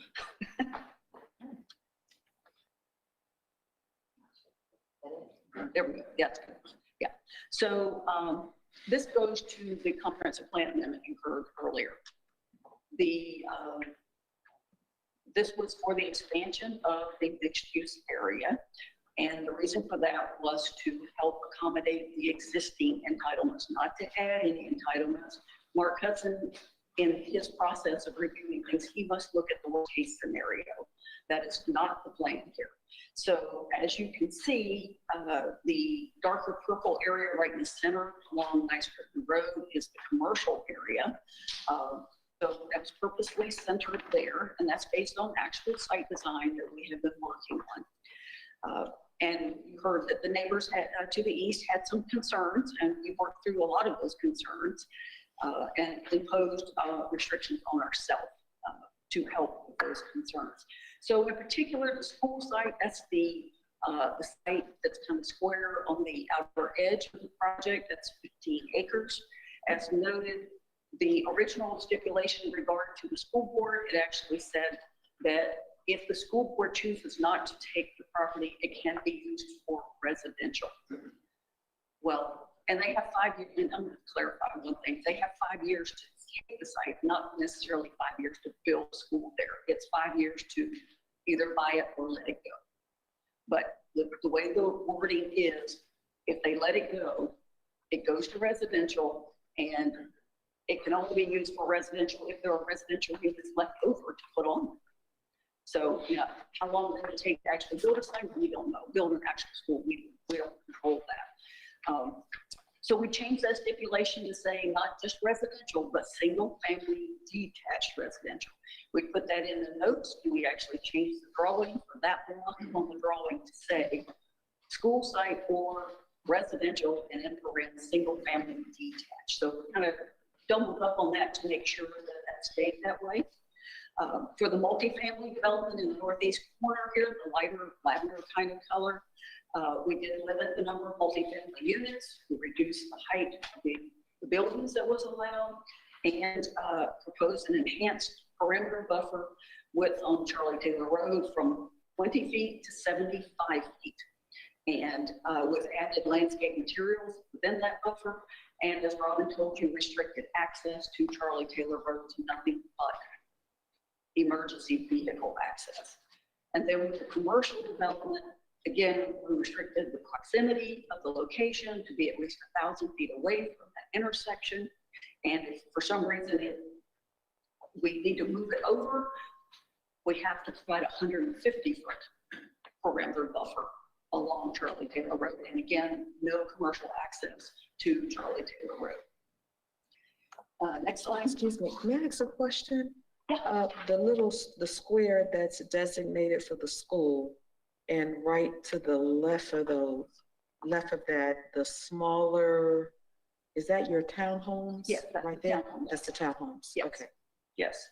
There we go. Yeah, that's good. Yeah. So this goes to the comprehensive plan amendment you heard earlier. This was for the expansion of the mixed use area. And the reason for that was to help accommodate the existing entitlements, not to add any entitlements. Mark Hudson, in his process of reviewing things, he must look at the worst case scenario. That is not the plan here. So as you can see, the darker purple area right in the center along Nice Curtain Road is the commercial area. So that's purposely centered there, and that's based on actual site design that we have been working on. And you heard that the neighbors to the east had some concerns, and we worked through a lot of those concerns and imposed restrictions on ourselves to help with those concerns. So in particular, the school site, that's the site that's kind of square on the outer edge of the project. That's 15 acres. As noted, the original stipulation in regard to the school board, it actually said that if the school board chooses not to take the property, it can be used for residential. Well, and they have 5 years, and I'm going to clarify one thing, they have 5 years to take the site, not necessarily 5 years to build a school there. It's 5 years to either buy it or let it go. But the way the wording is, if they let it go, it goes to residential, and it can only be used for residential if there are residential units left over to put on. So, you know, how long it will take to actually build a site, we don't know. Build an actual school, we don't control that. So we changed that stipulation to say not just residential, but single family detached residential. We put that in the notes, and we actually changed the drawing for that block on the drawing to say school site or residential, and then for single family detached. So we kind of doubled up on that to make sure that that stayed that way. For the multifamily development in the northeast corner here, the lighter lavender kind of color, we did limit the number of multifamily units. We reduced the height of the buildings that was allowed, and proposed an enhanced perimeter buffer width on Charlie Taylor Road from 20 feet to 75 feet. And with added landscape materials within that buffer, and as Robin told you, restricted access to Charlie Taylor Road to nothing but emergency vehicle access. And then with the commercial development, again, we restricted the proximity of the location to be at least 1,000 feet away from that intersection. And if for some reason we need to move it over, we have to provide a 150-foot perimeter buffer along Charlie Taylor Road. And again, no commercial access to Charlie Taylor Road. Next slide. Excuse me, may I ask a question? The square that's designated for the school, and right to the left of that, the smaller, is that your townhomes? Yes, that's right the there. townhomes. That's the townhomes. Yes. Okay. Yes.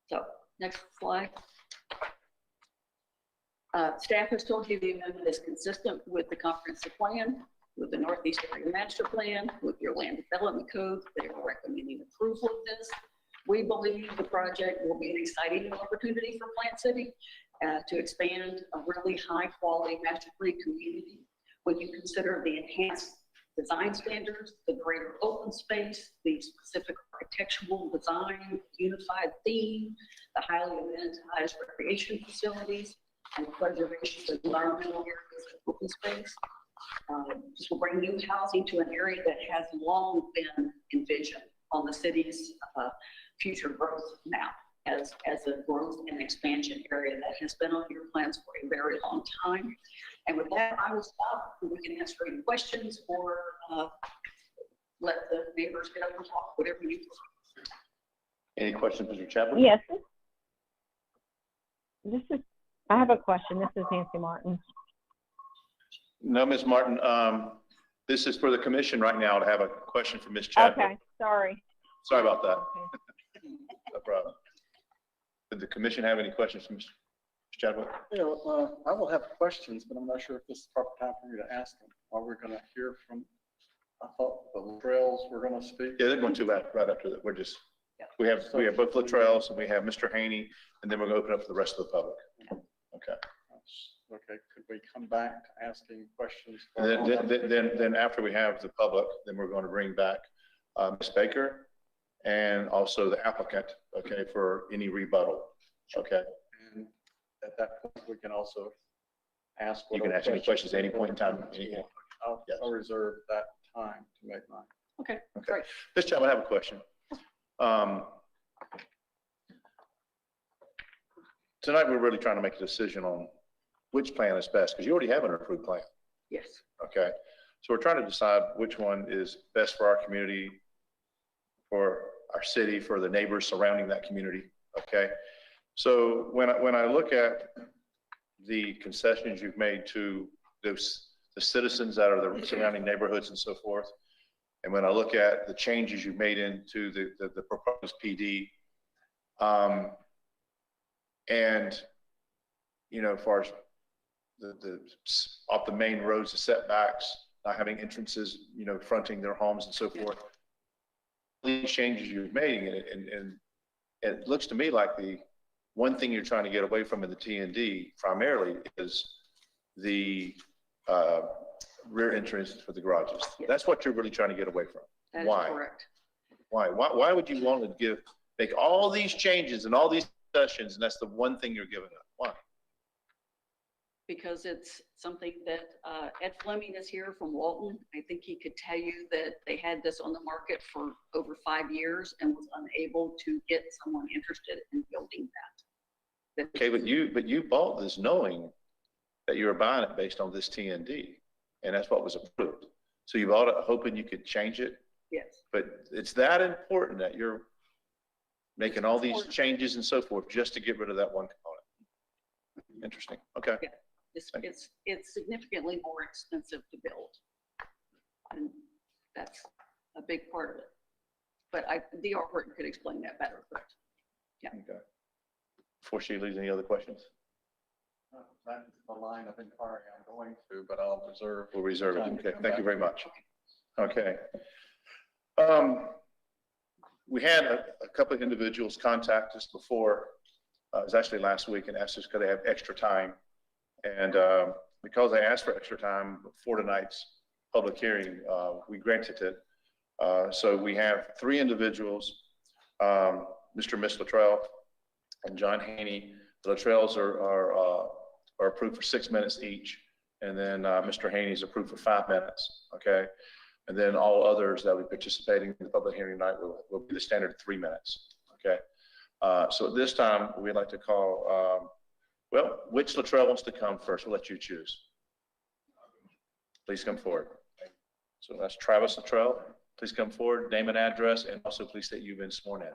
So next slide. Staff has told you the amendment is consistent with the comprehensive plan, with the Northeast Area Master Plan, with your land development code. They are recommending approval of this. We believe the project will be an exciting opportunity for Plant City to expand a really high quality master plan community. When you consider the enhanced design standards, the greater open space, the specific architectural design, unified theme, the highly amenitized recreation facilities, and preservation of environmental areas and open space. This will bring new housing to an area that has long been envisioned on the city's future growth map. as a growth and expansion area that has been on your plans for a very long time. And with that, I will stop. We can answer any questions or let the neighbors get up and talk, whatever you prefer. Any questions, Mr. Chadwick? Yes. I have a question. This is Nancy Martin. No, Ms. Martin, this is for the commission right now to have a question for Ms. Chadwick. Okay, sorry. Sorry about that. No problem. Did the commission have any questions for Ms. Chadwick? Yeah, well, I will have questions, but I'm not sure if this is the proper time for me to ask them. Are we going to hear from, I thought the Latrells were going to speak? Yeah, they're going to right after that. We're just, we have both Latrells and we have Mr. Haney, and then we're going to open up for the rest of the public. Okay. Okay, could we come back to asking questions? Then after we have the public, then we're going to bring back Ms. Baker and also the applicant, okay, for any rebuttal, okay? And at that point, we can also ask. You can ask any questions at any point in time. I'll reserve that time to make mine. Okay, great. Ms. Chapman, I have a question. Tonight, we're really trying to make a decision on which plan is best, because you already have an approved plan. Yes. Okay, so we're trying to decide which one is best for our community, for our city, for the neighbors surrounding that community. Okay, so when I look at the concessions you've made to the citizens that are the surrounding neighborhoods and so forth, and when I look at the changes you've made into the proposed PD, and you know, as far as off the main roads, the setbacks, not having entrances, you know, fronting their homes and so forth. These changes you're making, and it looks to me like the one thing you're trying to get away from in the TND primarily is the rear entrance for the garages. Yes. That's what you're really trying to get away from. That is Why? Correct. Why would you want to make all these changes and all these sessions, and that's the one thing you're giving up? Why? Because it's something that Ed Fleming is here from Walton. I think he could tell you that they had this on the market for over 5 years and was unable to get someone interested in building that. Okay, but you bought this knowing that you were buying it based on this TND, and that's what was approved. So you bought it hoping you could change it? Yes. But it's that important that you're making all these changes and so forth just to get rid of that one component. Interesting. Okay. Yeah. It's significantly more expensive to build. And that's a big part of it. But D.R. Horton could explain that better, but yeah. Okay. Before she leaves, any other questions? That's the line of inquiry I'm going to, but I'll reserve. We'll reserve it. Okay, thank you very much. Okay. We had a couple of individuals contact us before, it was actually last week, and asked us could they have extra time. And because they asked for extra time for tonight's public hearing, we granted it. So we have 3 individuals, Mr. and Ms. Latrell and John Haney. The Latrells are approved for 6 minutes each. And then Mr. Haney is approved for 5 minutes, okay? And then all others that will be participating in the public hearing tonight will be the standard 3 minutes, okay? So at this time, we'd like to call, well, which Latrell wants to come first? We'll let you choose. Please come forward. So that's Travis Latrell. Please come forward, name and address, and also please state you've been sworn in.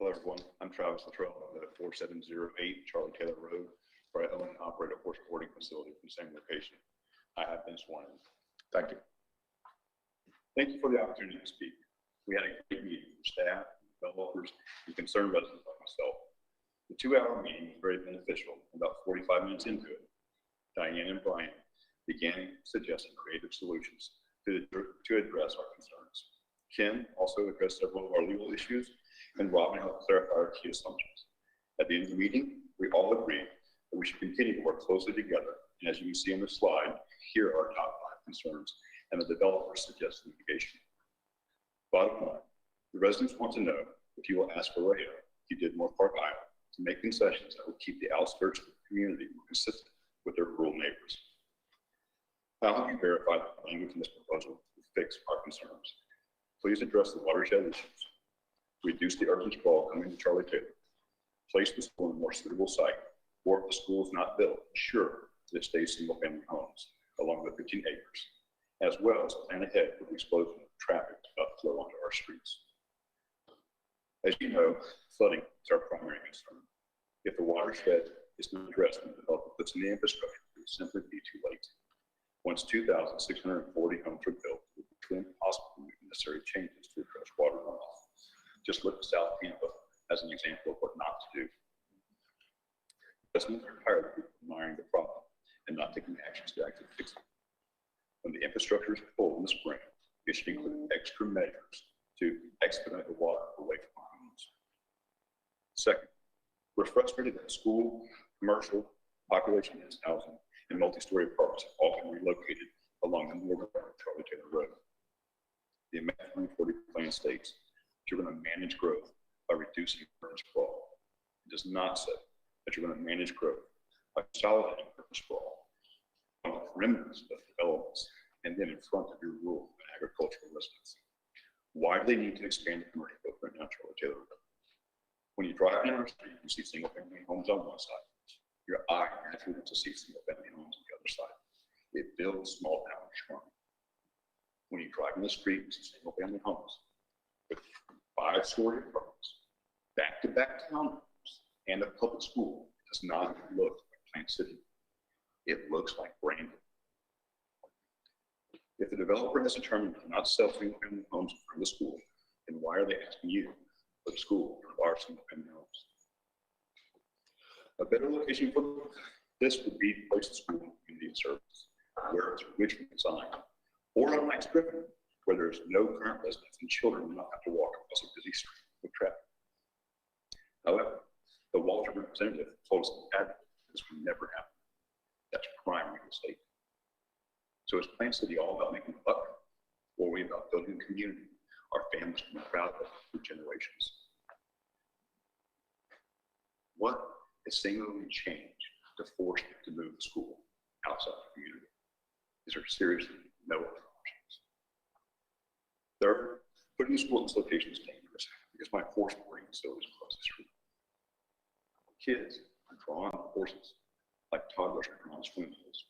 Hello, everyone. I'm Travis Latrell. I live at 4708 Charlie Taylor Road, where I own and operate a horse boarding facility from the same location. I have been sworn in. Thank you. Thank you for the opportunity to speak. We had a great meeting with staff, developers, and concerned residents like myself. The 2-hour meeting was very beneficial. About 45 minutes into it, Diane and Brian began suggesting creative solutions to address our concerns. Ken also addressed several of our legal issues, and Robin helped clarify our key assumptions. At the end of the meeting, we all agreed that we should continue to work closely together. And as you can see on the slide, here are our top 5 concerns and the developers suggested mitigation. Bottom line, the residents want to know if you will ask for Vallejo, Moore Park, Iowa, to make concessions that will keep the outskirts of the community more consistent with their rural neighbors. How have you verified that the language in this proposal will fix our concerns? Please address the watershed issues. Reduce the urban sprawl coming to Charlie Taylor. Place the school in a more suitable site, or if the school is not built, ensure that it stays single-family homes along the 15 acres, as well as plan ahead for the explosion of traffic about to flow onto our streets. As you know, flooding is our primary concern. If the watershed is not addressed and the developer puts in the infrastructure, it will simply be too late. Once 2,640 homes are built, it will be impossible to make necessary changes to address water runoff. Just look at South Tampa as an example of what not to do. Residents are tired of people ignoring the problem and not taking actions to actually fix it. When the infrastructure is full in the spring, it should include extra measures to expedite the water away from our homes. Second, we're frustrated that school, commercial, population-dense housing, and multi-story apartments have all been relocated along the northern part of Charlie Taylor Road. The Act 2040 plan states that you're going to manage growth by reducing urban sprawl. It does not say that you're going to manage growth by consolidating urban sprawl on the perimeters of developments and then in front of your rural and agricultural residents. Why do they need to expand the commercial footprint on Charlie Taylor Road? When you drive down our street, you see single-family homes on one side. Your eye naturally wants to see single-family homes on the other side. It builds small town charm. When you drive in the street, you see single-family homes with 5-story apartments, back-to-back townhomes, and a public school. It does not look like Plant City. It looks like Brandon. If the developer has determined not to sell single-family homes in front of the school, then why are they asking you for the school for our single-family homes? A better location for this would be to place the school in community service, where it's originally designed, or on Max Griffin, where there's no current residents and children will not have to walk across a busy street with traffic. However, the Walter representative told us that this would never happen. That's prime real estate. So is Plant City all about making a buck, or are we about building a community our families can be proud of for generations? What is singularly changed to force them to move the school outside the community? Is there seriously no other options? Third, putting the school in this location is dangerous because my horse boarding facility is across the street. Kids are drawn on horses like toddlers are drawn on swimming pools.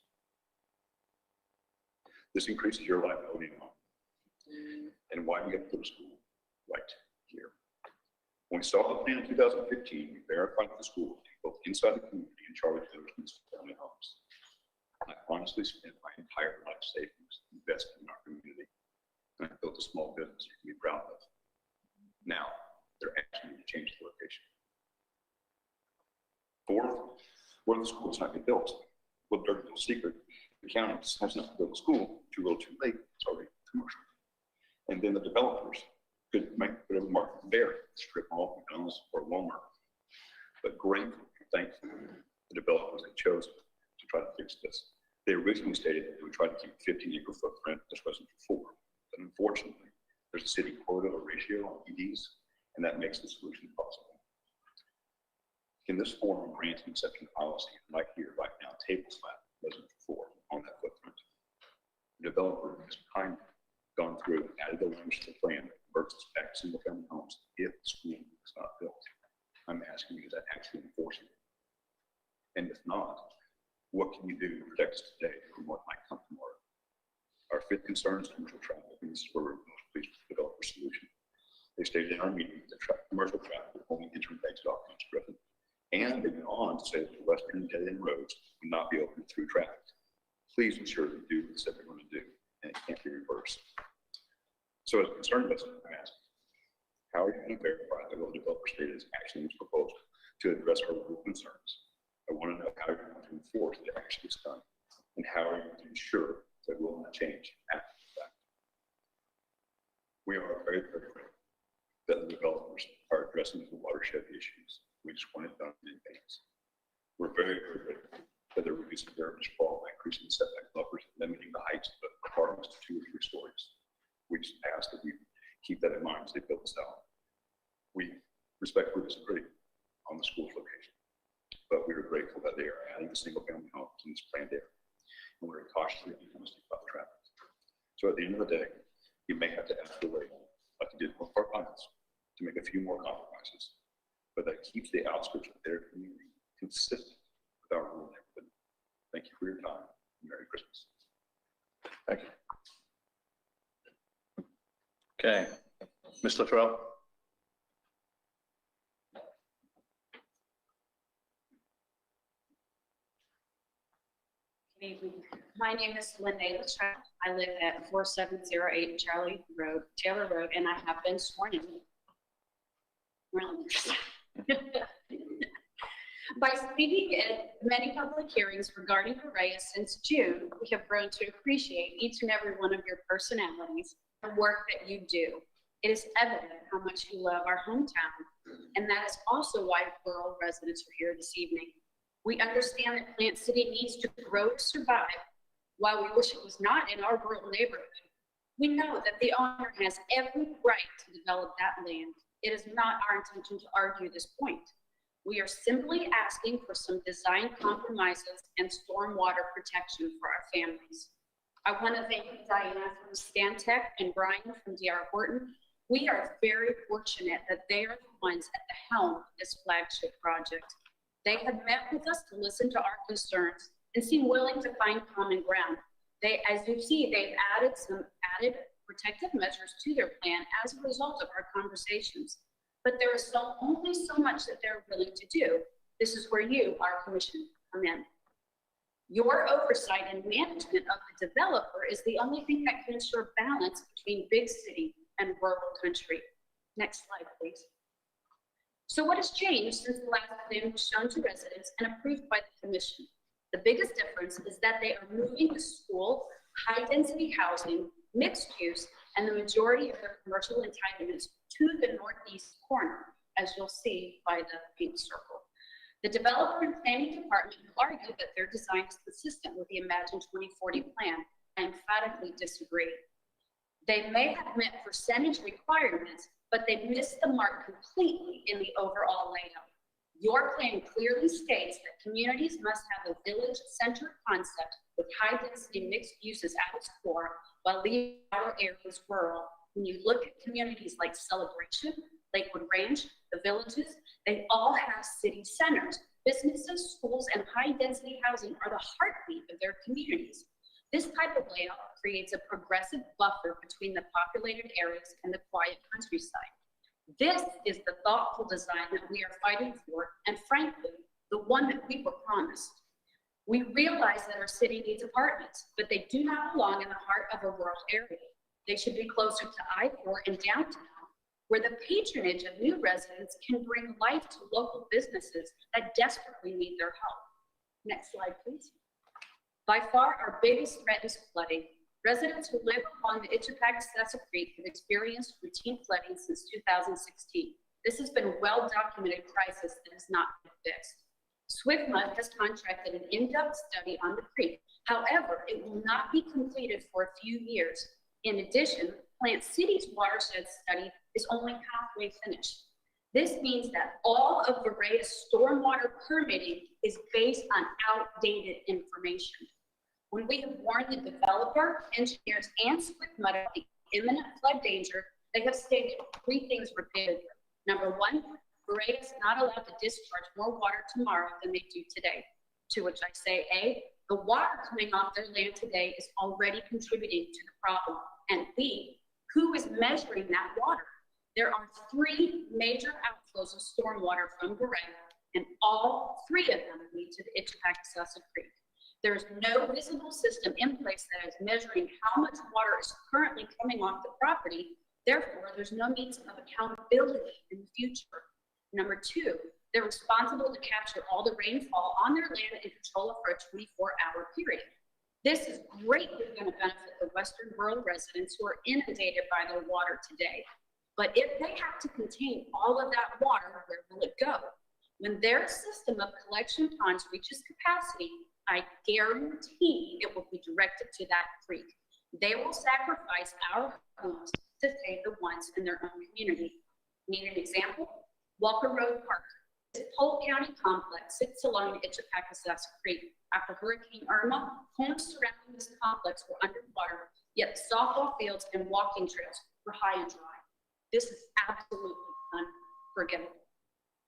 This increases your liability now. And why do you have to put a school right here? When we saw the plan in 2015, we verified that the school, both inside the community and Charlie Taylor's family homes. I honestly spent my entire life savings investing in our community. And I built a small business you can be proud of. Now, they're asking me to change the location. Fourth, where the school is not being built. Well, dirty little secret, the county has not built a school, too little too late, it's already commercial. And then the developers could make whatever market there, strip mall, McDonald's, or Walmart. But grateful, thankful, the developers have chosen to try to fix this. They originally stated that they would try to keep 15-acre footprint, this wasn't before. But unfortunately, there's a city quota or ratio on EDs, and that makes the solution possible. In this form, grant and exception policy, right here, right now, table flat, wasn't before on that footprint. The developer has kindly gone through and added the language to the plan that converts us back to single-family homes if the school is not built. I'm asking you, is that actually enforceable? And if not, what can you do to protect us today from what might come tomorrow? Our fifth concern is commercial traffic, and this is where we're most pleased with the developer solution. They stated in our meeting that commercial traffic will only enter and exit off Max Griffin. And they went on to say that the western dead-end roads will not be open through traffic. Please ensure they do what they said they're going to do, and it can't be reversed. So as a concerned resident, I'm asking, how are you going to verify that what the developer stated is actually in this proposal to address our local concerns? I want to know how you're going to enforce that it actually is done, and how are you going to ensure that it will not change after the fact? We are very, very grateful that the developers are addressing the watershed issues. We just want it done in advance. We're very, very grateful that they're reducing the urban sprawl by increasing the setback buffers and limiting the heights of the apartments to 2 or 3 stories. We just ask that you keep that in mind as they build this out. We respectfully disagree on the school's location, but we are grateful that they are adding the single-family homes in this planned area, and we're cautiously optimistic about the traffic. So at the end of the day, you may have to ask the way to make a few more compromises, but that keeps the outskirts of their community consistent with our rural neighborhood. Thank you for your time. Merry Christmas. Thank you. Okay, Ms. Luttrell. Good evening. My name is Lynette Luttrell. I live at 4708 Charlie Road, Taylor Road, and I have been sworn in. By speaking at many public hearings regarding Berea since June, we have grown to appreciate each and every one of your personalities and work that you do. It is evident how much you love our hometown, and that is also why rural residents are here this evening. We understand that Plant City needs to grow to survive. While we wish it was not in our rural neighborhood, we know that the owner has every right to develop that land. It is not our intention to argue this point. We are simply asking for some design compromises and stormwater protection for our families. I want to thank Diana from Stantec and Brian from D.R. Horton. We are very fortunate that they are the ones at the helm of this flagship project. They have met with us to listen to our concerns and seem willing to find common ground. They, as you see, they've added some protective measures to their plan as a result of our conversations. But there is only so much that they're willing to do. This is where you, our commission, come in. Your oversight and management of the developer is the only thing that can ensure balance between big city and rural country. Next slide, please. So what has changed since the last plan was shown to residents and approved by the commission? The biggest difference is that they are moving the school, high-density housing, mixed use, and the majority of their commercial entitlements to the northeast corner, as you'll see by the pink circle. The developer and planning department who argue that their design is consistent with the Imagine 2040 plan, I emphatically disagree. They may have met percentage requirements, but they missed the mark completely in the overall layout. Your plan clearly states that communities must have a village-centered concept with high-density mixed uses at its core, while leaving outer areas rural. When you look at communities like Celebration, Lakewood Ranch, the Villages, they all have city centers. Businesses, schools, and high-density housing are the heartbeat of their communities. This type of layout creates a progressive buffer between the populated areas and the quiet countryside. This is the thoughtful design that we are fighting for, and frankly, the one that we were promised. We realize that our city needs apartments, but they do not belong in the heart of a rural area. They should be closer to I-4 and downtown, where the patronage of new residents can bring life to local businesses that desperately need their help. Next slide, please. By far, our biggest threat is flooding. Residents who live along the Itchepagosassa Creek have experienced routine flooding since 2016. This has been a well-documented crisis that has not been fixed. SwiftMud has contracted an in-depth study on the creek. However, it will not be completed for a few years. In addition, Plant City's watershed study is only halfway finished. This means that all of Berea's stormwater permitting is based on outdated information. When we have warned the developer, engineers, and SwiftMud about the imminent flood danger, they have stated three things repeatedly. Number one, Berea is not allowed to discharge more water tomorrow than they do today. To which I say, A, the water coming off their land today is already contributing to the problem. And B, who is measuring that water? There are three major outflows of stormwater from Berea, and all three of them lead to the Itchepagosassa Creek. There is no visible system in place that is measuring how much water is currently coming off the property. Therefore, there's no means of accountability in the future. Number two, they're responsible to capture all the rainfall on their land and control it for a 24-hour period. This is greatly going to benefit the western rural residents who are inundated by their water today. But if they have to contain all of that water, where will it go? When their system of collection ponds reaches capacity, I guarantee it will be directed to that creek. They will sacrifice our homes to save the ones in their own community. Need an example? Walker Road Park. This Polk County complex sits along the Itchepagosassa Creek. After Hurricane Irma, homes surrounding this complex were underwater, yet softball fields and walking trails were high and dry. This is absolutely unforgivable.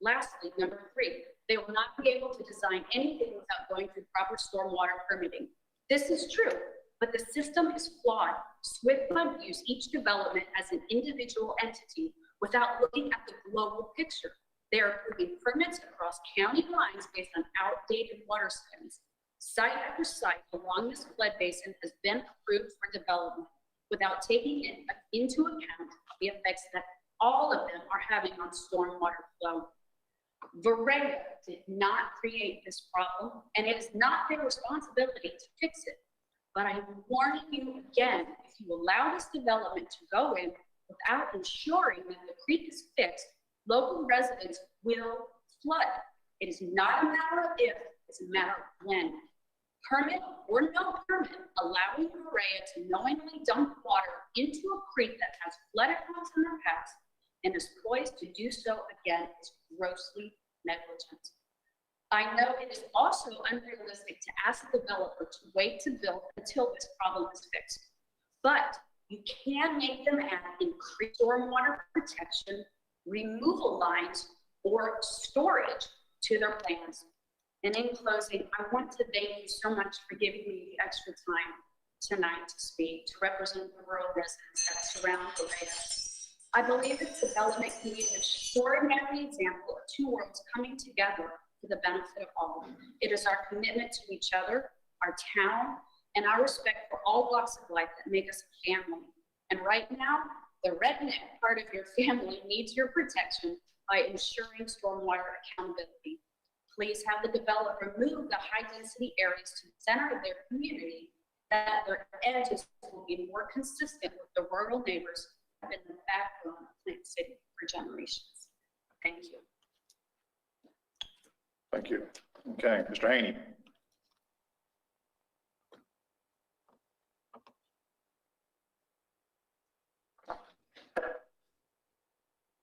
Lastly, number 3, they will not be able to design anything without going through proper stormwater permitting. This is true, but the system is flawed. Swift Fund views each development as an individual entity without looking at the global picture. They are approving permits across county lines based on outdated water studies. Site after site along this flood basin has been approved for development without taking into account the effects that all of them are having on stormwater flow. Vireo did not create this problem, and it is not their responsibility to fix it. But I am warning you again, if you allow this development to go in without ensuring that the creek is fixed, local residents will flood. It is not a matter of if, it's a matter of when. Permit or no permit, allowing Vireo to knowingly dump water into a creek that has flooded once in the past and is poised to do so again is grossly negligent. I know it is also unrealistic to ask the developer to wait to build until this problem is fixed, but you can make them add increased stormwater protection, removal lines, or storage to their plans. And in closing, I want to thank you so much for giving me the extra time tonight to speak, to represent the rural residents that surround Vireo. I believe this development can be an extraordinary example of 2 worlds coming together for the benefit of all. It is our commitment to each other, our town, and our respect for all walks of life that make us a family. And right now, the redneck part of your family needs your protection by ensuring stormwater accountability. Please have the developer move the high-density areas to the center of their community, that their edges will be more consistent with the rural neighbors who have been the backbone of Plant City for generations. Thank you. Thank you. Okay, Mr. Haney.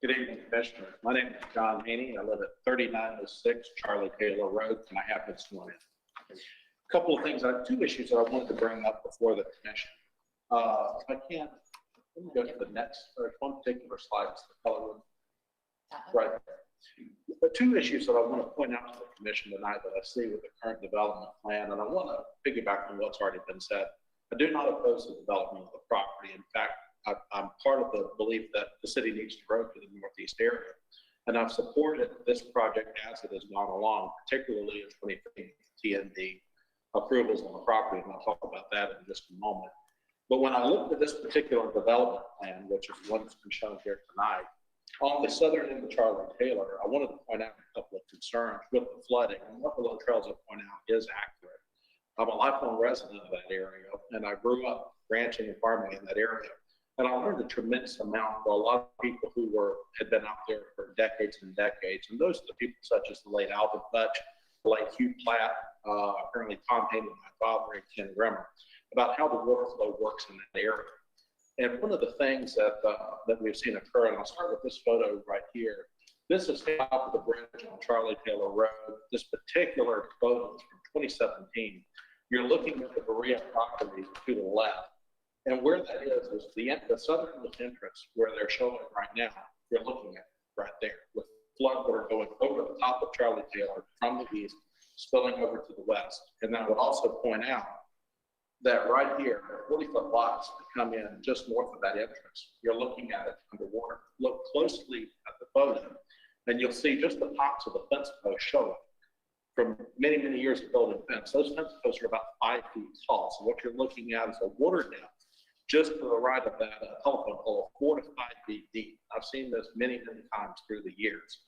Good evening, Commissioner. My name is John Haney. I live at 3906 Charlie Taylor Road, and I have been sworn in. A couple of things, 2 issues that I wanted to bring up before the commission. If I can, let me go to the next, or one particular slide, it's the color one. Right. The 2 issues that I want to point out to the commission tonight that I see with the current development plan, and I want to piggyback on what's already been said. I do not oppose the development of the property. In fact, I'm part of the belief that the city needs to grow to the northeast area. And I've supported this project as it has gone along, particularly in 2015 TND approvals on the property, and I'll talk about that in just a moment. But when I looked at this particular development plan, which is one that's been shown here tonight, on the southern end of Charlie Taylor, I wanted to point out a couple of concerns with the flooding. And what the Little Trails I point out is accurate. I'm a lifelong resident of that area, and I grew up ranching and farming in that area. And I learned a tremendous amount from a lot of people who had been out there for decades and decades. And those are the people such as the late Alvin Butch, the late Hugh Platt, apparently Tom Hayden, my father, and Ken Grimmer, about how the water flow works in that area. And one of the things that we've seen occur, and I'll start with this photo right here. This is the top of the bridge on Charlie Taylor Road. This particular photo is from 2017. You're looking at the Berea property to the left. And where that is the southernmost entrance where they're showing it right now. You're looking at it right there with floodwater going over the top of Charlie Taylor from the east, spilling over to the west. And then I would also point out that right here, 40-foot lots that come in just north of that entrance. You're looking at it underwater. Look closely at the photo, and you'll see just the tops of the fence posts showing. From many, many years of building fence, those fence posts are about 5 feet tall. So what you're looking at is a water depth just to the right of that telephone pole, 4 to 5 feet deep. I've seen this many, many times through the years.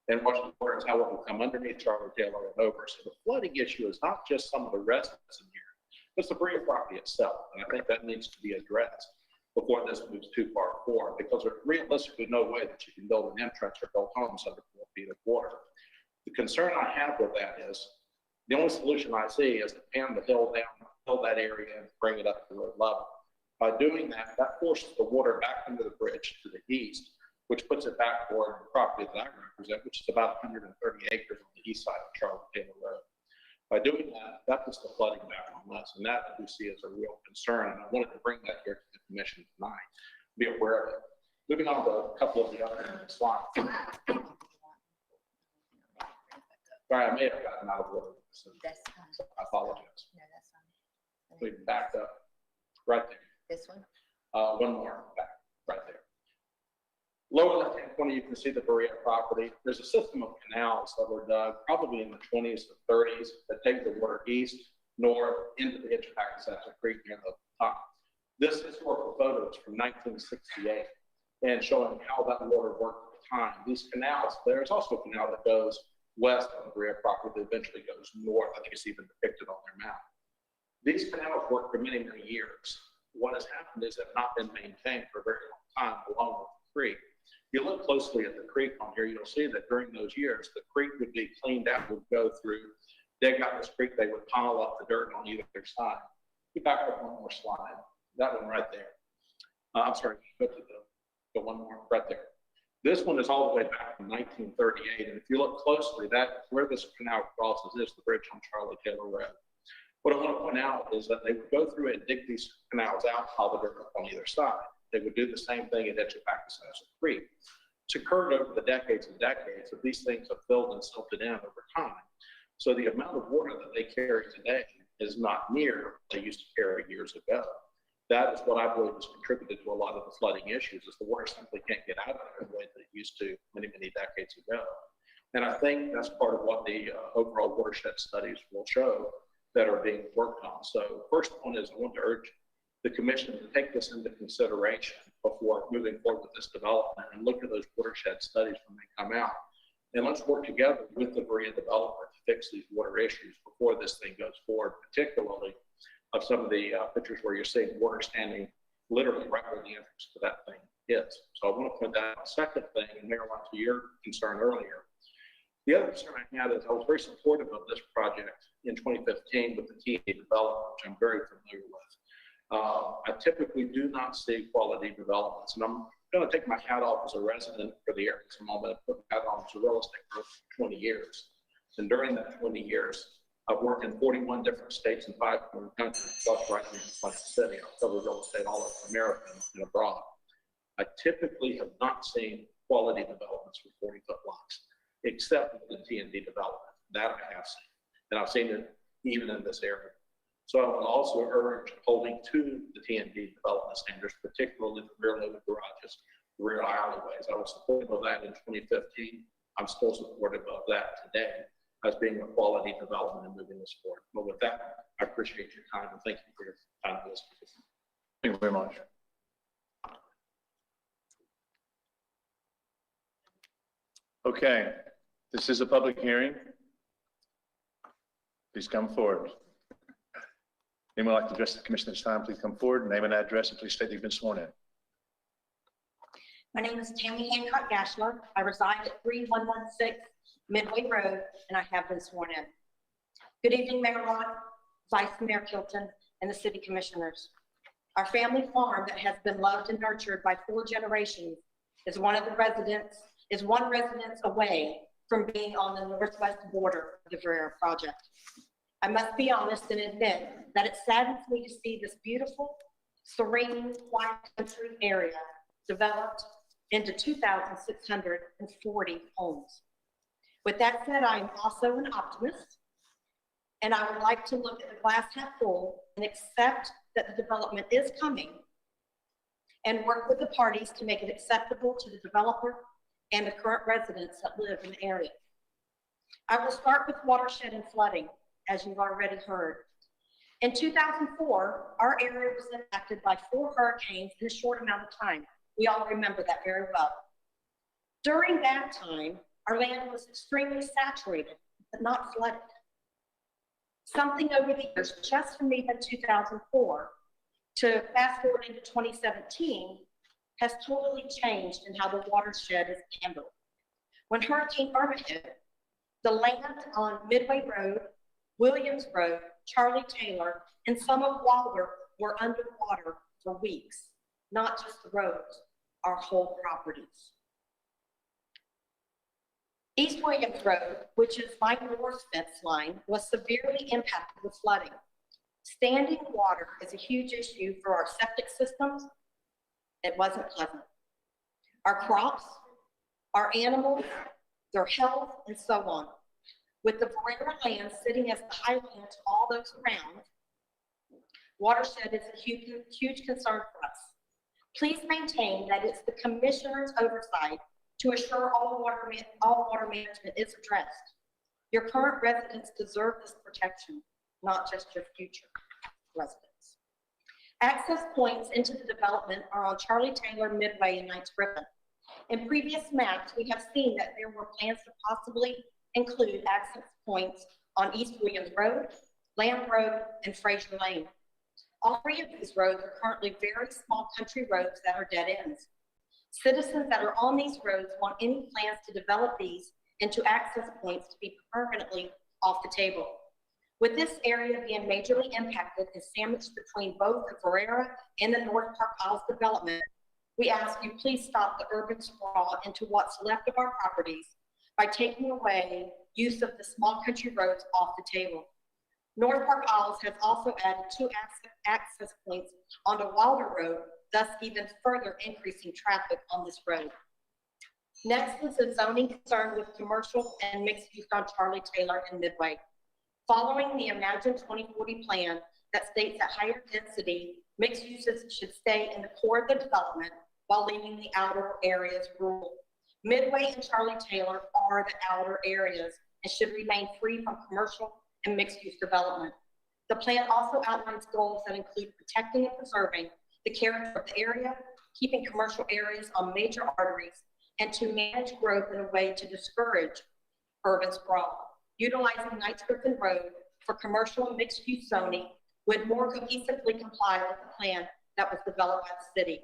And watching water is how it will come underneath Charlie Taylor and over. So the flooding issue is not just some of the residents in here, it's the Berea property itself. And I think that needs to be addressed before this moves too far forward, because there's realistically no way that you can build an entrance or build homes under 4 feet of water. The concern I have with that is the only solution I see is to pan the hill down, fill that area, and bring it up to road level. By doing that, that forces the water back into the bridge to the east, which puts it back toward the property that I represent, which is about 130 acres on the east side of Charlie Taylor Road. By doing that, that puts the flooding back on us, and that we see as a real concern. And I wanted to bring that here to the commission tonight, be aware of it. Moving on to a couple of the other slides. Sorry, I may have gotten out of order. So I apologize. No, that's fine. We backed up right there. This one? One more back, right there. Lower left-hand corner, you can see the Berea property. There's a system of canals that were dug probably in the 20s to 30s that take the water east, north, into the Hitchcock-Sessa Creek near the top. This historical photo is from 1968 and showing how that water worked at the time. These canals, there's also a canal that goes west of the Berea property that eventually goes north. I think it's even depicted on their map. These canals worked for many, many years. What has happened is they've not been maintained for a very long time along with the creek. If you look closely at the creek on here, you'll see that during those years, the creek would be cleaned out, would go through, dig out this creek, they would pile up the dirt on either side. You back up one more slide, that one right there. I'm sorry, go to the one more right there. This one is all the way back from 1938, and if you look closely, that where this canal crosses is the bridge on Charlie Taylor Road. What I want to point out is that they would go through and dig these canals out, pile the dirt up on either side. They would do the same thing at Hitchcock-Sessa Creek. It's occurred over the decades and decades that these things have filled and silted in over time. So the amount of water that they carry today is not near what they used to carry years ago. That is what I believe has contributed to a lot of the flooding issues, is the water simply can't get out of there the way that it used to many, many decades ago. And I think that's part of what the overall watershed studies will show that are being worked on. So first one is I want to urge the commission to take this into consideration before moving forward with this development and look at those watershed studies when they come out. And let's work together with the Berea developer to fix these water issues before this thing goes forward, particularly of some of the pictures where you're seeing water standing literally right where the entrance to that thing is. So I want to point that out. Second thing, and Mayor, to your concern earlier, the other concern I had is I was very supportive of this project in 2015 with the TA development, which I'm very familiar with. I typically do not see quality developments, and I'm going to take my hat off as a resident for the area for a moment and put my hat on as a real estate for 20 years. And during that 20 years, I've worked in 41 different states and 5 different countries, plus right here in Plant City. I've covered real estate all over America and abroad. I typically have not seen quality developments with 40-foot lots, except with the T&D development. That I have seen, and I've seen it even in this area. So I would also urge holding to the T&D development standards, particularly the rear loaded garages, the rear alleyways. I was supportive of that in 2015. I'm still supportive of that today as being a quality development and moving this forward. But with that, I appreciate your time and thank you for your time to listen. Thank you very much. Okay, this is a public hearing. Please come forward. Anyone like to address the commission at this time, please come forward, name and address, and please state that you've been sworn in. My name is Tammy Hancock Gashler. I reside at 3116 Midway Road, and I have been sworn in. Good evening, Mayor Lott, Vice Mayor Kilton, and the city commissioners. Our family farm that has been loved and nurtured by 4 generations is one residence away from being on the northwest border of the Berea project. I must be honest and admit that it saddens me to see this beautiful, serene, quiet country area developed into 2,640 homes. With that said, I am also an optimist, and I would like to look at the glass half full and accept that the development is coming and work with the parties to make it acceptable to the developer and the current residents that live in the area. I will start with watershed and flooding, as you've already heard. In 2004, our area was impacted by 4 hurricanes in a short amount of time. We all remember that very well. During that time, our land was extremely saturated, but not flooded. Something over the years, just from even 2004 to fast forward into 2017, has totally changed in how the watershed is handled. When Hurricane Irma hit, the land on Midway Road, Williams Road, Charlie Taylor, and some of Wilder were underwater for weeks. Not just the roads, our whole properties. East Williams Road, which is my north fence line, was severely impacted with flooding. Standing water is a huge issue for our septic systems. It wasn't pleasant. our crops, our animals, their health, and so on. With the Ferrera land sitting as the highland to all those around, watershed is a huge concern for us. Please maintain that it's the commissioner's oversight to assure all water management is addressed. Your current residents deserve this protection, not just your future residents. Access points into the development are on Charlie Taylor, Midway, and Knights Griffin. In previous maps, we have seen that there were plans to possibly include access points on East Williams Road, Lamb Road, and Fraser Lane. All three of these roads are currently very small country roads that are dead ends. Citizens that are on these roads want any plans to develop these into access points to be permanently off the table. With this area being majorly impacted and sandwiched between both the Ferrera and the North Park Isles development, we ask you please stop the urban sprawl into what's left of our properties by taking away use of the small country roads off the table. North Park Isles has also added 2 access points onto Wilder Road, thus even further increasing traffic on this road. Next is a zoning concern with commercial and mixed use on Charlie Taylor and Midway. Following the Imagine 2040 plan that states that higher density mixed uses should stay in the core of the development while leaving the outer areas rural. Midway and Charlie Taylor are the outer areas and should remain free from commercial and mixed-use development. The plan also outlines goals that include protecting and preserving the character of the area, keeping commercial areas on major arteries, and to manage growth in a way to discourage urban sprawl. Utilizing Knights Griffin Road for commercial and mixed-use zoning would more cohesively comply with the plan that was developed by the city.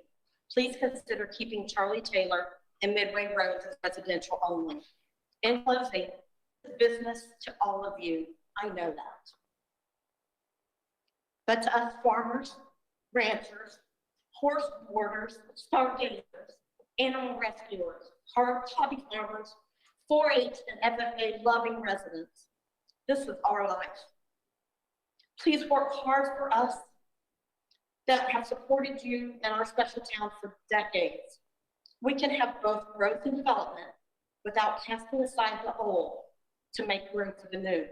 Please consider keeping Charlie Taylor and Midway roads as residential only. In closing, business to all of you, I know that. But to us farmers, ranchers, horse boarders, stargazers, animal rescuers, hobby farmers, 4-H and FFA loving residents, this is our life. Please work hard for us that have supported you and our special town for decades. We can have both growth and development without casting aside the old to make room for the new.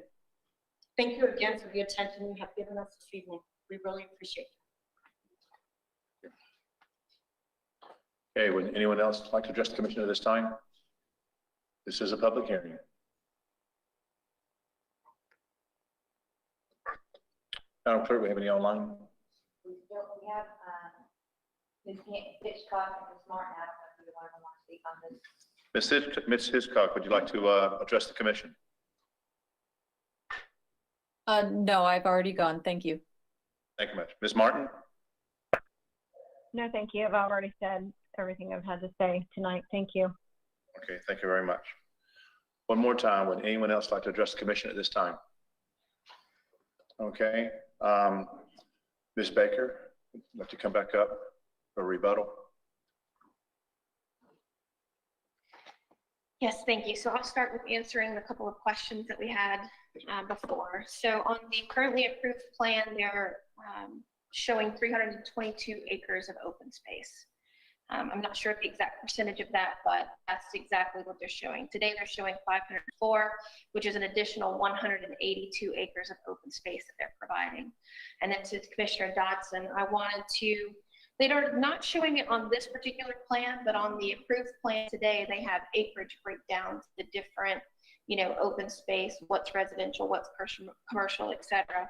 Thank you again for the attention you have given us this evening. We really appreciate it. Okay, would anyone else like to address the commission at this time? This is a public hearing. Madam Clerk, we have any online? We have Ms. Hitchcock and Ms. Martin. I don't know if either one of them want to speak on this. Ms. Hiscock, would you like to address the commission? No, I've already gone. Thank you. Thank you much. Ms. Martin? No, thank you. I've already said everything I've had to say tonight. Thank you. Okay, thank you very much. One more time, would anyone else like to address the commission at this time? Okay, Ms. Baker, would you like to come back up for rebuttal? Yes, thank you. So I'll start with answering a couple of questions that we had before. So on the currently approved plan, they're showing 322 acres of open space. I'm not sure the exact percentage of that, but that's exactly what they're showing. Today, they're showing 504, which is an additional 182 acres of open space that they're providing. And then to Commissioner Dodson, I wanted to, they are not showing it on this particular plan, but on the approved plan today, they have acreage breakdowns, the different, open space, what's residential, what's commercial, et cetera.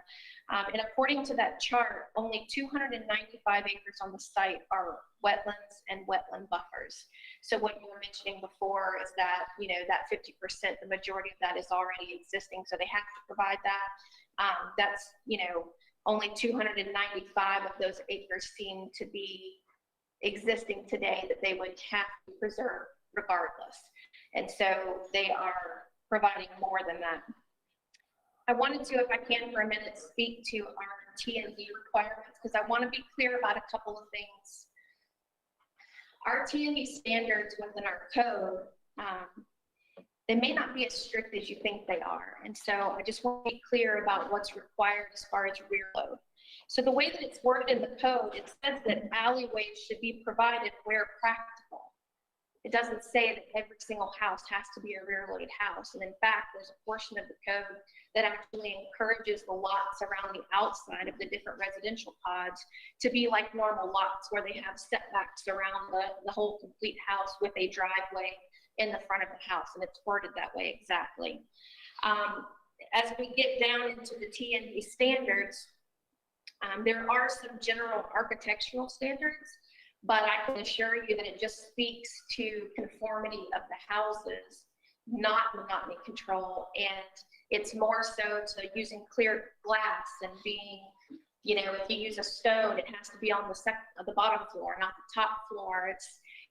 And according to that chart, only 295 acres on the site are wetlands and wetland buffers. So what you were mentioning before is that, that 50%, the majority of that is already existing, so they have to provide that. That's, only 295 of those acres seem to be existing today that they would have to preserve regardless. And so they are providing more than that. I wanted to, if I can for a minute, speak to our T&D requirements because I want to be clear about a couple of things. Our T&D standards within our code, they may not be as strict as you think they are. And so I just want to be clear about what's required as far as rear load. So the way that it's worded in the code, it says that alleyways should be provided where practical. It doesn't say that every single house has to be a rear loaded house. And in fact, there's a portion of the code that actually encourages the lots around the outside of the different residential pods to be like normal lots where they have setbacks around the whole complete house with a driveway in the front of the house. And it's worded that way exactly. As we get down into the TND standards, there are some general architectural standards, but I can assure you that it just speaks to conformity of the houses, not monotony control. And it's more so to using clear glass and being, you know, if you use a stone, it has to be on the bottom floor, not the top floor.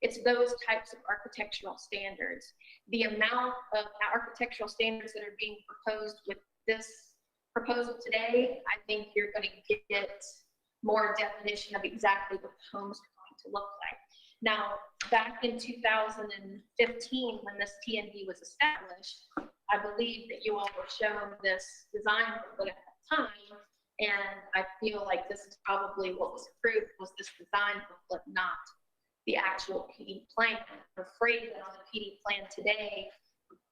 It's those types of architectural standards. The amount of architectural standards that are being proposed with this proposal today, I think you're going to get more definition of exactly what the homes are going to look like. Now, back in 2015, when this TND was established, I believe that you all were shown this design booklet at that time, and I feel like this is probably what was approved was this design booklet, not the actual PD plan. I'm afraid that on the PD plan today,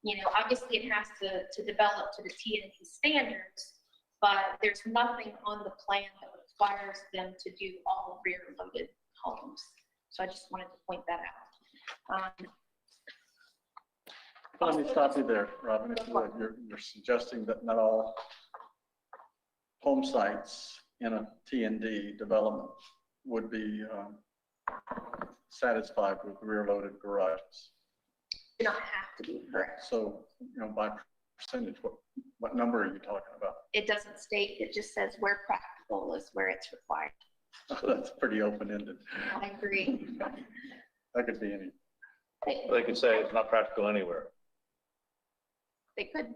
you know, obviously it has to develop to the TND standards, but there's nothing on the plan that requires them to do all rear loaded homes. So I just wanted to point that out. Let me stop you there, Robin. If you would. You're suggesting that not all home sites in a TND development would be satisfied with rear-loaded garages. You don't have to be, correct. So, you know, by percentage, what number are you talking about? It doesn't state, it just says where practical is where it's required. That's pretty open-ended. I agree. That could be any. They could say it's not practical anywhere. They could,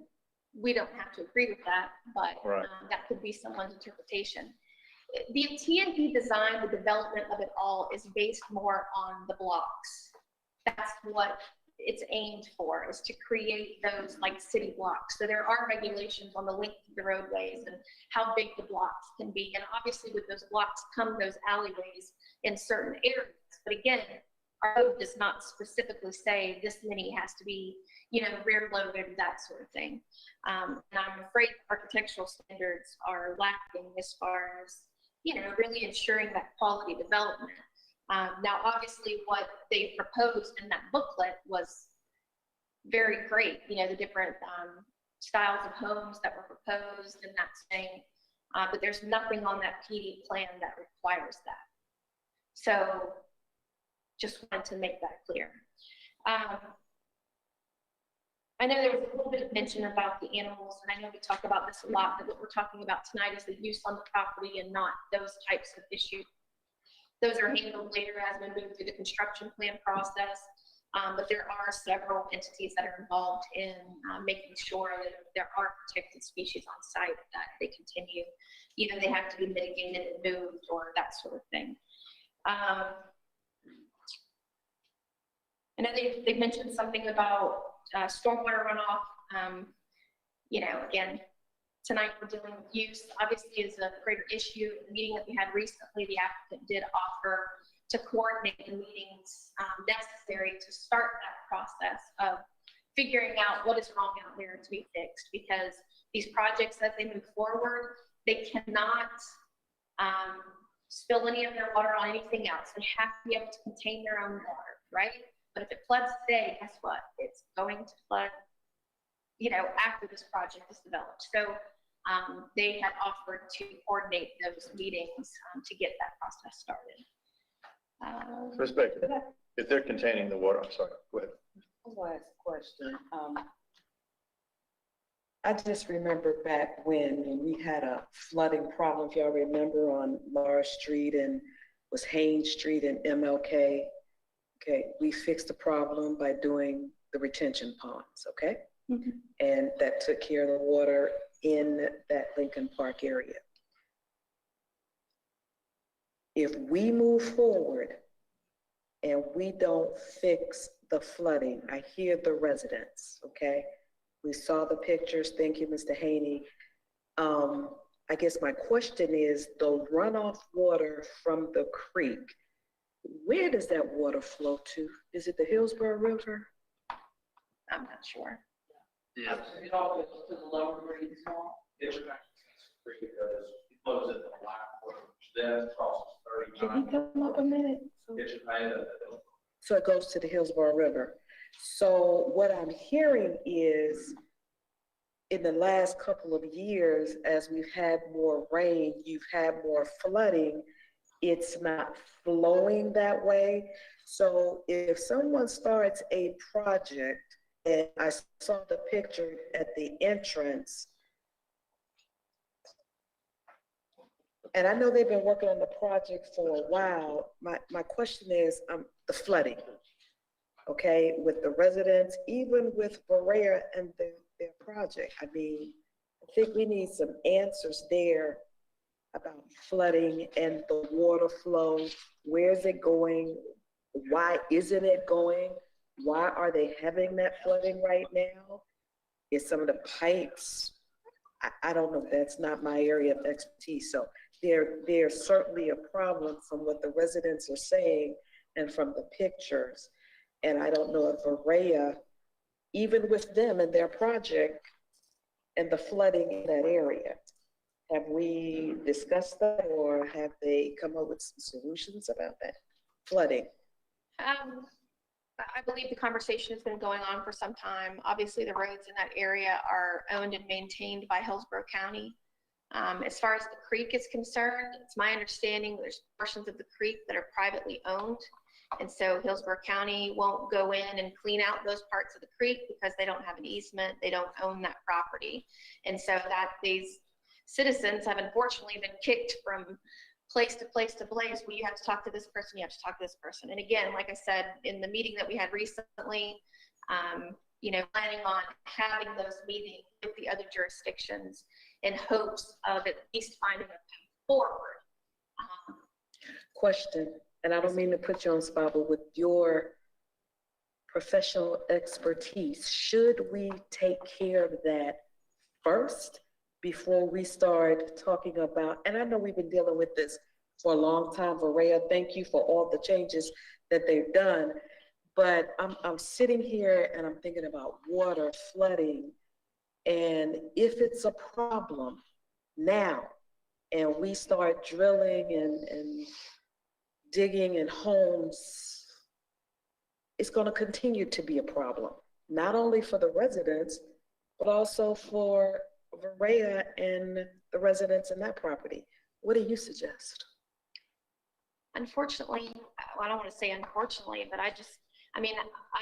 we don't have to agree with that, but Right. That could be someone's interpretation. The TND design, the development of it all is based more on the blocks. That's what it's aimed for, is to create those like city blocks. So there are regulations on the length of the roadways and how big the blocks can be. And obviously with those blocks come those alleyways in certain areas. But again, our code does not specifically say this many has to be, you know, rear loaded, that sort of thing. And I'm afraid architectural standards are lacking as far as, you know, really ensuring that quality development. Now, obviously, what they proposed in that booklet was very great. You know, the different styles of homes that were proposed and that thing. But there's nothing on that PD plan that requires that. So, just wanted to make that clear. I know there was a little bit of mention about the animals, and I know we talk about this a lot, but what we're talking about tonight is the use on the property and not those types of issues. Those are handled later as we move through the construction plan process, but there are several entities that are involved in making sure that if there are protected species on site, that they continue. Either they have to be mitigated and moved or that sort of thing. I know they mentioned something about stormwater runoff. You know, again, tonight we're dealing with use. Obviously, is a greater issue. The meeting that we had recently, the applicant did offer to coordinate the meetings necessary to start that process of figuring out what is wrong out there to be fixed. Because these projects, as they move forward, they cannot spill any of their water on anything else. They have to be able to contain their own water, right? But if it floods today, guess what? It's going to flood, you know, after this project is developed. So they had offered to coordinate those meetings to get that process started. Ms. Baker, if they're containing the water, I'm sorry, go ahead. Last question. I just remember back when we had a flooding problem, if y'all remember, on Mars Street and was Haynes Street and MLK. Okay, we fixed the problem by doing the retention ponds, okay? Mm-hmm. And that took care of the water in that Lincoln Park area. If we move forward and we don't fix the flooding, I hear the residents, okay? We saw the pictures, thank you, Mr. Haney. I guess my question is, the runoff water from the creek, Where does that water flow to? Is it the Hillsborough River? I'm not sure. Yeah. It all goes to the lower green swamp. It's because it flows into Blackwood, which then crosses Can you 39. come up a minute? It's made of- So it goes to the Hillsborough River. So what I'm hearing is in the last couple of years, as we've had more rain, you've had more flooding, it's not flowing that way. So if someone starts a project, and I saw the picture at the entrance, and I know they've been working on the project for a while. My question is, the flooding, okay, with the residents, even with Berea and their project. I mean, I think we need some answers there about flooding and the water flow. Where is it going? Why isn't it going? Why are they having that flooding right now? Is some of the pipes, I don't know, that's not my area of expertise. So there's certainly a problem from what the residents are saying and from the pictures. And I don't know if Berea, even with them and their project and the flooding in that area, have we discussed that or have they come up with some solutions about that flooding? I believe the conversation has been going on for some time. Obviously, the roads in that area are owned and maintained by Hillsborough County. As far as the creek is concerned, it's my understanding there's portions of the creek that are privately owned. And so Hillsborough County won't go in and clean out those parts of the creek because they don't have an easement, they don't own that property. And so that these citizens have unfortunately been kicked from place to place to place, where you have to talk to this person, you have to talk to this person. And again, like I said, in the meeting that we had recently, planning on having those meetings with the other jurisdictions in hopes of at least finding a path forward. Question, and I don't mean to put you on the spot, but with your professional expertise, should we take care of that first before we start talking about, and I know we've been dealing with this for a long time, Berea, thank you for all the changes that they've done, but I'm sitting here and I'm thinking about water flooding, and if it's a problem now, and we start drilling and digging in homes, it's going to continue to be a problem, not only for the residents, but also for Berea and the residents in that property. What do you suggest? Unfortunately, I don't want to say unfortunately, but I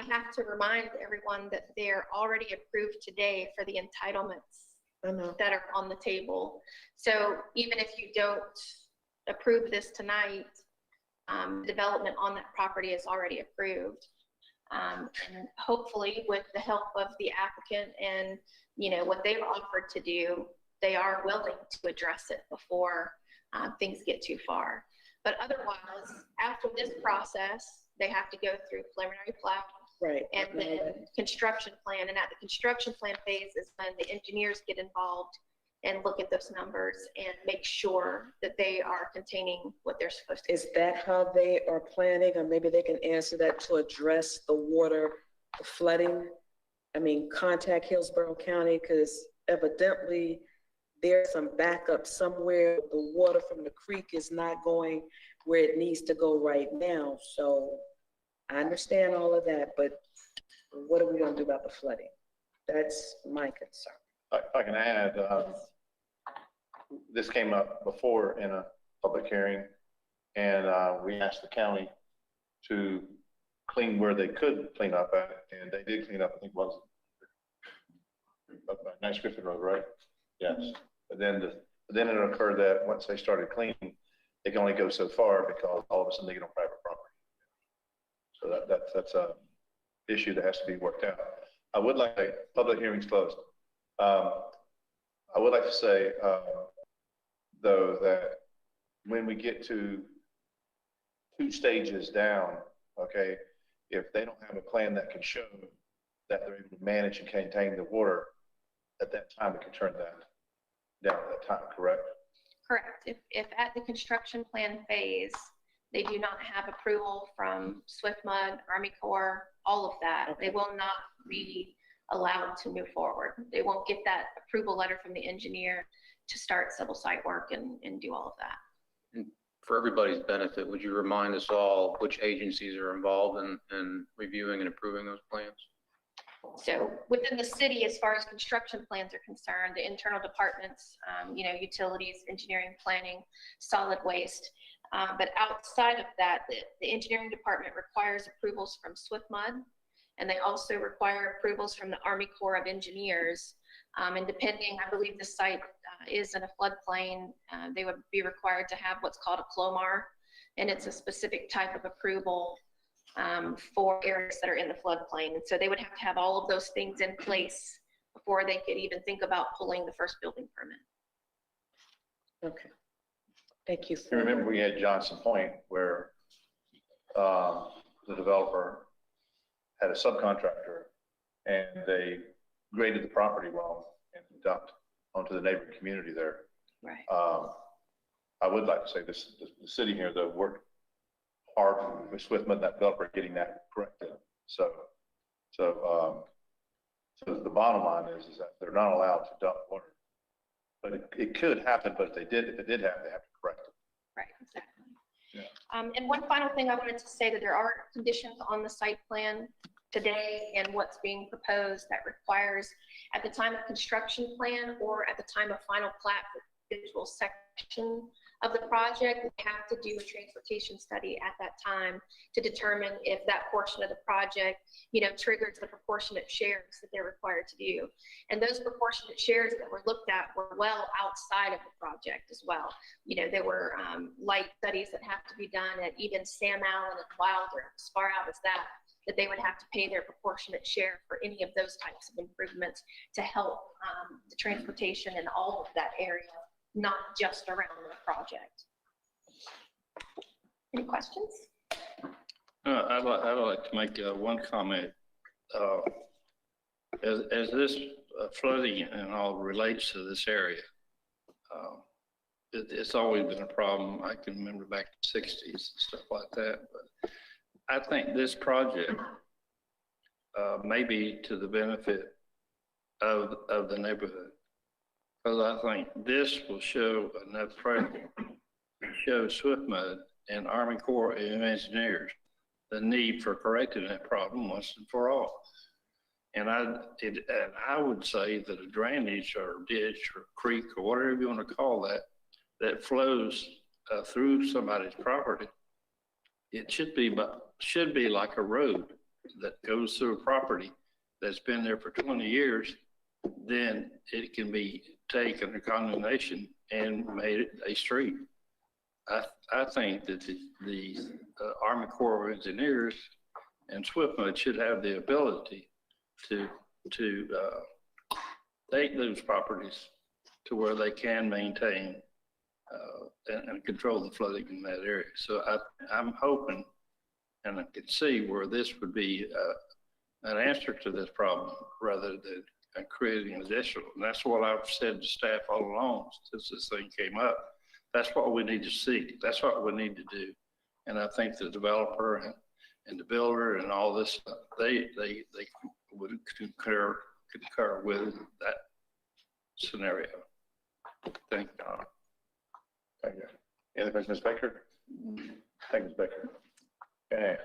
have to remind everyone that they're already approved today for the entitlements that are on the table. So even if you don't approve this tonight, development on that property is already approved. And hopefully with the help of the applicant and what they've offered to do, they are willing to address it before things get too far. But otherwise, after this process, they have to go through preliminary plat, right, and then construction plan. And at the construction plan phase is when the engineers get involved and look at those numbers and make sure that they are containing what they're supposed to. Is that how they are planning, or maybe they can answer that, to address the water, the flooding? I mean, contact Hillsborough County, because evidently there's some backup somewhere. The water from the creek is not going where it needs to go right now. So I understand all of that, but what are we going to do about the flooding? That's my concern. If I can add, this came up before in a public hearing, and we asked the county to clean where they could clean up at, and they did clean up, I think, was up by Nice Griffin Road, right? Yes. But then it occurred that once they started cleaning, they can only go so far because all of a sudden they get on private property. So that's a issue that has to be worked out. I would like, public hearings closed. I would like to say, though, that when we get to 2 stages down, okay, if they don't have a plan that can show that they're able to manage and contain the water, at that time we can turn that down at that time, correct? Correct. If at the construction plan phase, They do not have approval from SwiftMud, Army Corps, all of that. They will not be allowed to move forward. They won't get that approval letter from the engineer to start civil site work and do all of that. For everybody's benefit, would you remind us all which agencies are involved in reviewing and approving those plans? So within the city, as far as construction plans are concerned, the internal departments, utilities, engineering, planning, solid waste. But outside of that, the engineering department requires approvals from SwiftMud, and they also require approvals from the Army Corps of Engineers. And depending, I believe the site is in a floodplain, they would be required to have what's called a CLOMAR, and it's a specific type of approval for areas that are in the floodplain. And so they would have to have all of those things in place before they could even think about pulling the first building permit. Okay. Thank you. You remember we had Johnson Point where the developer had a subcontractor and they graded the property wrong and dumped onto the neighboring community there. Right. I would like to say the city here, though, worked hard with SwiftMud, that developer, getting that corrected. So the bottom line is that they're not allowed to dump water. But it could happen, but if it did happen, they have to correct it. Right, exactly. Yeah. And one final thing I wanted to say, that there are conditions on the site plan today and what's being proposed that requires, at the time of construction plan or at the time of final plat for individual section of the project, we have to do a transportation study at that time to determine if that portion of the project, triggers the proportionate shares that they're required to do. And those proportionate shares that were looked at were well outside of the project as well. There were light studies that have to be done at even Sam Allen and Wilder, as far out as that they would have to pay their proportionate share for any of those types of improvements to help the transportation in all of that area, not just around the project. Any questions? I'd like to make one comment. As this flooding and all relates to this area, it's always been a problem. I can remember back in the 60s and stuff like that. But I think this project may be to the benefit of the neighborhood. Because I think this will show enough pressure to show SwiftMud and Army Corps of Engineers the need for correcting that problem once and for all. And I would say that a drainage or ditch or creek or whatever you want to call that flows through somebody's property, it should be like a road that goes through a property that's been there for 20 years. Then it can be taken under condemnation and made it a street. I think that the Army Corps of Engineers and SwiftMud should have the ability to take those properties to where they can maintain and control the flooding in that area. So I'm hoping, and I can see where this would be an answer to this problem rather than creating additional. And that's what I've said to staff all along since this thing came up. That's what we need to see. That's what we need to do. And I think the developer and the builder and all this, they would concur with that scenario. Thank you. Thank you. Any other questions, Ms. Baker? Thank you, Ms. Baker. Okay.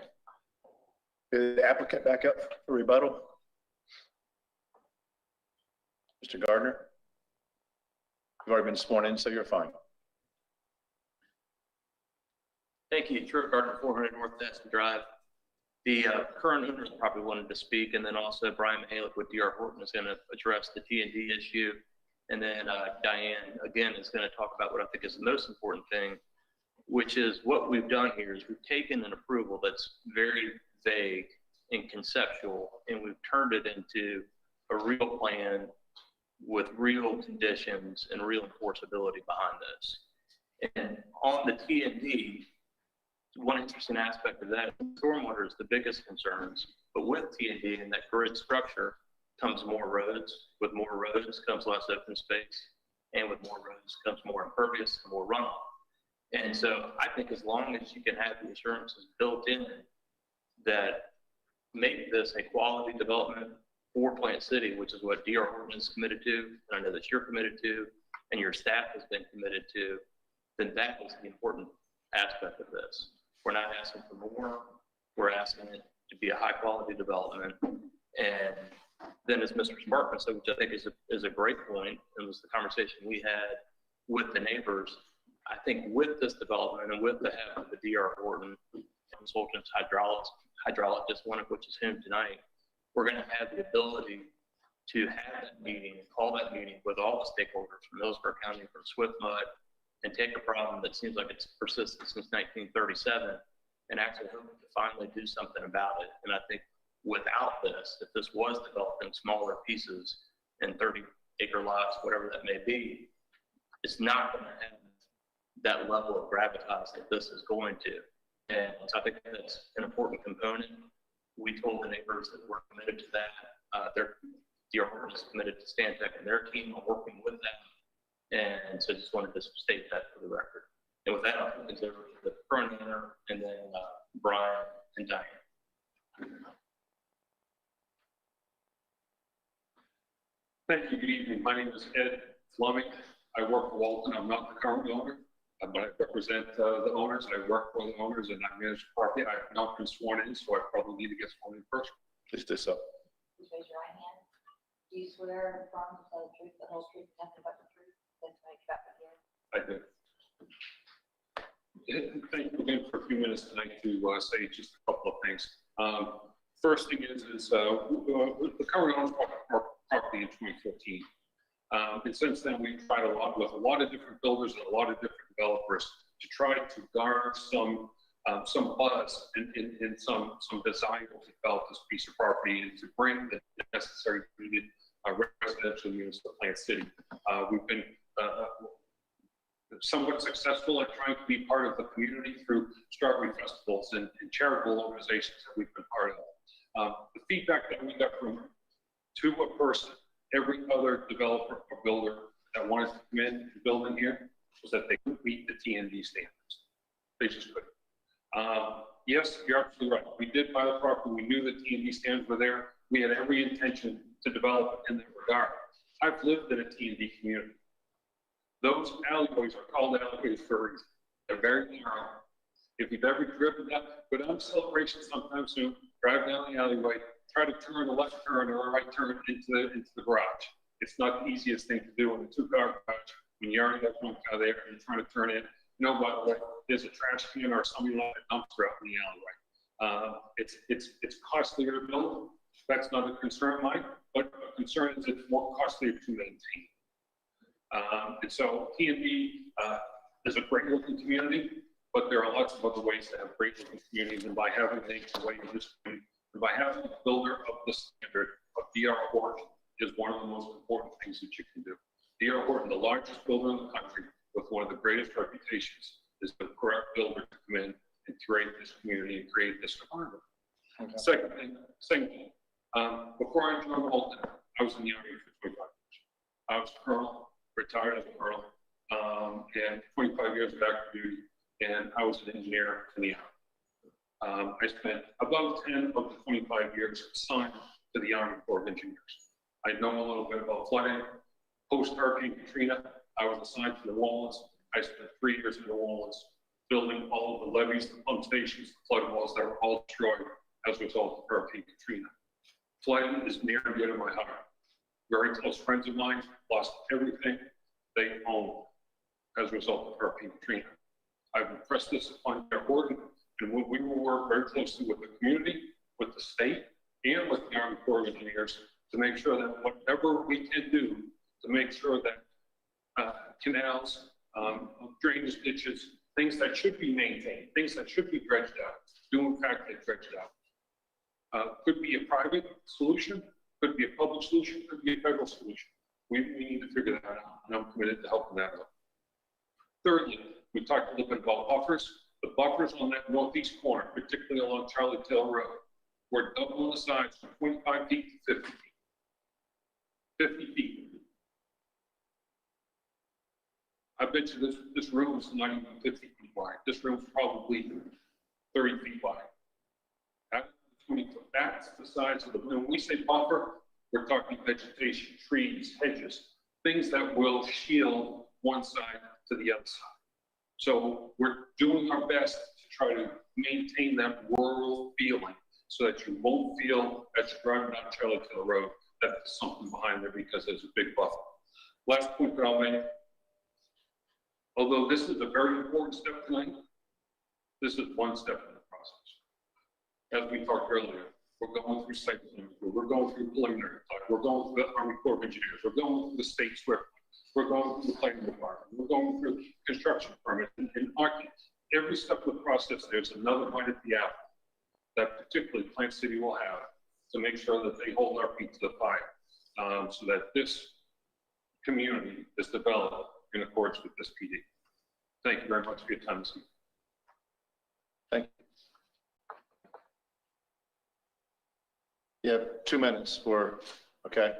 Is the applicant back up for rebuttal? Mr. Gardner? You've already been sworn in, so you're fine. Thank you. Truett Gardner, 400 North Aston Drive. The current owner of the property wanted to speak, and then also Brian Mahalik with D.R. Horton is going to address the T&D issue. And then Diane, again, is going to talk about what I think is the most important thing, which is what we've done here is we've taken an approval that's very vague and conceptual, and we've turned it into a real plan with real conditions and real enforceability behind this. And on the T&D, one interesting aspect of that, stormwater is the biggest concerns, but with T&D and that grid structure comes more roads. With more roads comes less open space, and with more roads comes more impervious and more runoff. And so I think as long as you can have the assurances built in that make this a quality development for Plant City, which is what DR Horton is committed to, and I know that you're committed to, and your staff has been committed to, then that is the important aspect of this. We're not asking for more. We're asking it to be a high-quality development. And then as Mr. Sparkman said, which I think is a great point, and was the conversation we had with the neighbors, I think with this development and with the help of the DR Horton consultants, hydrologist, one of which is him tonight, we're going to have the ability to have that meeting, call that meeting with all the stakeholders from Hillsborough County, from Swift-Mud, and take a problem that seems like it's persisted since 1937 and actually hope to finally do something about it. And I think without this, if this was developed in smaller pieces in 30-acre lots, whatever that may be, it's not going to have that level of gravitas that this is going to. And so I think that's an important component. We told the neighbors that we're committed to that. DR Horton is committed to Stantec and their team are working with them. And so just wanted to state that for the record. And with that, I'll turn things over to the current owner and then Brian and Diane. Thank you. Good evening. My name is Ed Fleming. I work for Walton. I'm not the current owner, but I represent the owners. I work for the owners and I manage the property. I've not been sworn in, so I probably need to get sworn in first. Please do so. Please raise your right hand. Do you swear and affirm to tell the truth, the whole truth, nothing but the truth, then to make that clear? I do. Thank you again for a few minutes tonight to say just a couple of things. First thing is the current owners bought our property in 2014. And since then, we've tried a lot with a lot of different builders and a lot of different developers to try to garner some buzz and some desire to develop this piece of property and to bring the necessary needed residential units to Plant City. We've been somewhat successful at trying to be part of the community through strawberry festivals and charitable organizations that we've been part of. The feedback that we got from to a person, every other developer or builder that wanted to come in and build in here was that they couldn't meet the TND standards. They just couldn't. Yes, you're absolutely right. We did buy the property. We knew the TND standards were there. We had every intention to develop it in that regard. I've lived in a TND community. Those alleyways are called alleyways for a reason. They're very narrow. If you've ever driven that, go down to Celebration sometime soon, drive down the alleyway, try to turn a left turn or a right turn into the garage. It's not the easiest thing to do in a two-car garage when you already have one car there and you're trying to turn in. No, by the way, there's a trash can or something like a dumpster out in the alleyway. It's costlier to build. That's not a concern of mine, but a concern is it's more costlier to maintain. And so TND is a great looking community, but there are lots of other ways to have great looking communities. And by having things the way in this community, and by having a builder of the standard of DR Horton is one of the most important things that you can do. DR Horton, the largest builder in the country with one of the greatest reputations, is the correct builder to come in and create this community and create this environment. Okay. Second thing, before I joined Walton, I was in the Army for 25 years. I was a colonel, retired as a colonel, and 25 years of active duty, and I was an engineer in the Army. I spent about 10 of the 25 years assigned to the Army Corps of Engineers. I know a little bit about flooding. Post-Hurricane Katrina, I was assigned to New Orleans. I spent 3 years in New Orleans building all of the levees, the pump stations, the flood walls that were all destroyed as a result of Hurricane Katrina. Flooding is near and dear to my heart. Very close friends of mine lost everything they owned as a result of Hurricane Katrina. I've impressed this upon their Horton, and we will work very closely with the community, with the state, and with the Army Corps of Engineers to make sure that whatever we can do to make sure that canals, drainage ditches, things that should be maintained, things that should be dredged out, do in fact get dredged out. Could be a private solution, could be a public solution, could be a federal solution. We need to figure that out, and I'm committed to helping that out. Thirdly, we talked a little bit about buffers. The buffers on that northeast corner, particularly along Charlie Taylor Road, were double the size from 25 feet to 50 feet. 50 feet. I bet you this room is not even 50 feet wide. This room's probably 30 feet wide. That's the size of the, when we say buffer, we're talking vegetation, trees, hedges, things that will shield one side to the other side. So we're doing our best to try to maintain that rural feeling so that you won't feel as you're driving down Charlie Taylor Road that there's something behind there because there's a big buffer. Last point that I'll make, although this is a very important step tonight, this is one step in the process. As we talked earlier, we're going through site plan review, we're going through preliminary plan, we're going through the Army Corps of Engineers, we're going through the state SWIFT, we're going through the planning department, we're going through construction permits, and every step of the process, there's another bite at the apple that particularly Plant City will have to make sure that they hold our feet to the fire, so that this community is developed in accordance with this PD. Thank you very much for your time this evening. Thank you. You have 2 minutes for, okay?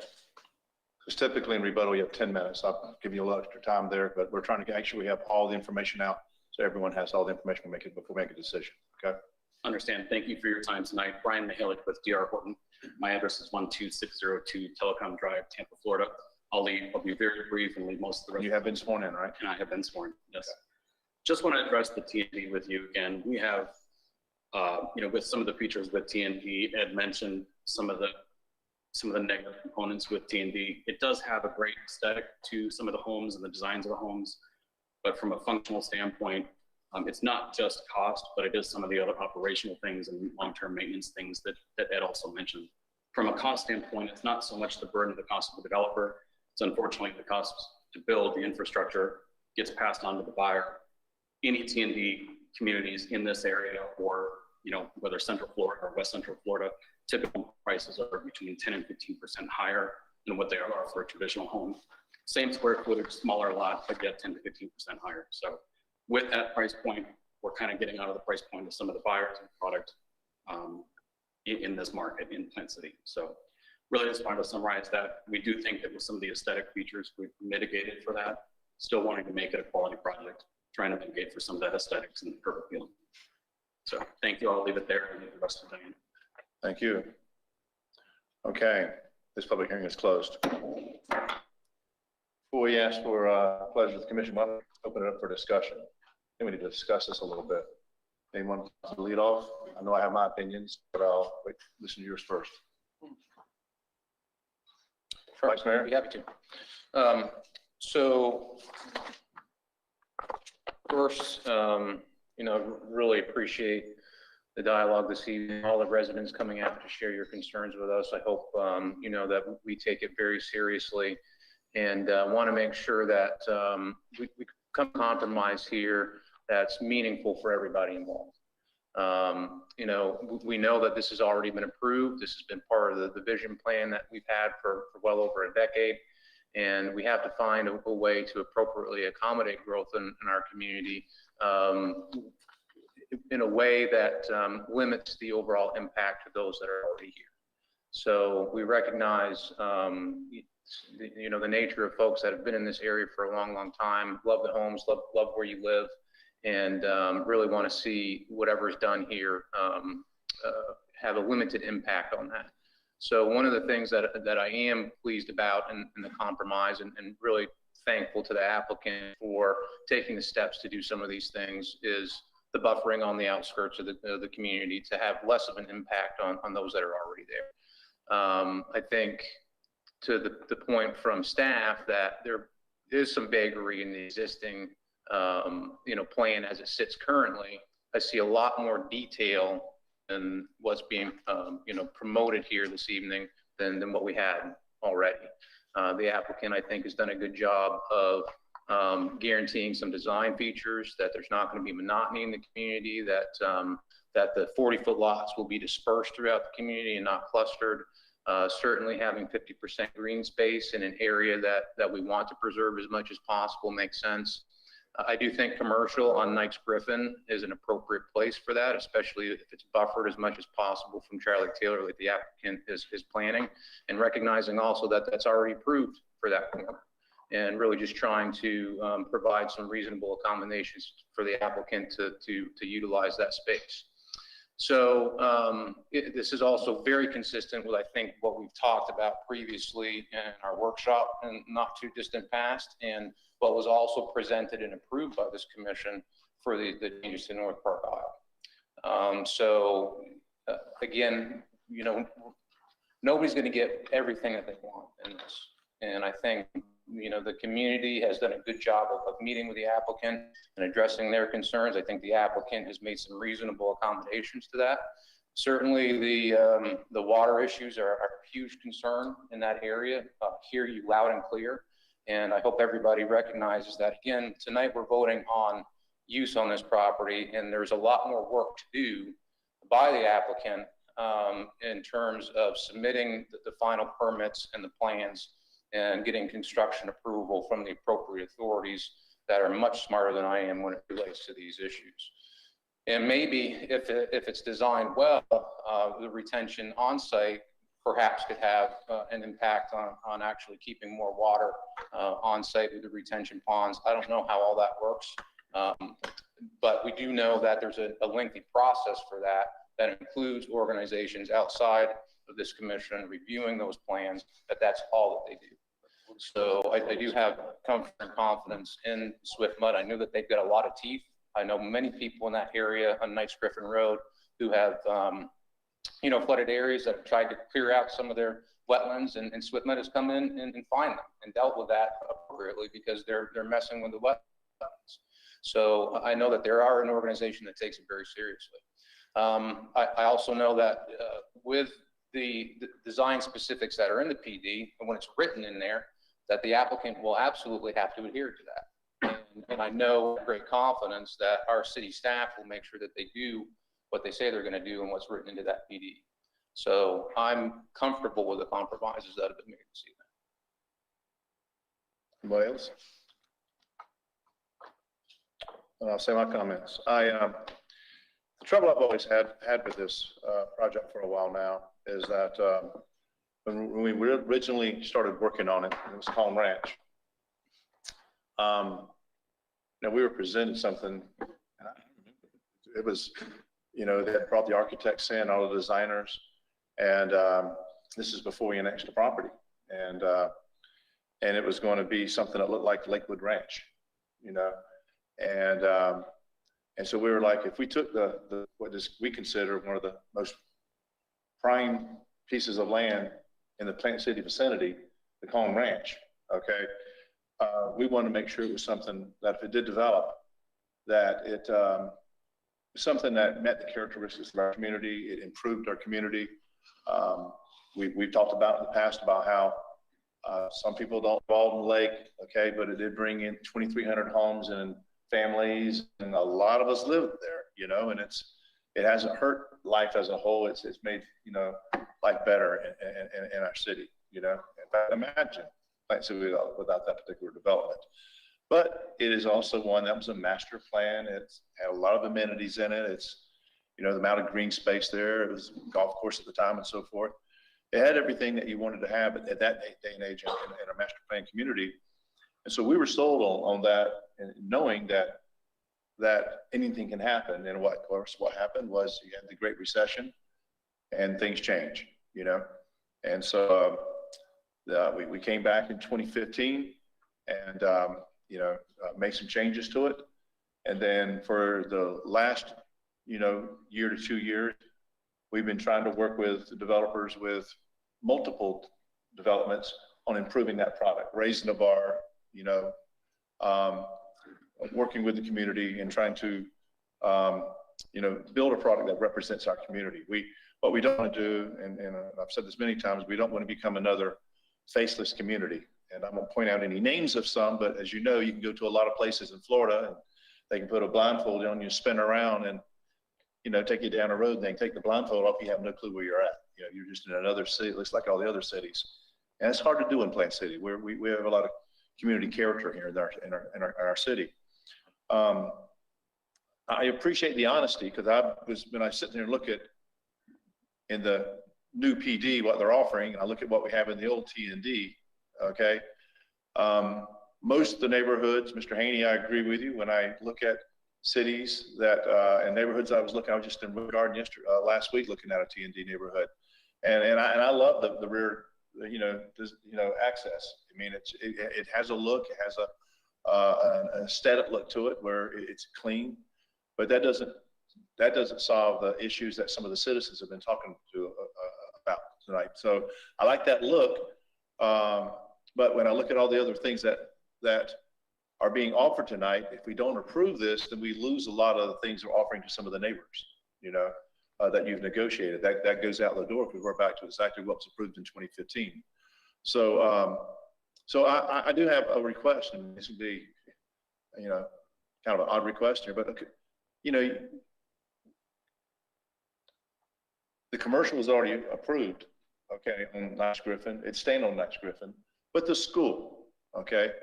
Because typically in rebuttal, you have 10 minutes. I'll give you a little extra time there, but we're trying to make sure we have all the information out so everyone has all the information before we make a decision, okay? Understand. Thank you for your time tonight. Brian Mihalik with D.R. Horton. My address is 12602 Telecom Drive, Tampa, Florida. I'll be very brief and leave most of the rest. You have been sworn in, right? And I have been sworn, yes. Okay. Just want to address the TND with you again. We have, with some of the features with TND, Ed mentioned some of the negative components with TND. It does have a great aesthetic to some of the homes and the designs of the homes, but from a functional standpoint, it's not just cost, but it is some of the other operational things and long-term maintenance things that Ed also mentioned. From a cost standpoint, it's not so much the burden of the cost of the developer. It's unfortunately the cost to build the infrastructure gets passed on to the buyer. Any TND communities in this area, or whether Central Florida or West Central Florida, typical prices are between 10 and 15% higher than what they are for a traditional home. Same square footage, smaller lot, but yet 10 to 15% higher. So with that price point, we're kind of getting out of the price point of some of the buyers and product in this market in Plant City. So really just wanted to summarize that. We do think that with some of the aesthetic features, we've mitigated for that. Still wanting to make it a quality project, trying to mitigate for some of that aesthetics and the curb appeal. So thank you. I'll leave it there and leave the rest of the day. Thank you. Okay, this public hearing is closed. Before we ask for pleasure of the commission, why don't we open it up for discussion? I think we need to discuss this a little bit. Anyone wants to lead off? I know I have my opinions, but I'll listen to yours first. Sure. Vice Mayor? I'd be happy to. So first, really appreciate the dialogue this evening, all the residents coming out to share your concerns with us. I hope, that we take it very seriously and want to make sure that we come to compromise here that's meaningful for everybody involved. We know that this has already been approved. This has been part of the vision plan that we've had for well over a decade. And we have to find a way to appropriately accommodate growth in our community in a way that limits the overall impact to those that are already here. So we recognize, the nature of folks that have been in this area for a long, long time, love the homes, love where you live, and really want to see whatever is done here have a limited impact on that. So one of the things that I am pleased about in the compromise and really thankful to the applicant for taking the steps to do some of these things is the buffering on the outskirts of the community to have less of an impact on those that are already there. I think to the point from staff that there is some vagary in the existing plan as it sits currently. I see a lot more detail than what's being promoted here this evening than what we had already. The applicant, I think, has done a good job of guaranteeing some design features, that there's not going to be monotony in the community, that the 40-foot lots will be dispersed throughout the community and not clustered. Certainly having 50% green space in an area that we want to preserve as much as possible makes sense. I do think commercial on Nikes Griffin is an appropriate place for that, especially if it's buffered as much as possible from Charlie Taylor, like the applicant is planning, and recognizing also that that's already approved for that corner. and really just trying to provide some reasonable accommodations for the applicant to utilize that space. So this is also very consistent with, I think, what we've talked about previously in our workshop in not too distant past, and what was also presented and approved by this commission for the changes to North Park Isle. Again, you know, nobody's going to get everything that they want in this. And I think, you know, the community has done a good job of meeting with the applicant and addressing their concerns. I think the applicant has made some reasonable accommodations to that. Certainly the water issues are a huge concern in that area. Hear you loud and clear. And I hope everybody recognizes that. Again, tonight we're voting on use on this property, and there's a lot more work to do by the applicant in terms of submitting the final permits and the plans and getting construction approval from the appropriate authorities that are much smarter than I am when it relates to these issues. And maybe if it's designed well, the retention on site perhaps could have an impact on actually keeping more water on site with the retention ponds. I don't know how all that works, but we do know that there's a lengthy process for that includes organizations outside of this commission reviewing those plans, that's all that they do. So I do have comfort and confidence in Swift Mud. I know that they've got a lot of teeth. I know many people in that area on Knights Griffin Road who have, you know, flooded areas that have tried to clear out some of their wetlands, and Swift Mud has come in and find them and dealt with that appropriately because they're messing with the wetlands. So I know that there are an organization that takes it very seriously. I also know that with the design specifics that are in the PD, and when it's written in there, that the applicant will absolutely have to adhere to that. And I know with great confidence that our city staff will make sure that they do what they say they're going to do and what's written into that PD. So I'm comfortable with the compromises that have been made this evening. Anybody else? And I'll say my comments. The trouble I've always had with this project for a while now is that when we originally started working on it, it was Calm Ranch. Now we were presented something, it was, you know, they had brought the architects in, all the designers, and this is before we annexed the property. And it was going to be something that looked like Lakewood Ranch, you know, and so we were like, if we took what we consider one of the most prime pieces of land in the Plant City vicinity, the Calm Ranch, okay, we wanted to make sure it was something that if it did develop, that it something that met the characteristics of our community, it improved our community. We've talked about in the past about how some people don't involve in the lake, okay, but it did bring in 2,300 homes and families, and a lot of us lived there, you know, and it hasn't hurt life as a whole. It's made, you know, life better in our city, you know. In fact, imagine Plant City without that particular development. But it is also one that was a master plan. It's had a lot of amenities in it. It's, you know, the amount of green space there. It was a golf course at the time and so forth. It had everything that you wanted to have at that day and age in a master plan community. And so we were sold on that, and knowing that anything can happen. And of course, what happened was you had the Great Recession, and things change, you know. And so we came back in 2015, and you know, made some changes to it. And then for the last, you know, year to 2 years, we've been trying to work with the developers with multiple developments on improving that product, raising the bar, you know, working with the community and trying to, you know, build a product that represents our community. What we don't want to do, and I've said this many times, we don't want to become another faceless community. And I'm going to point out any names of some, but as you know, you can go to a lot of places in Florida and they can put a blindfold on you, spin around, and, you know, take you down a road, and they take the blindfold off, you have no clue where you're at. You know, you're just in another city. It looks like all the other cities. And it's hard to do in Plant City, where we have a lot of community character here in our city. I appreciate the honesty, because when I sit there and look at in the new PD what they're offering, and I look at what we have in the old T&D, okay, most of the neighborhoods, Mr. Haney, I agree with you. When I look at cities that, and neighborhoods I was was just in Wood Garden last week looking at a T&D neighborhood. And I love the rear, access. I mean, it has a look, it has an aesthetic look to it where it's clean, but that doesn't solve the issues that some of the citizens have been talking to about tonight. So I like that look, but when I look at all the other things that are being offered tonight, if we don't approve this, then we lose a lot of the things we're offering to some of the neighbors, that you've negotiated. That goes out the door if we go back to exactly what was approved in 2015. So, I do have a request, and this would be, kind of an odd request here, but the commercial was already approved, okay, on Nice Griffin. It's staying on Nice Griffin, but the school, okay,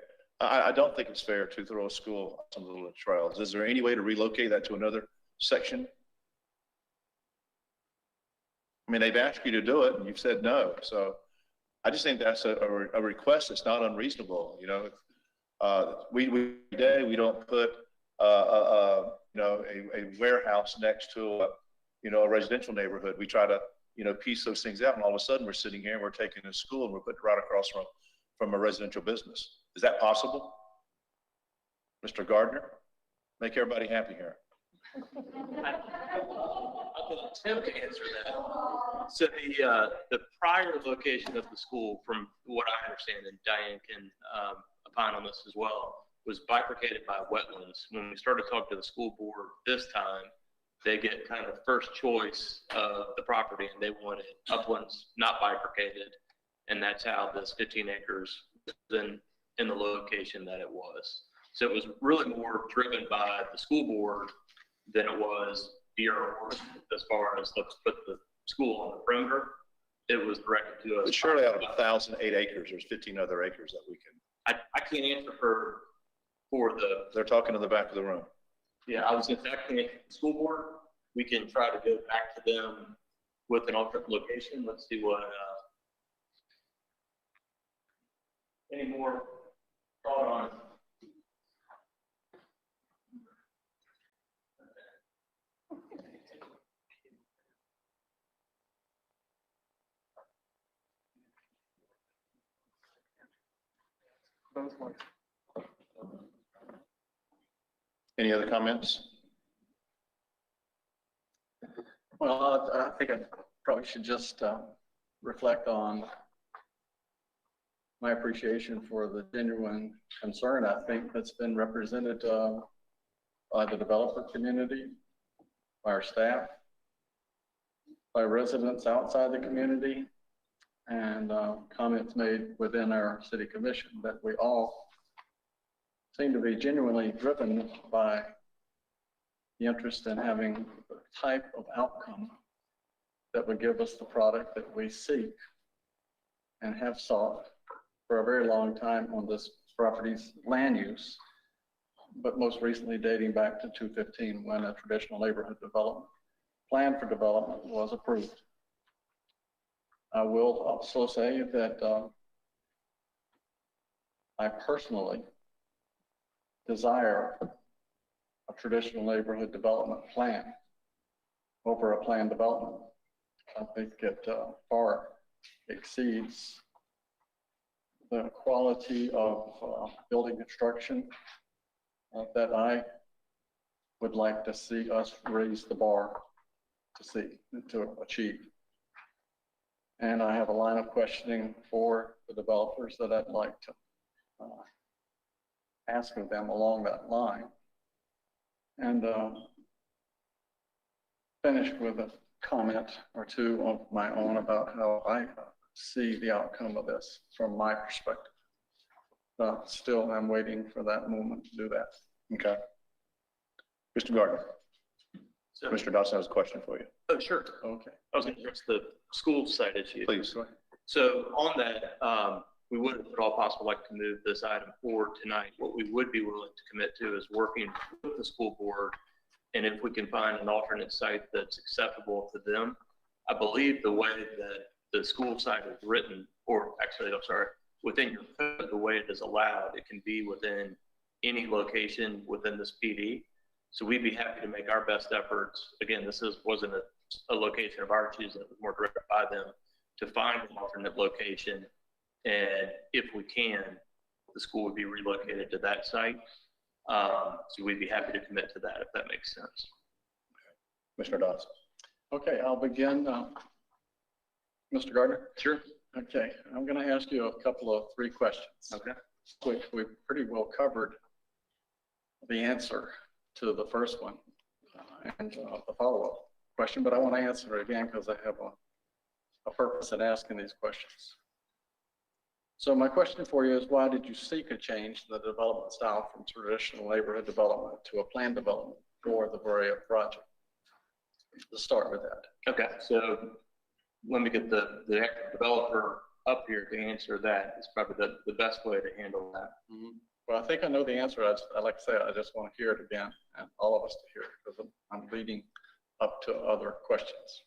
I don't think it's fair to throw a school on some of the trails. Is there any way to relocate that to another section? I mean, they've asked you to do it and you've said no. So I just think that's a request that's not unreasonable. We don't put, a warehouse next to a residential neighborhood. We try to, piece those things out, and all of a sudden we're sitting here and we're taking a school and we're putting it right across from a residential business. Is that possible? Mr. Gardner, make everybody happy here. I can attempt to answer that. So the prior location of the school, from what I understand, and Diane can opine on this as well, was bifurcated by wetlands. When we started talking to the school board this time, they get kind of first choice of the property, and they wanted uplands not bifurcated, and that's how this 15 acres was in the location that it was. So it was really more driven by the school board than it was DRR as far as let's put the school on the perimeter. It was directed to us. But surely out of 1,008 acres, there's 15 other acres that we can. I can't answer for the. They're talking in the back of the room. Yeah, I was going to say, I can't answer the school board. We can try to go back to them with an alternate location. Let's see what, any more thought on it? Any other comments? Well, I think I probably should just reflect on my appreciation for the genuine concern, I think, that's been represented by the developer community, by our staff, by residents outside the community, and comments made within our city commission, that we all seem to be genuinely driven by the interest in having the type of outcome that would give us the product that we seek and have sought for a very long time on this property's land use, but most recently dating back to 2015 when a traditional neighborhood development plan for development was approved. I will also say that I personally desire a traditional neighborhood development plan over a planned development. I think it far exceeds the quality of building construction that I would like to see us raise the bar to achieve. And I have a line of questioning for the developers that I'd like to ask of them along that line. And finish with a comment or two of my own about how I see the outcome of this from my perspective. Still, I'm waiting for that moment to do that. Okay. Mr. Gardner. So, Mr. Dawson has a question for you. Oh, sure. Okay. I was going to address the school side issue. Please. Go ahead. So on that, we would, if at all possible, like to move this item forward tonight. What we would be willing to commit to is working with the school board, and if we can find an alternate site that's acceptable to them. I believe the way that the school site is written, or actually, I'm sorry, within your code, code, the way it is allowed, it can be within any location within this PD. So we'd be happy to make our best efforts. Again, wasn't a location of our choosing, it was more directed by them to find an alternate location. And if we can, the school would be relocated to that site. So we'd be happy to commit to that if that makes sense. Commissioner Dodson. Okay, I'll begin. Mr. Gardner? Sure. Okay, I'm going to ask you a couple of 3 questions. Okay. Which we've pretty well covered the answer to the first one and the follow-up question, but I want to answer it again because I have a purpose in asking these questions. So my question for you is, why did you seek a change in the development style from traditional neighborhood development to a planned development for the Berea project? Let's start with that. Okay, so let me get the actual developer up here to answer that. It's probably the best way to handle that. Well, I think I know the answer. I like to say, I just want to hear it again, and all of us to hear it, because I'm leading up to other questions.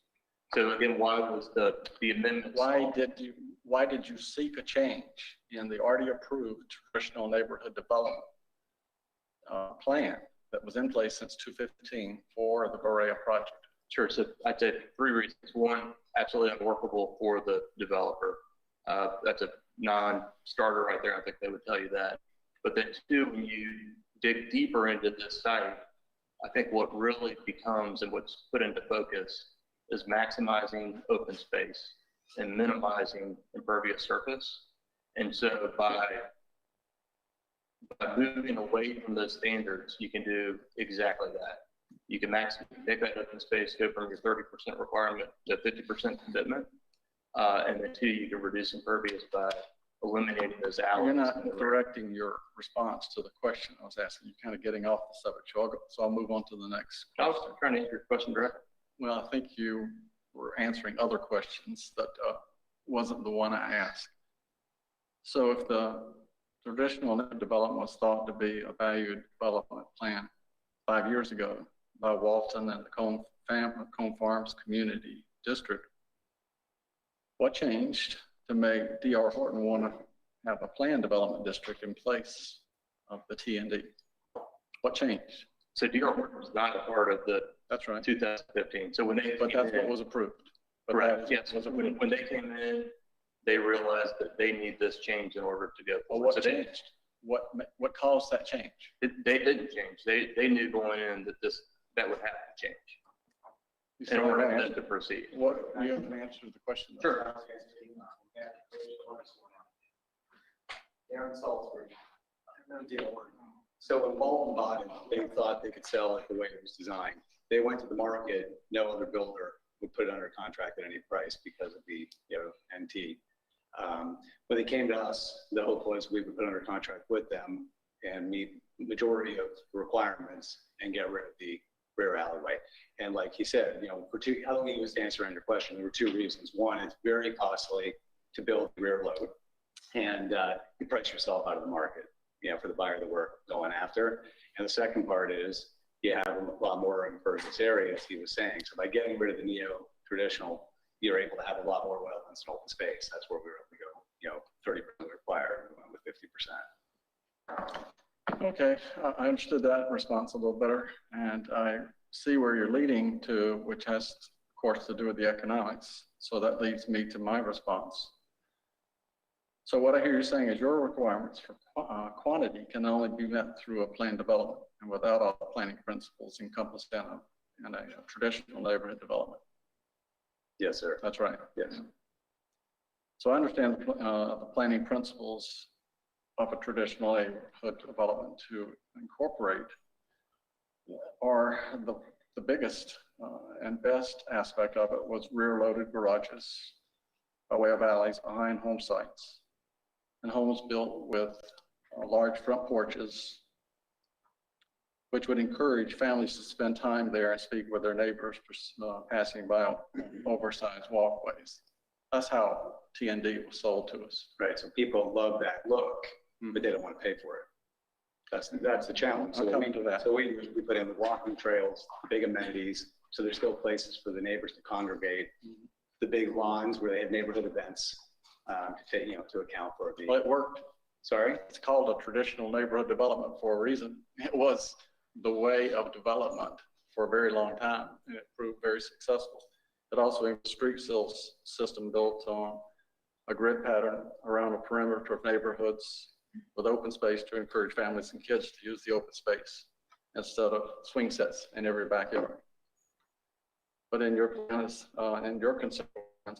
So again, why was the amendment? Why did you seek a change in the already approved traditional neighborhood development plan that was in place since 2015 for the Berea project? Sure. So I'd say 3 reasons. One, absolutely unworkable for the developer. That's a non-starter right there. I think they would tell you that. But then 2, when you dig deeper into this site, I think what really becomes and what's put into focus is maximizing open space and minimizing impervious surface. And so by moving away from those standards, you can do exactly that. You can take that open space, go from your 30% requirement to 50% commitment. And then 2, you can reduce impervious by eliminating those alleys. You're not directing your response to the question I was asking. You're kind of getting off the subject. So I'll move on to the next question. I was trying to answer your question directly. Well, I think you were answering other questions that wasn't the one I asked. So if the traditional development was thought to be a valued development plan 5 years ago by Walton and the Cone Farms Community District, what changed to make D.R. Horton want to have a planned development district in place of the T&D? What changed? So D.R. Horton was not a part of the That's right. 2015. So when they But that's what was approved. Correct. Yes. When they came in, they realized that they need this change in order to go Well, forward. what changed? What caused that change? They didn't change. They knew going in that that would have to change in order for them to proceed. What, you haven't answered the question. Sure. Aaron Salzberg. No deal. So when Walton bought it, they thought they could sell it the way it was designed. They went to the market, no other builder would put it under contract at any price because of the, NT. When they came to us, the hope was we would put under contract with them and meet the majority of the requirements and get rid of the rear alleyway. And like he said, I don't think he was answering your question. There were 2 reasons. One, it's very costly to build the rear load, and you price yourself out of the market, for the buyer that we're going after. And the second part is you have a lot more impervious area, as he was saying. So by getting rid of the neo-traditional, you're able to have a lot more wetlands and open space. That's where we were able to go, 30% required, we went with 50%. Okay, I understood that response a little better, and I see where you're leading to, which has, of course, to do with the economics. So that leads me to my response. So what I hear you saying is your requirements for quantity can only be met through a planned development and without all the planning principles encompassed in a traditional neighborhood development. Yes, sir. That's right. Yes. So I understand the planning principles of a traditional neighborhood development to incorporate are the biggest and best aspect of it was rear-loaded garages by way of alleys behind home sites and homes built with large front porches, which would encourage families to spend time there and speak with their neighbors passing by oversized walkways. That's how T&D was sold to us. Right, so people love that look, but they don't want to pay for it. That's the challenge. I'll come to that. So we put in the walking trails, big amenities, so there's still places for the neighbors to congregate. The big lawns where they have neighborhood events to account for the. Well, it worked. Sorry? It's called a traditional neighborhood development for a reason. It was the way of development for a very long time, and it proved very successful. It also has a street sills system built on a grid pattern around a perimeter of neighborhoods with open space to encourage families and kids to use the open space instead of swing sets in every backyard. But in your plans, in your concerns,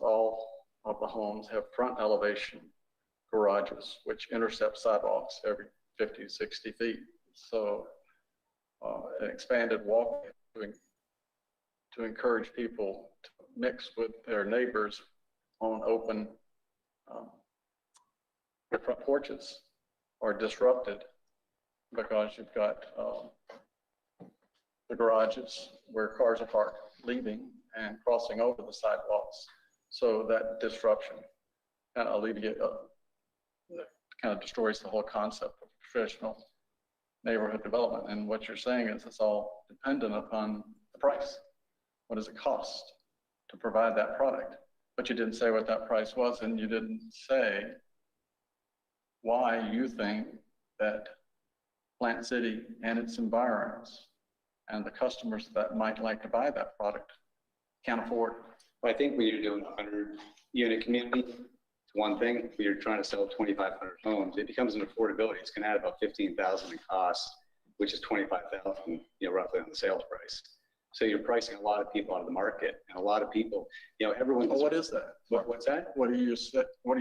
all of the homes have front elevation garages, which intercept sidewalks every 50, 60 feet. So an expanded walkway to encourage people to mix with their neighbors on open front porches are disrupted because you've got the garages where cars are parked leaving and crossing over the sidewalks. So that disruption kind of kind of destroys the whole concept of traditional neighborhood development. And what you're saying is it's all dependent upon the price. What does it cost to provide that product? But you didn't say what that price was, and you didn't say why you think that Plant City and its environs and the customers that might like to buy that product can't afford it. Well, I think when you're doing a 100-unit community, it's one thing. If you're trying to sell 2,500 homes, it becomes an affordability. It's going to add about $15,000 in costs, which is $25,000, roughly on the sales price. So you're pricing a lot of people out of the market, and a lot of people, everyone. Well, what is that? What's that? What are you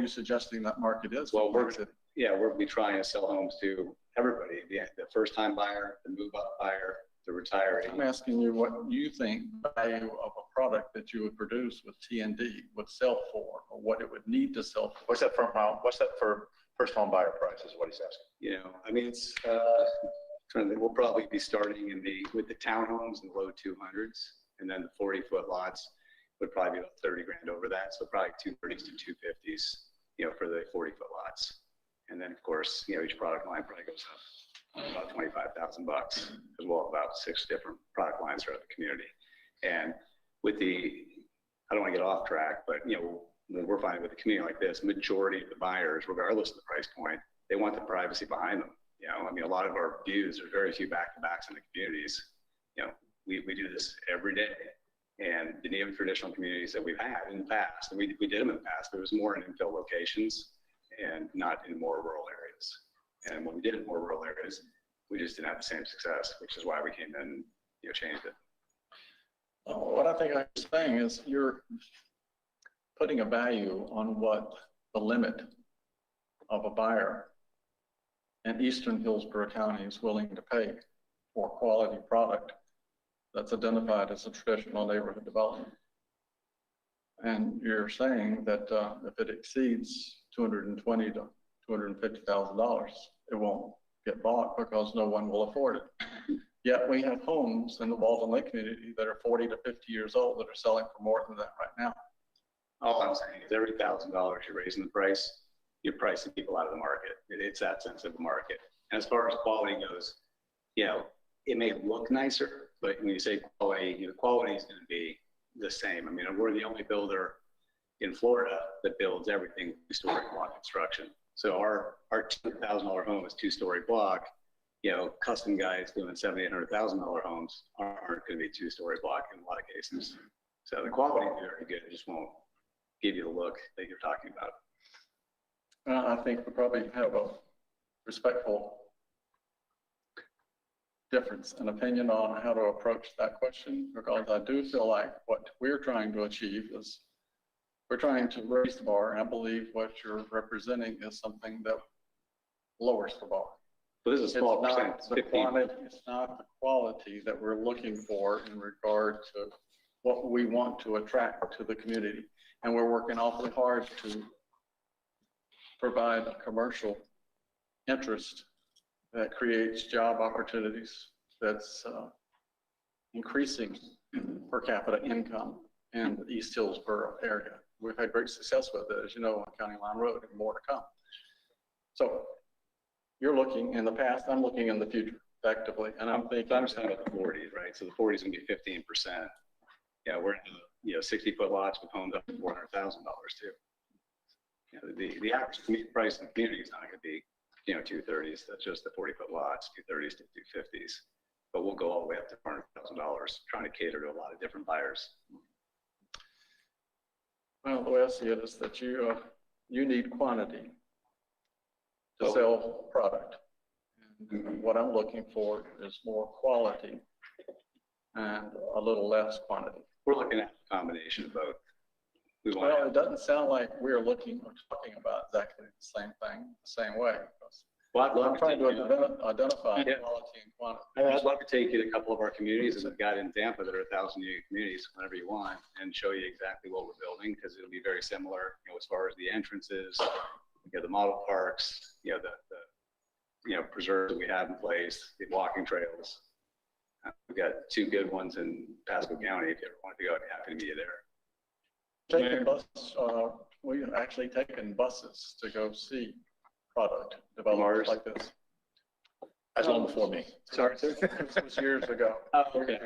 suggesting that market is? Well, we'll be trying to sell homes to everybody: the first-time buyer, the move-up buyer, the retiree. I'm asking you what you think the value of a product that you would produce with TND would sell for, or what it would need to sell for. What's that for first home buyer price is what he's asking. It's, we'll probably be starting with the townhomes in the low 200s, and then the 40-foot lots would probably be about 30 grand over that. So probably 230s to 250s, for the 40-foot lots. And then of course, each product line probably goes up about $25,000 because we'll have about 6 different product lines throughout the community. And with I don't want to get off track, but when we're finding with a community like this, majority of the buyers, regardless of the price point, they want the privacy behind them. A lot of our views, there's very few back-to-backs in the communities. We do this every day. And the neo-traditional communities that we've had in the past, and we did them in the past, but it was more in infill locations and not in more rural areas. And when we did it in more rural areas, we just didn't have the same success, which is why we came in and changed it. What I think I'm saying is you're putting a value on what the limit of a buyer in Eastern Hillsborough County is willing to pay for quality product that's identified as a traditional neighborhood development. And you're saying that if it exceeds $220,000 to $250,000, it won't get bought because no one will afford it. Yet we have homes in the Walden Lake community that are 40 to 50 years old that are selling for more than that right now. All I'm saying is every $1,000 you're raising the price, you're pricing people out of the market. It's that sensitive market. And as far as quality goes, it may look nicer, but when you say quality, the quality is going to be the same. We're the only builder in Florida that builds everything two-story block construction. So our $200,000 home is 2-story block. Custom guys doing $700,000, $800,000 homes aren't going to be 2-story block in a lot of cases. So the quality is very good. It just won't give you the look that you're talking about. I think we probably have a respectful difference in opinion on how to approach that question, because I do feel like what we're trying to achieve is we're trying to raise the bar, and I believe what you're representing is something that lowers the bar. But this is a small percent. It's not the quality that we're looking for in regard to what we want to attract to the community. And we're working awfully hard to provide a commercial interest that creates job opportunities, that's increasing per capita income in the East Hillsborough area. We've had great success with it, as you know, on County Line Road, and more to come. So you're looking in the past, I'm looking in the future effectively, and I'm thinking. I'm talking about the 40s, right? So the 40s going to be 15%. We're in 60-foot lots with homes up to $400,000 too. The average price in the community is not going to be 230s, that's just the 40-foot lots, 230s to 250s. But we'll go all the way up to $400,000, trying to cater to a lot of different buyers. Well, the way I see it is that you need quantity to sell product. And what I'm looking for is more quality and a little less quantity. We're looking at a combination of both. Well, it doesn't sound like we're looking or talking about exactly the same thing, the same way. Well, I'm trying to identify Yeah. quality and quantity. I'd love to take you to a couple of our communities, and we've got in Tampa that are 1,000-unit communities, whenever you want, and show you exactly what we're building, because it'll be very similar, as far as the entrances, the model parks, the preserves that we have in place, the walking trails. We've got 2 good ones in Pasco County. If you ever want to go, I'd be happy to meet you there. Taking bus, we've actually taken buses to go see product developed like this. That's long before me. Sorry, this was years ago. Oh, okay.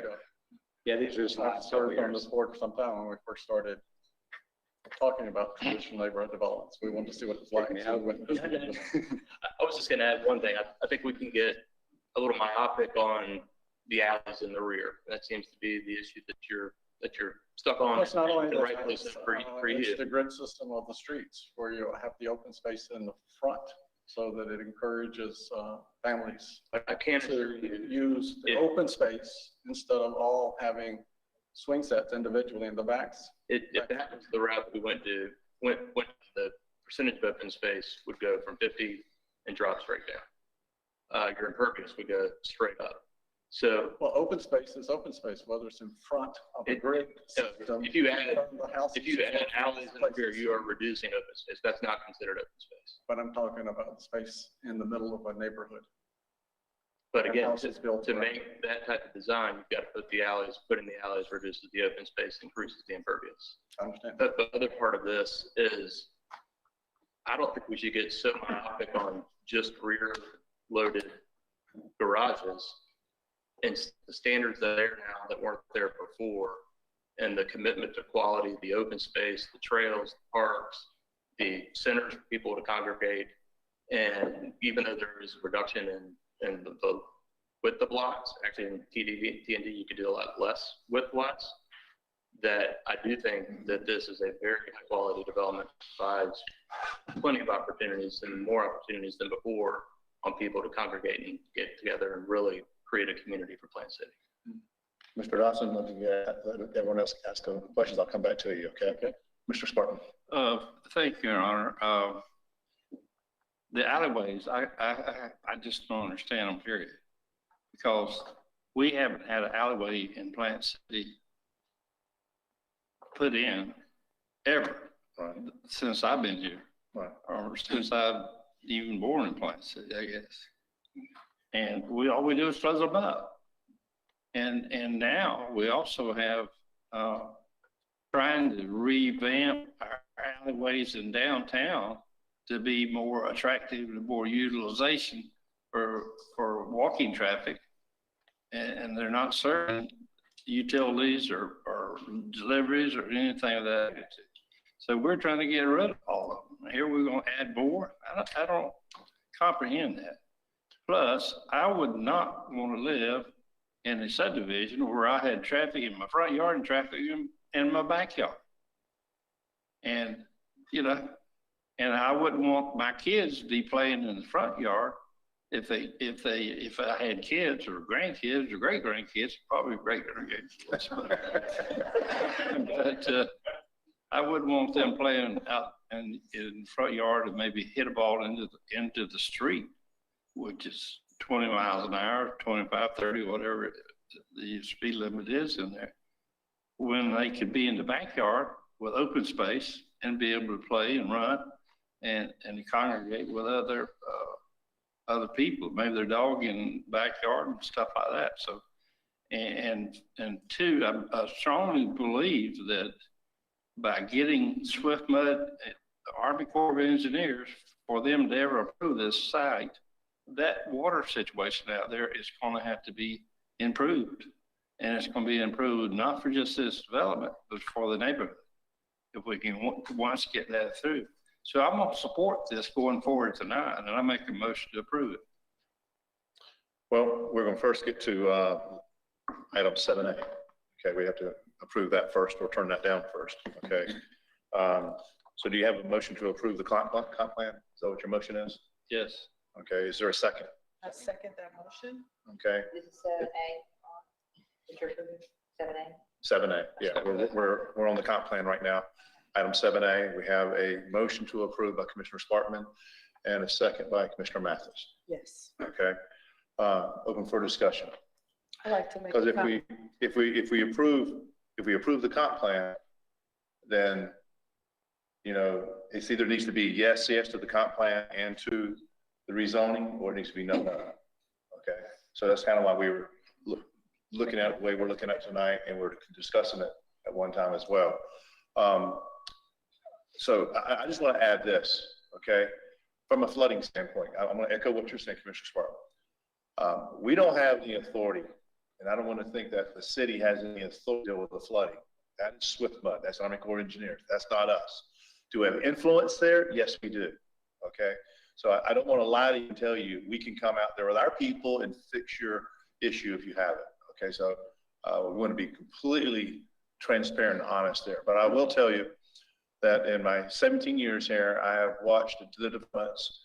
Yeah, these are just I not served on this board for some time when we first started talking about traditional neighborhood developments. We wanted to see what it's like. So we went- I was just gonna add one thing. I think we can get a little myopic on the alleys in the rear. That seems to be the issue that you're stuck on. It's not only and that, rightfully so for it's you. the grid system of the streets where you have the open space in the front so that it encourages families I can't to use the open space instead of all having swing sets individually in the backs. If that was the route that we went to, the percentage of open space would go from 50 and drop straight down. Your impervious would go straight up. So, well, open space is open space, whether it's in front of the grid system. if you add the alleys in the rear, you are reducing open space. That's not considered open space. But I'm talking about the space in the middle of a neighborhood. But And again, houses built to around. make that type of design, you've got to put the alleys. Putting the alleys reduces the open space, increases the impervious. I understand. But the other part of this is, I don't think we should get so myopic on just rear-loaded garages. And the standards that are there now that weren't there before, and the commitment to quality, the open space, the trails, the parks, the centers for people to congregate. And even though there is a reduction in the width of lots, actually in TND you could do a lot less with lots, that I do think that this is a very high quality development, provides plenty of opportunities and more opportunities than before on people to congregate and get together and really create a community for Plant City. Mr. Dawson, let everyone else ask questions. I'll come back to you, okay? Mr. Spartan. Thank you, Your Honor. The alleyways, I just don't understand them, period. Because we haven't had an alleyway in Plant City put in ever, since I've been here. Or since I've even born in Plant City, I guess. And all we do is close them up. And now we also have trying to revamp our alleyways in downtown to be more attractive and more utilization for walking traffic. And they're not serving utilities or deliveries or anything of that. So we're trying to get rid of all of them. Here we're going to add more. I don't comprehend that. Plus, I would not want to live in a subdivision where I had traffic in my front yard and traffic in my backyard. And, and I wouldn't want my kids to be playing in the front yard if I had kids or grandkids or great grandkids, probably great grandkids. But I wouldn't want them playing out in the front yard and maybe hit a ball into the street, which is 20 miles an hour, 25, 30, whatever the speed limit is in there, when they could be in the backyard with open space and be able to play and run and congregate with other people, maybe their dog in the backyard and stuff like that. So, and two, I strongly believe that by getting Swift Mud, Army Corps of Engineers, for them to ever approve this site, that water situation out there is going to have to be improved. And it's going to be improved not for just this development, but for the neighborhood. If we can once get that through. So I'm gonna support this going forward tonight, and I make a motion to approve it. Well, we're going to first get to item 7A. Okay, we have to approve that first or turn that down first. Okay. So do you have a motion to approve the comp plan? Is that what your motion is? Yes. Okay, is there a second? I second that motion. Okay, This is 7A. That you're approving, 7A. 7A, yeah, we're on the comp plan right now. Item 7A, we have a motion to approve by Commissioner Sparkman and a second by Commissioner Mathis. Yes. Okay, open for discussion. I like to make. Because a comment. if we approve the comp plan, then, you know, it's either needs to be yes to the comp plan and to the rezoning, or it needs to be no. Okay, so that's kind of why we were looking at it the way we're looking at it tonight, and we're discussing it at one time as well. So I just want to add this, okay? From a flooding standpoint, I'm going to echo what you're saying, Commissioner Sparkman. We don't have the authority, and I don't want to think that the city has any authority to deal with the flooding. That is SWIFMUD. That's Army Corps of Engineers. That's not us. Do we have influence there? Yes, we do. Okay. So I don't want to lie to you and tell you we can come out there with our people and fix your issue if you have it. Okay. So we want to be completely transparent and honest there. But I will tell you that in my 17 years here, I have watched the developments,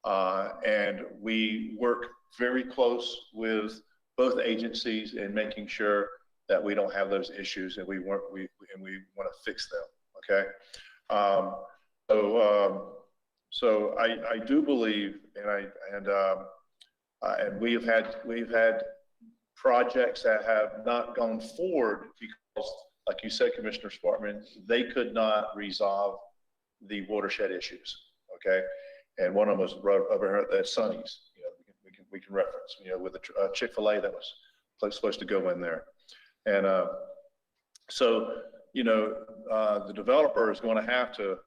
and we work very close with both agencies in making sure that we don't have those issues, and we want to fix them. Okay. So I do believe, and we've had projects that have not gone forward because, like you said, Commissioner Sparkman, they could not resolve the watershed issues. Okay. And one of them was over here at Sonny's, you know, we can reference, you know, with the Chick-fil-A that was supposed to go in there. And so, you know, the developer is going to have to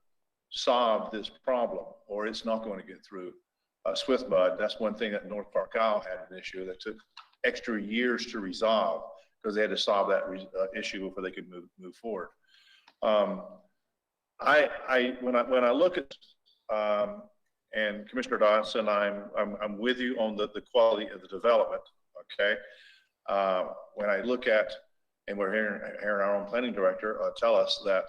solve this problem, or it's not going to get through SWIFMUD. That's one thing that North Park Isle had an issue that took extra years to resolve because they had to solve that issue before they could move forward. When I look at and Commissioner Dodson, I'm with you on the quality of the development. Okay. When I look at, and we're hearing our own planning director tell us that,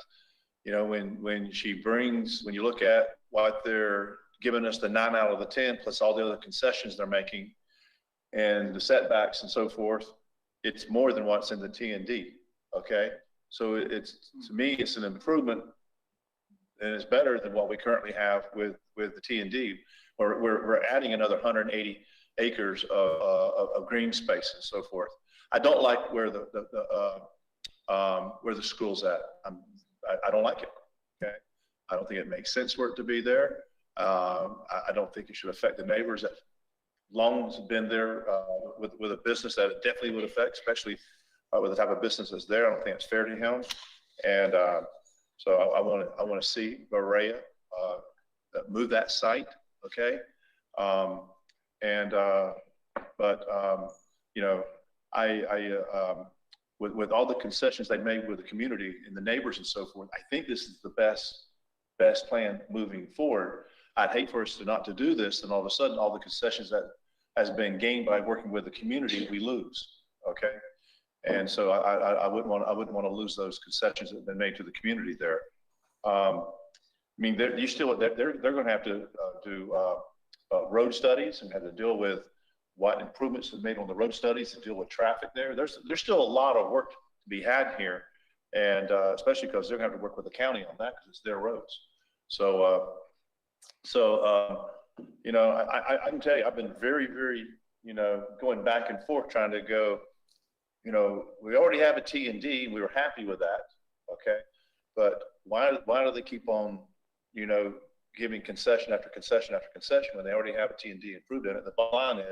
you know, when you look at what they're giving us, the 9 out of the 10, plus all the other concessions they're making and the setbacks and so forth, it's more than what's in the T&D. Okay. So it's, to me, it's an improvement, and it's better than what we currently have with the T&D. We're adding another 180 acres of green space and so forth. I don't like where the school's at. I don't like it. Okay. I don't think it makes sense for it to be there. I don't think it should affect the neighbors that long been there with a business that it definitely would affect, especially with the type of business that's there. I don't think it's fair to him. And so I want to see Berea move that site. Okay. You know, with all the concessions they made with the community and the neighbors and so forth, I think this is the best plan moving forward. I'd hate for us not to do this, and all of a sudden, all the concessions that has been gained by working with the community, we lose. Okay, and so I wouldn't want to lose those concessions that have been made to the community there. I mean, they're going to have to do road studies and have to deal with what improvements have made on the road studies to deal with traffic there. There's still a lot of work to be had here, and especially because they're going to have to work with the county on that because it's their roads. So you know, I can tell you, I've been very, you know, going back and forth trying to go, you know, we already have a T&D. We were happy with that. Okay. But why do they keep on, you know, giving concession after concession after concession when they already have a T&D approved in it? The bottom line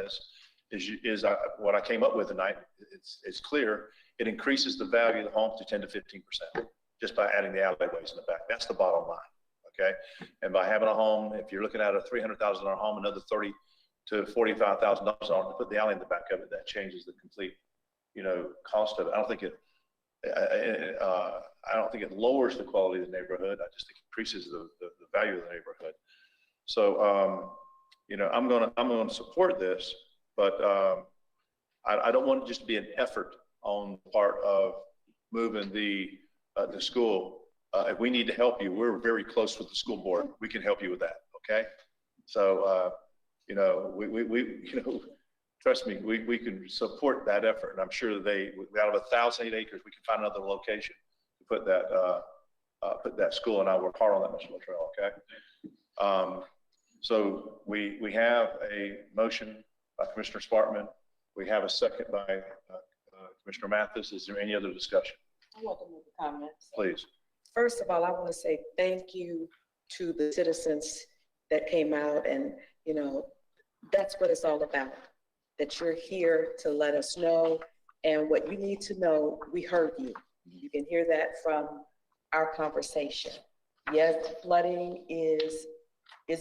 is what I came up with tonight. It's clear. It increases the value of the homes to 10 to 15% just by adding the alleyways in the back. That's the bottom line. Okay. And by having a home, if you're looking at a $300,000 home, another $30,000 to $45,000 on to put the alley in the back of it, that changes the complete, you know, cost of it. I don't think it I don't think it lowers the quality of the neighborhood. I just think it increases the value of the neighborhood. So, you know, I'm gonna support this, but I don't want it just to be an effort on the part of moving the school. If we need to help you, we're very close with the school board. We can help you with that, okay? So, you know, we you know, trust me, we can support that effort. And I'm sure that out of 1,008 acres, we can find another location to put that school, and I'll work hard on that, Mr. Luttrell, okay? So we have a motion by Commissioner Sparkman. We have a second by Commissioner Mathis. Is there any other discussion? I want to make a comment. Please. First of all, I want to say thank you to the citizens that came out, and, you know, that's what it's all about, that you're here to let us know, and what you need to know, we heard you. You can hear that from our conversation. Yes, flooding is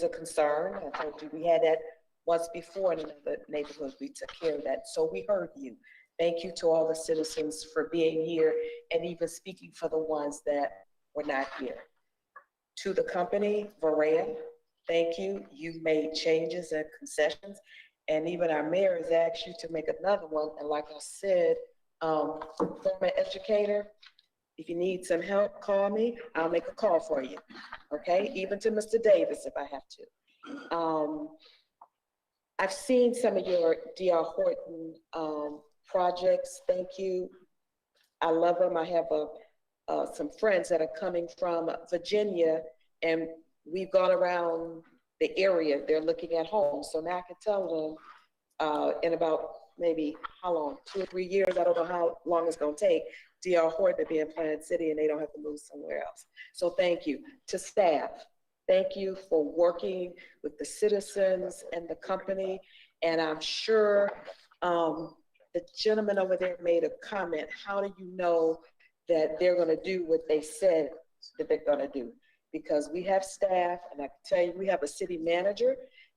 a concern. I told you we had that once before in another neighborhood. We took care of that, so we heard you. Thank you to all the citizens for being here and even speaking for the ones that were not here. To the company, Varea, thank you. You made changes and concessions, and even our mayor has asked you to make another one. And like I said, former educator, if you need some help, call me. I'll make a call for you, okay? Even to Mr. Davis if I have to. I've seen some of your D.R. Horton projects. Thank you. I love them. I have some friends that are coming from Virginia, and we've gone around the area. They're looking at homes. So now I can tell them in about maybe how long, 2 or 3 years, I don't know how long it's going to take, D.R. Horton to be in Plant City, and they don't have to move somewhere else. So thank you. To staff, thank you for working with the citizens and the company. And I'm sure the gentleman over there made a comment. How do you know that they're going to do what they said that they're going to do? Because we have staff, and I can tell you, we have a city manager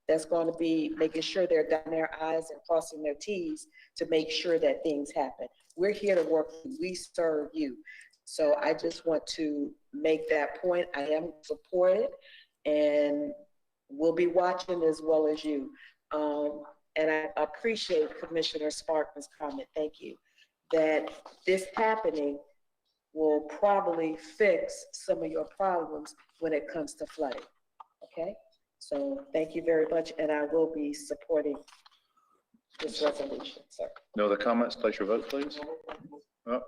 that's going to be making sure they're dotting their I's and crossing their T's to make sure that things happen. We're here to work. We serve you. So I just want to make that point. I am supported, and we'll be watching as well as you. And I appreciate Commissioner Sparkman's comment. Thank you. That this happening will probably fix some of your problems when it comes to flooding. Okay? So thank you very much, and I will be supporting this resolution, sir. No other comments? Place your vote, please. Oh,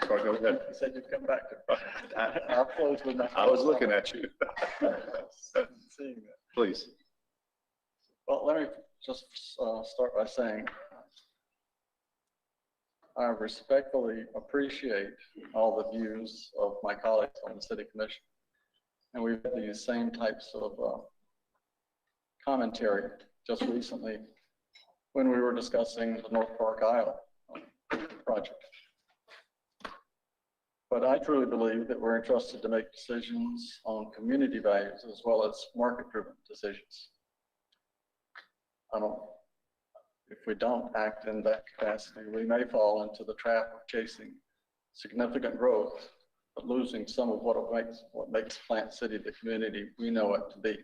sorry, go ahead. You said you'd come back. I'll close with that. I was looking at you. Seeing that. Please. Well, let me just start by saying I respectfully appreciate all the views of my colleagues on the City Commission. And we've had these same types of commentary just recently when we were discussing the North Park Isle project. But I truly believe that we're entrusted to make decisions on community values as well as market-driven decisions. If we don't act in that capacity, we may fall into the trap of chasing significant growth, but losing some of what makes Plant City the community we know it to be.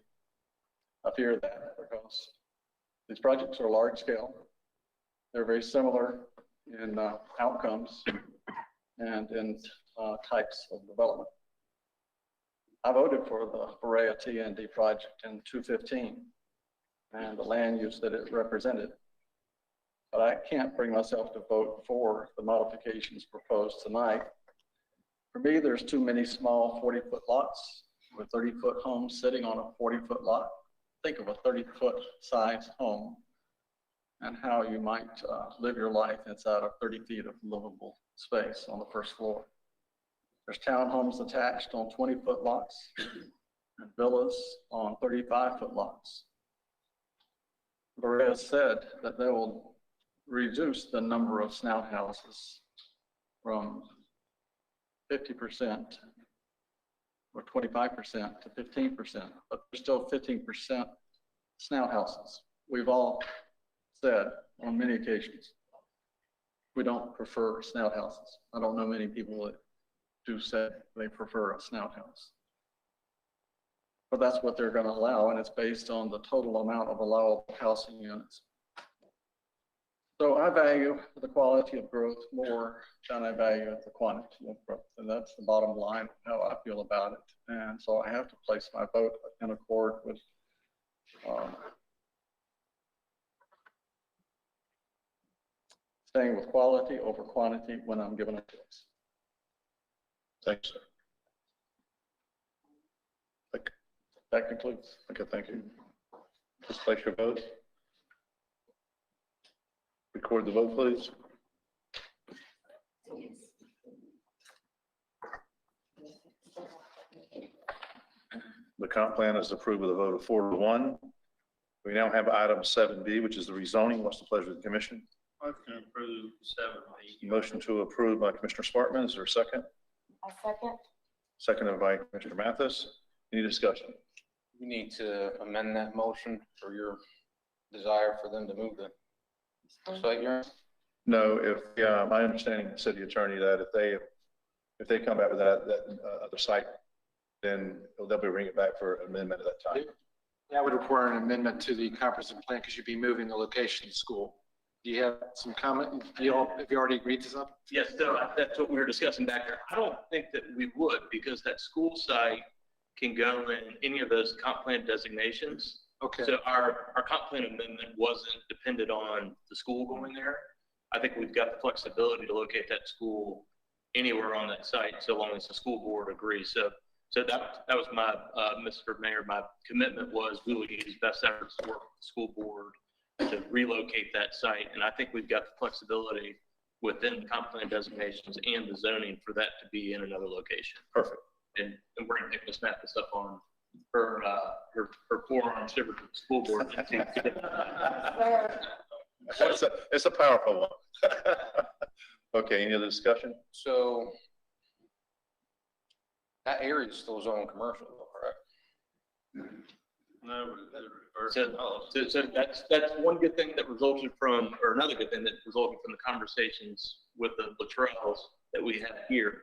I fear that because these projects are large scale. They're very similar in outcomes and in types of development. I voted for the Varea T&D project in 2015 and the land use that it represented. But I can't bring myself to vote for the modifications proposed tonight. For me, there's too many small 40-foot lots with 30-foot homes sitting on a 40-foot lot. Think of a 30-foot size home and how you might live your life inside of 30 feet of livable space on the first floor. There's townhomes attached on 20-foot lots and villas on 35-foot lots. Varea said that they will reduce the number of snout houses from 50% or 25% to 15%, but there's still 15% snout houses. We've all said on many occasions we don't prefer snout houses. I don't know many people that do say they prefer a snout house. But that's what they're going to allow, and it's based on the total amount of allowable housing units. So I value the quality of growth more than I value the quantity of growth, and that's the bottom line of how I feel about it. And so I have to place my vote in accord with staying with quality over quantity when I'm given a choice. Thanks, sir. That concludes. Okay, thank you. Please place your vote. Record the vote, please. The comp plan is approved with a vote of 4-1. We now have item 7B, which is the rezoning. What's the pleasure of the commission? Motion to approve 7B. Motion to approve by Commissioner Sparkman. Is there a second? I second. Seconded by Commissioner Mathis. Any discussion? You need to amend that motion for your desire for them to move the site yard? No, if, my understanding, city attorney, that if they come back with that other site, then they'll be bringing it back for amendment at that time. That would require an amendment to the comprehensive plan because you'd be moving the location of the school. Do you have some comment? Have you already agreed to something? Yes, so that's what we were discussing back there. I don't think that we would, because that school site can go in any of those comp plan designations. Okay. So our comp plan amendment wasn't dependent on the school going there. I think we've got the flexibility to locate that school anywhere on that site, so long as the school board agrees. So that was my, Mr. Mayor, my commitment was we would use best efforts to work with the school board to relocate that site. And I think we've got the flexibility within the comp plan designations and the zoning for that to be in another location. Perfect. And we're gonna take Ms. Mathis up on her forearm shiver to the school board. It's a powerful one. Okay, any other discussion? So that area is still zoned commercial, though, correct? No, So that's one good thing that resulted from, or another good thing that resulted from the conversations with the Luttrells that we have here,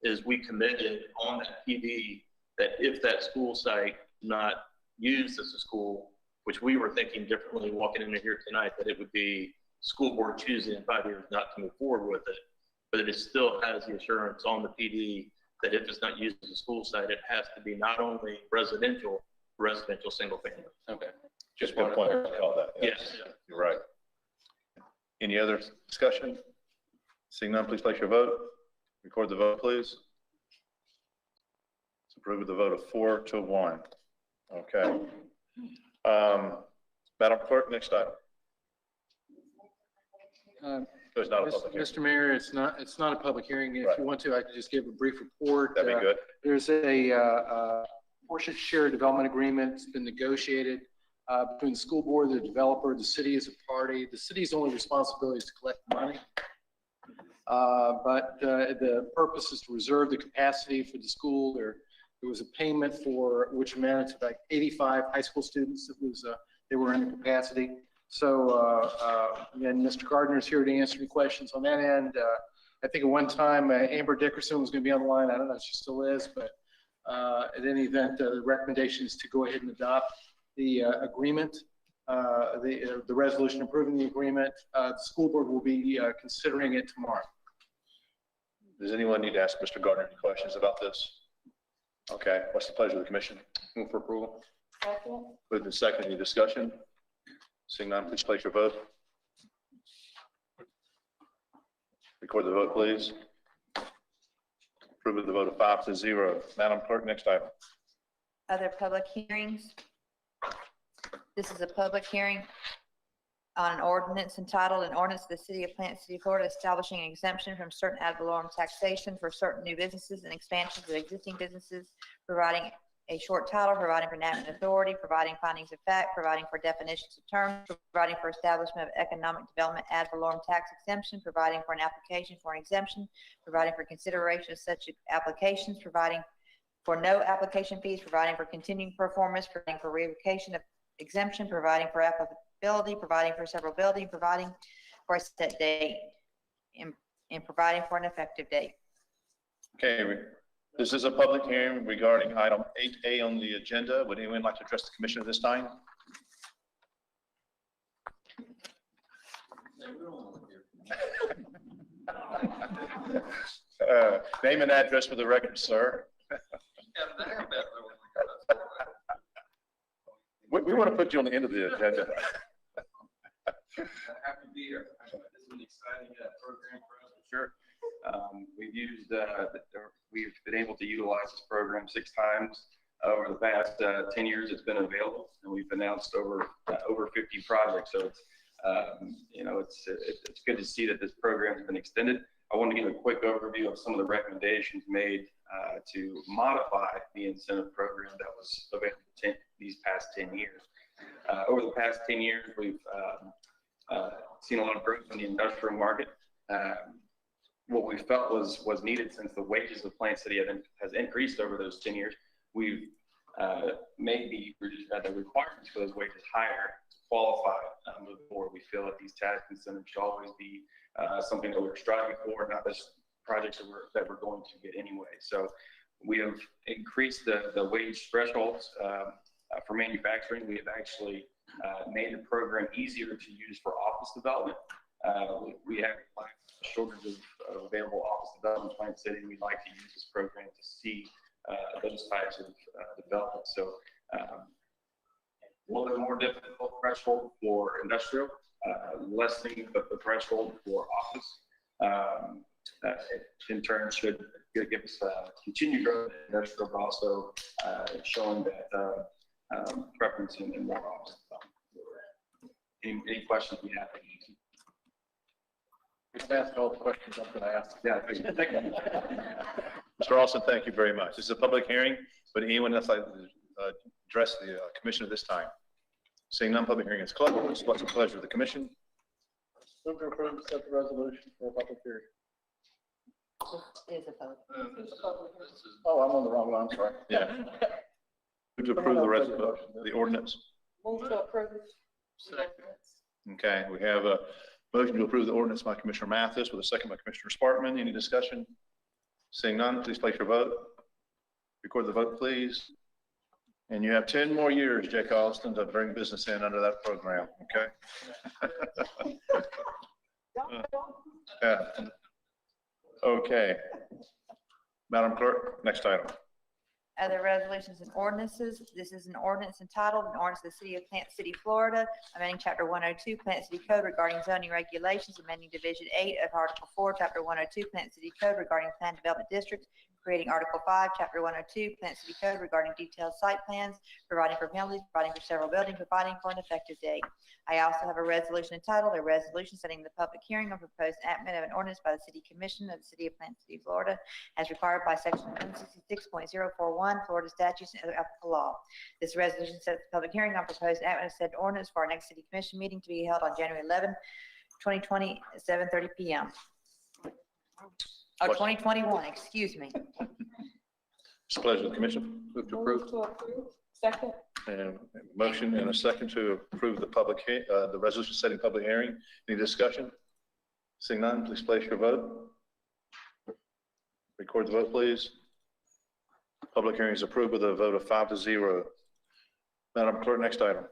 is we committed on that PD that if that school site not used as a school, which we were thinking differently walking into here tonight, that it would be school board choosing in 5 years not to move forward with it, but it still has the assurance on the PD that if it's not used as a school site, it has to be not only residential single family. Okay. Just one point to call that. Yes. You're right. Any other discussion? Seeing none, please place your vote. Record the vote, please. It's approved with a vote of 4-1. Okay. Madam Clerk, next item. There's not a public hearing. Mr. Mayor, it's not a public hearing. If you want to, I could just give a brief report. That'd be good. There's a portion share development agreement that's been negotiated between the school board, the developer, the city as a party. The city's only responsibility is to collect money. But the purpose is to reserve the capacity for the school. There was a payment for which amounted to like 85 high school students that was they were in the capacity. So and Mr. Gardner is here to answer any questions on that end. I think at one time Amber Dickerson was going to be on the line. I don't know if she still is, but at any event, the recommendation is to go ahead and adopt the agreement, the resolution approving the agreement. The school board will be considering it tomorrow. Does anyone need to ask Mr. Gardner any questions about this? Okay, what's the pleasure of the commission? Move for approval. Second. Moved and second, any discussion? Seeing none, please place your vote. Record the vote, please. Approve with the vote of 5-0. Madam Clerk, next item. Other public hearings. This is a public hearing on an ordinance entitled, an ordinance of the City of Plant City, Florida, establishing an exemption from certain ad valorem taxation for certain new businesses and expansions of existing businesses, providing a short title, providing for enactment authority, providing findings of fact, providing for definitions of terms, providing for establishment of economic development ad valorem tax exemption, providing for an application for an exemption, providing for consideration of such applications, providing for no application fees, providing for continuing performance, providing for revocation of exemption, providing for applicability, providing for severability, providing for a set date. in providing for an effective date. Okay, this is a public hearing regarding item 8A on the agenda. Would anyone like to address the commission at this time? Name and address for the record, sir. We want to put you on the end of the agenda. Happy to be here. This is an exciting program for us, for sure. We've been able to utilize this program 6 times over the past 10 years. It's been available, and we've announced over 50 projects. So it's it's good to see that this program has been extended. I want to give a quick overview of some of the recommendations made to modify the incentive program that was available these past 10 years. Over the past 10 years, we've seen a lot of growth in the industrial market. What we felt was needed, since the wages of Plant City has increased over those 10 years, we've made the requirements for those wages higher to qualify moving forward. We feel that these tax incentives should always be something that we're striving for, not just projects that we're going to get anyway. So we have increased the wage thresholds for manufacturing. We have actually made the program easier to use for office development. We have a shortage of available office development in Plant City. We'd like to use this program to see those types of development. So a little bit more difficult threshold for industrial, lessening the threshold for office. In turn should give us continued growth in industrial, but also showing that preference in more office development. Any questions we have? Just ask all the questions I'm going to ask. Yeah, thank you. Mr. Austin, thank you very much. This is a public hearing, but anyone else like to address the commission at this time? Seeing none, public hearing is closed. What's the pleasure of the commission? Move to approve, accept the resolution for a public hearing. Is a public. Oh, I'm on the wrong one, I'm sorry. Yeah. Move to approve the ordinance. Move to approve. Okay, we have a motion to approve the ordinance by Commissioner Mathis with a second by Commissioner Sparkman. Any discussion? Seeing none, please place your vote. Record the vote, please. And you have 10 more years, Jake Austin, to bring business in under that program, okay? Yeah. Okay. Madam Clerk, next item. Other resolutions and ordinances. This is an ordinance entitled, an ordinance of the City of Plant City, Florida, amending Chapter 102 Plant City Code regarding zoning regulations, amending Division 8 of Article 4, Chapter 102 Plant City Code regarding planned development districts, creating Article 5, Chapter 102 Plant City Code regarding detailed site plans, providing for penalties, providing for several buildings, providing for an effective date. I also have a resolution entitled, a resolution setting the public hearing on proposed enactment of an ordinance by the City Commission of the City of Plant City, Florida, as required by Section 166.041 Florida statutes and other applicable law. This resolution sets the public hearing on proposed enactment of said ordinance for our next City Commission meeting to be held on January 11, 2020, at 7:30 p.m. Oh, 2021, excuse me. It's a pleasure of the commission. Move to approve. Second. And a motion and a second to approve the resolution setting public hearing. Any discussion? Seeing none, please place your vote. Record the vote, please. Public hearing is approved with a vote of 5-0. Madam Clerk, next item.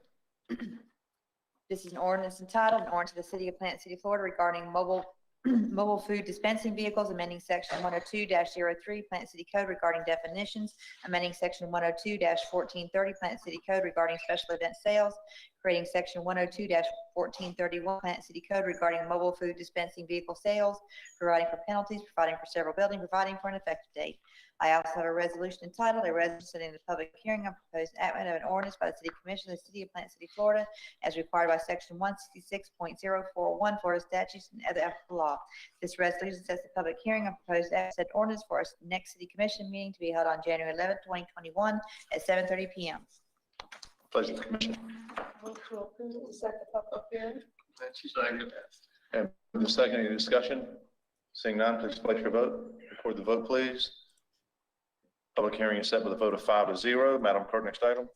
This is an ordinance entitled, an ordinance of the City of Plant City, Florida regarding mobile food dispensing vehicles, amending Section 102-03 Plant City Code regarding definitions, amending Section 102-1430 Plant City Code regarding special event sales, creating Section 102-1431 Plant City Code regarding mobile food dispensing vehicle sales, providing for penalties, providing for several buildings, providing for an effective date. I also have a resolution entitled, a resolution setting the public hearing on proposed enactment of an ordinance by the City Commission of the City of Plant City, Florida, as required by Section 166.041 Florida statutes and other applicable law. This resolution sets the public hearing on proposed said ordinance for our next City Commission meeting to be held on January 11, 2021 at 7:30 p.m. Pleasure, Commissioner. Move to approve, second public hearing. And the second, any discussion? Seeing none, please place your vote. Record the vote, please. Public hearing is set with a vote of 5-0. Madam Clerk, next item.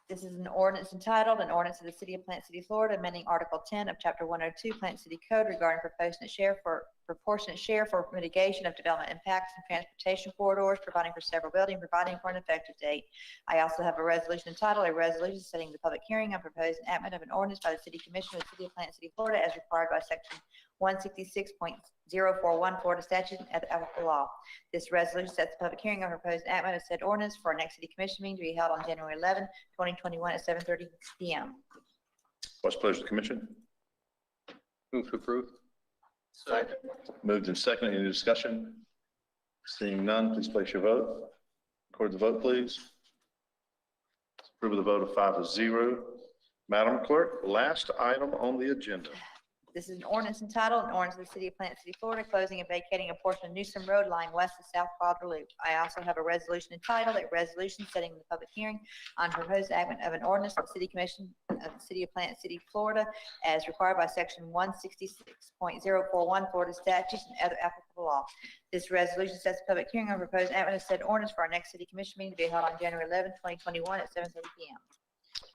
This is an ordinance entitled, an ordinance of the City of Plant City, Florida, amending Article 10 of Chapter 102 Plant City Code regarding proportionate share for mitigation of development impacts and transportation corridors, providing for several buildings, providing for an effective date. I also have a resolution entitled, a resolution setting the public hearing on proposed enactment of an ordinance by the City Commission of the City of Plant City, Florida, as required by Section 166.041 Florida statute and other applicable law. This resolution sets the public hearing on proposed enactment of said ordinance for our next City Commission meeting to be held on January 11, 2021 at 7:30 p.m. What's the pleasure of the commission? Move to approve. Second. Moved and seconded. Any discussion? Seeing none, please place your vote. Record the vote, please. Approve with a vote of 5-0. Madam Clerk, last item on the agenda. This is an ordinance entitled, an ordinance of the City of Plant City, Florida, closing and vacating a portion of Newsom Road lying west of South Quadra Loop. I also have a resolution entitled, a resolution setting the public hearing on proposed enactment of an ordinance of the City Commission of the City of Plant City, Florida, as required by Section 166.041 Florida statutes and other applicable law. This resolution sets the public hearing on proposed enactment of said ordinance for our next City Commission meeting to be held on January 11, 2021 at 7:30 p.m.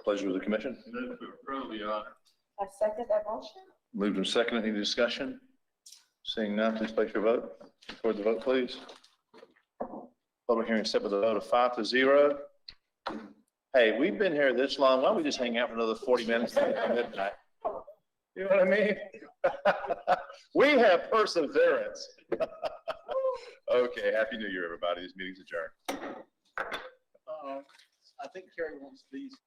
Pleasure of the commission. Move to approve, Your Honor. I second that motion. Moved and seconded. Any discussion? Seeing none, please place your vote. Record the vote, please. Public hearing set with a vote of 5-0. Hey, we've been here this long. Why don't we just hang out for another 40 minutes until midnight? You know what I mean? We have perseverance. Okay, Happy New Year, everybody. This meeting's adjourned. I think Carrie wants these.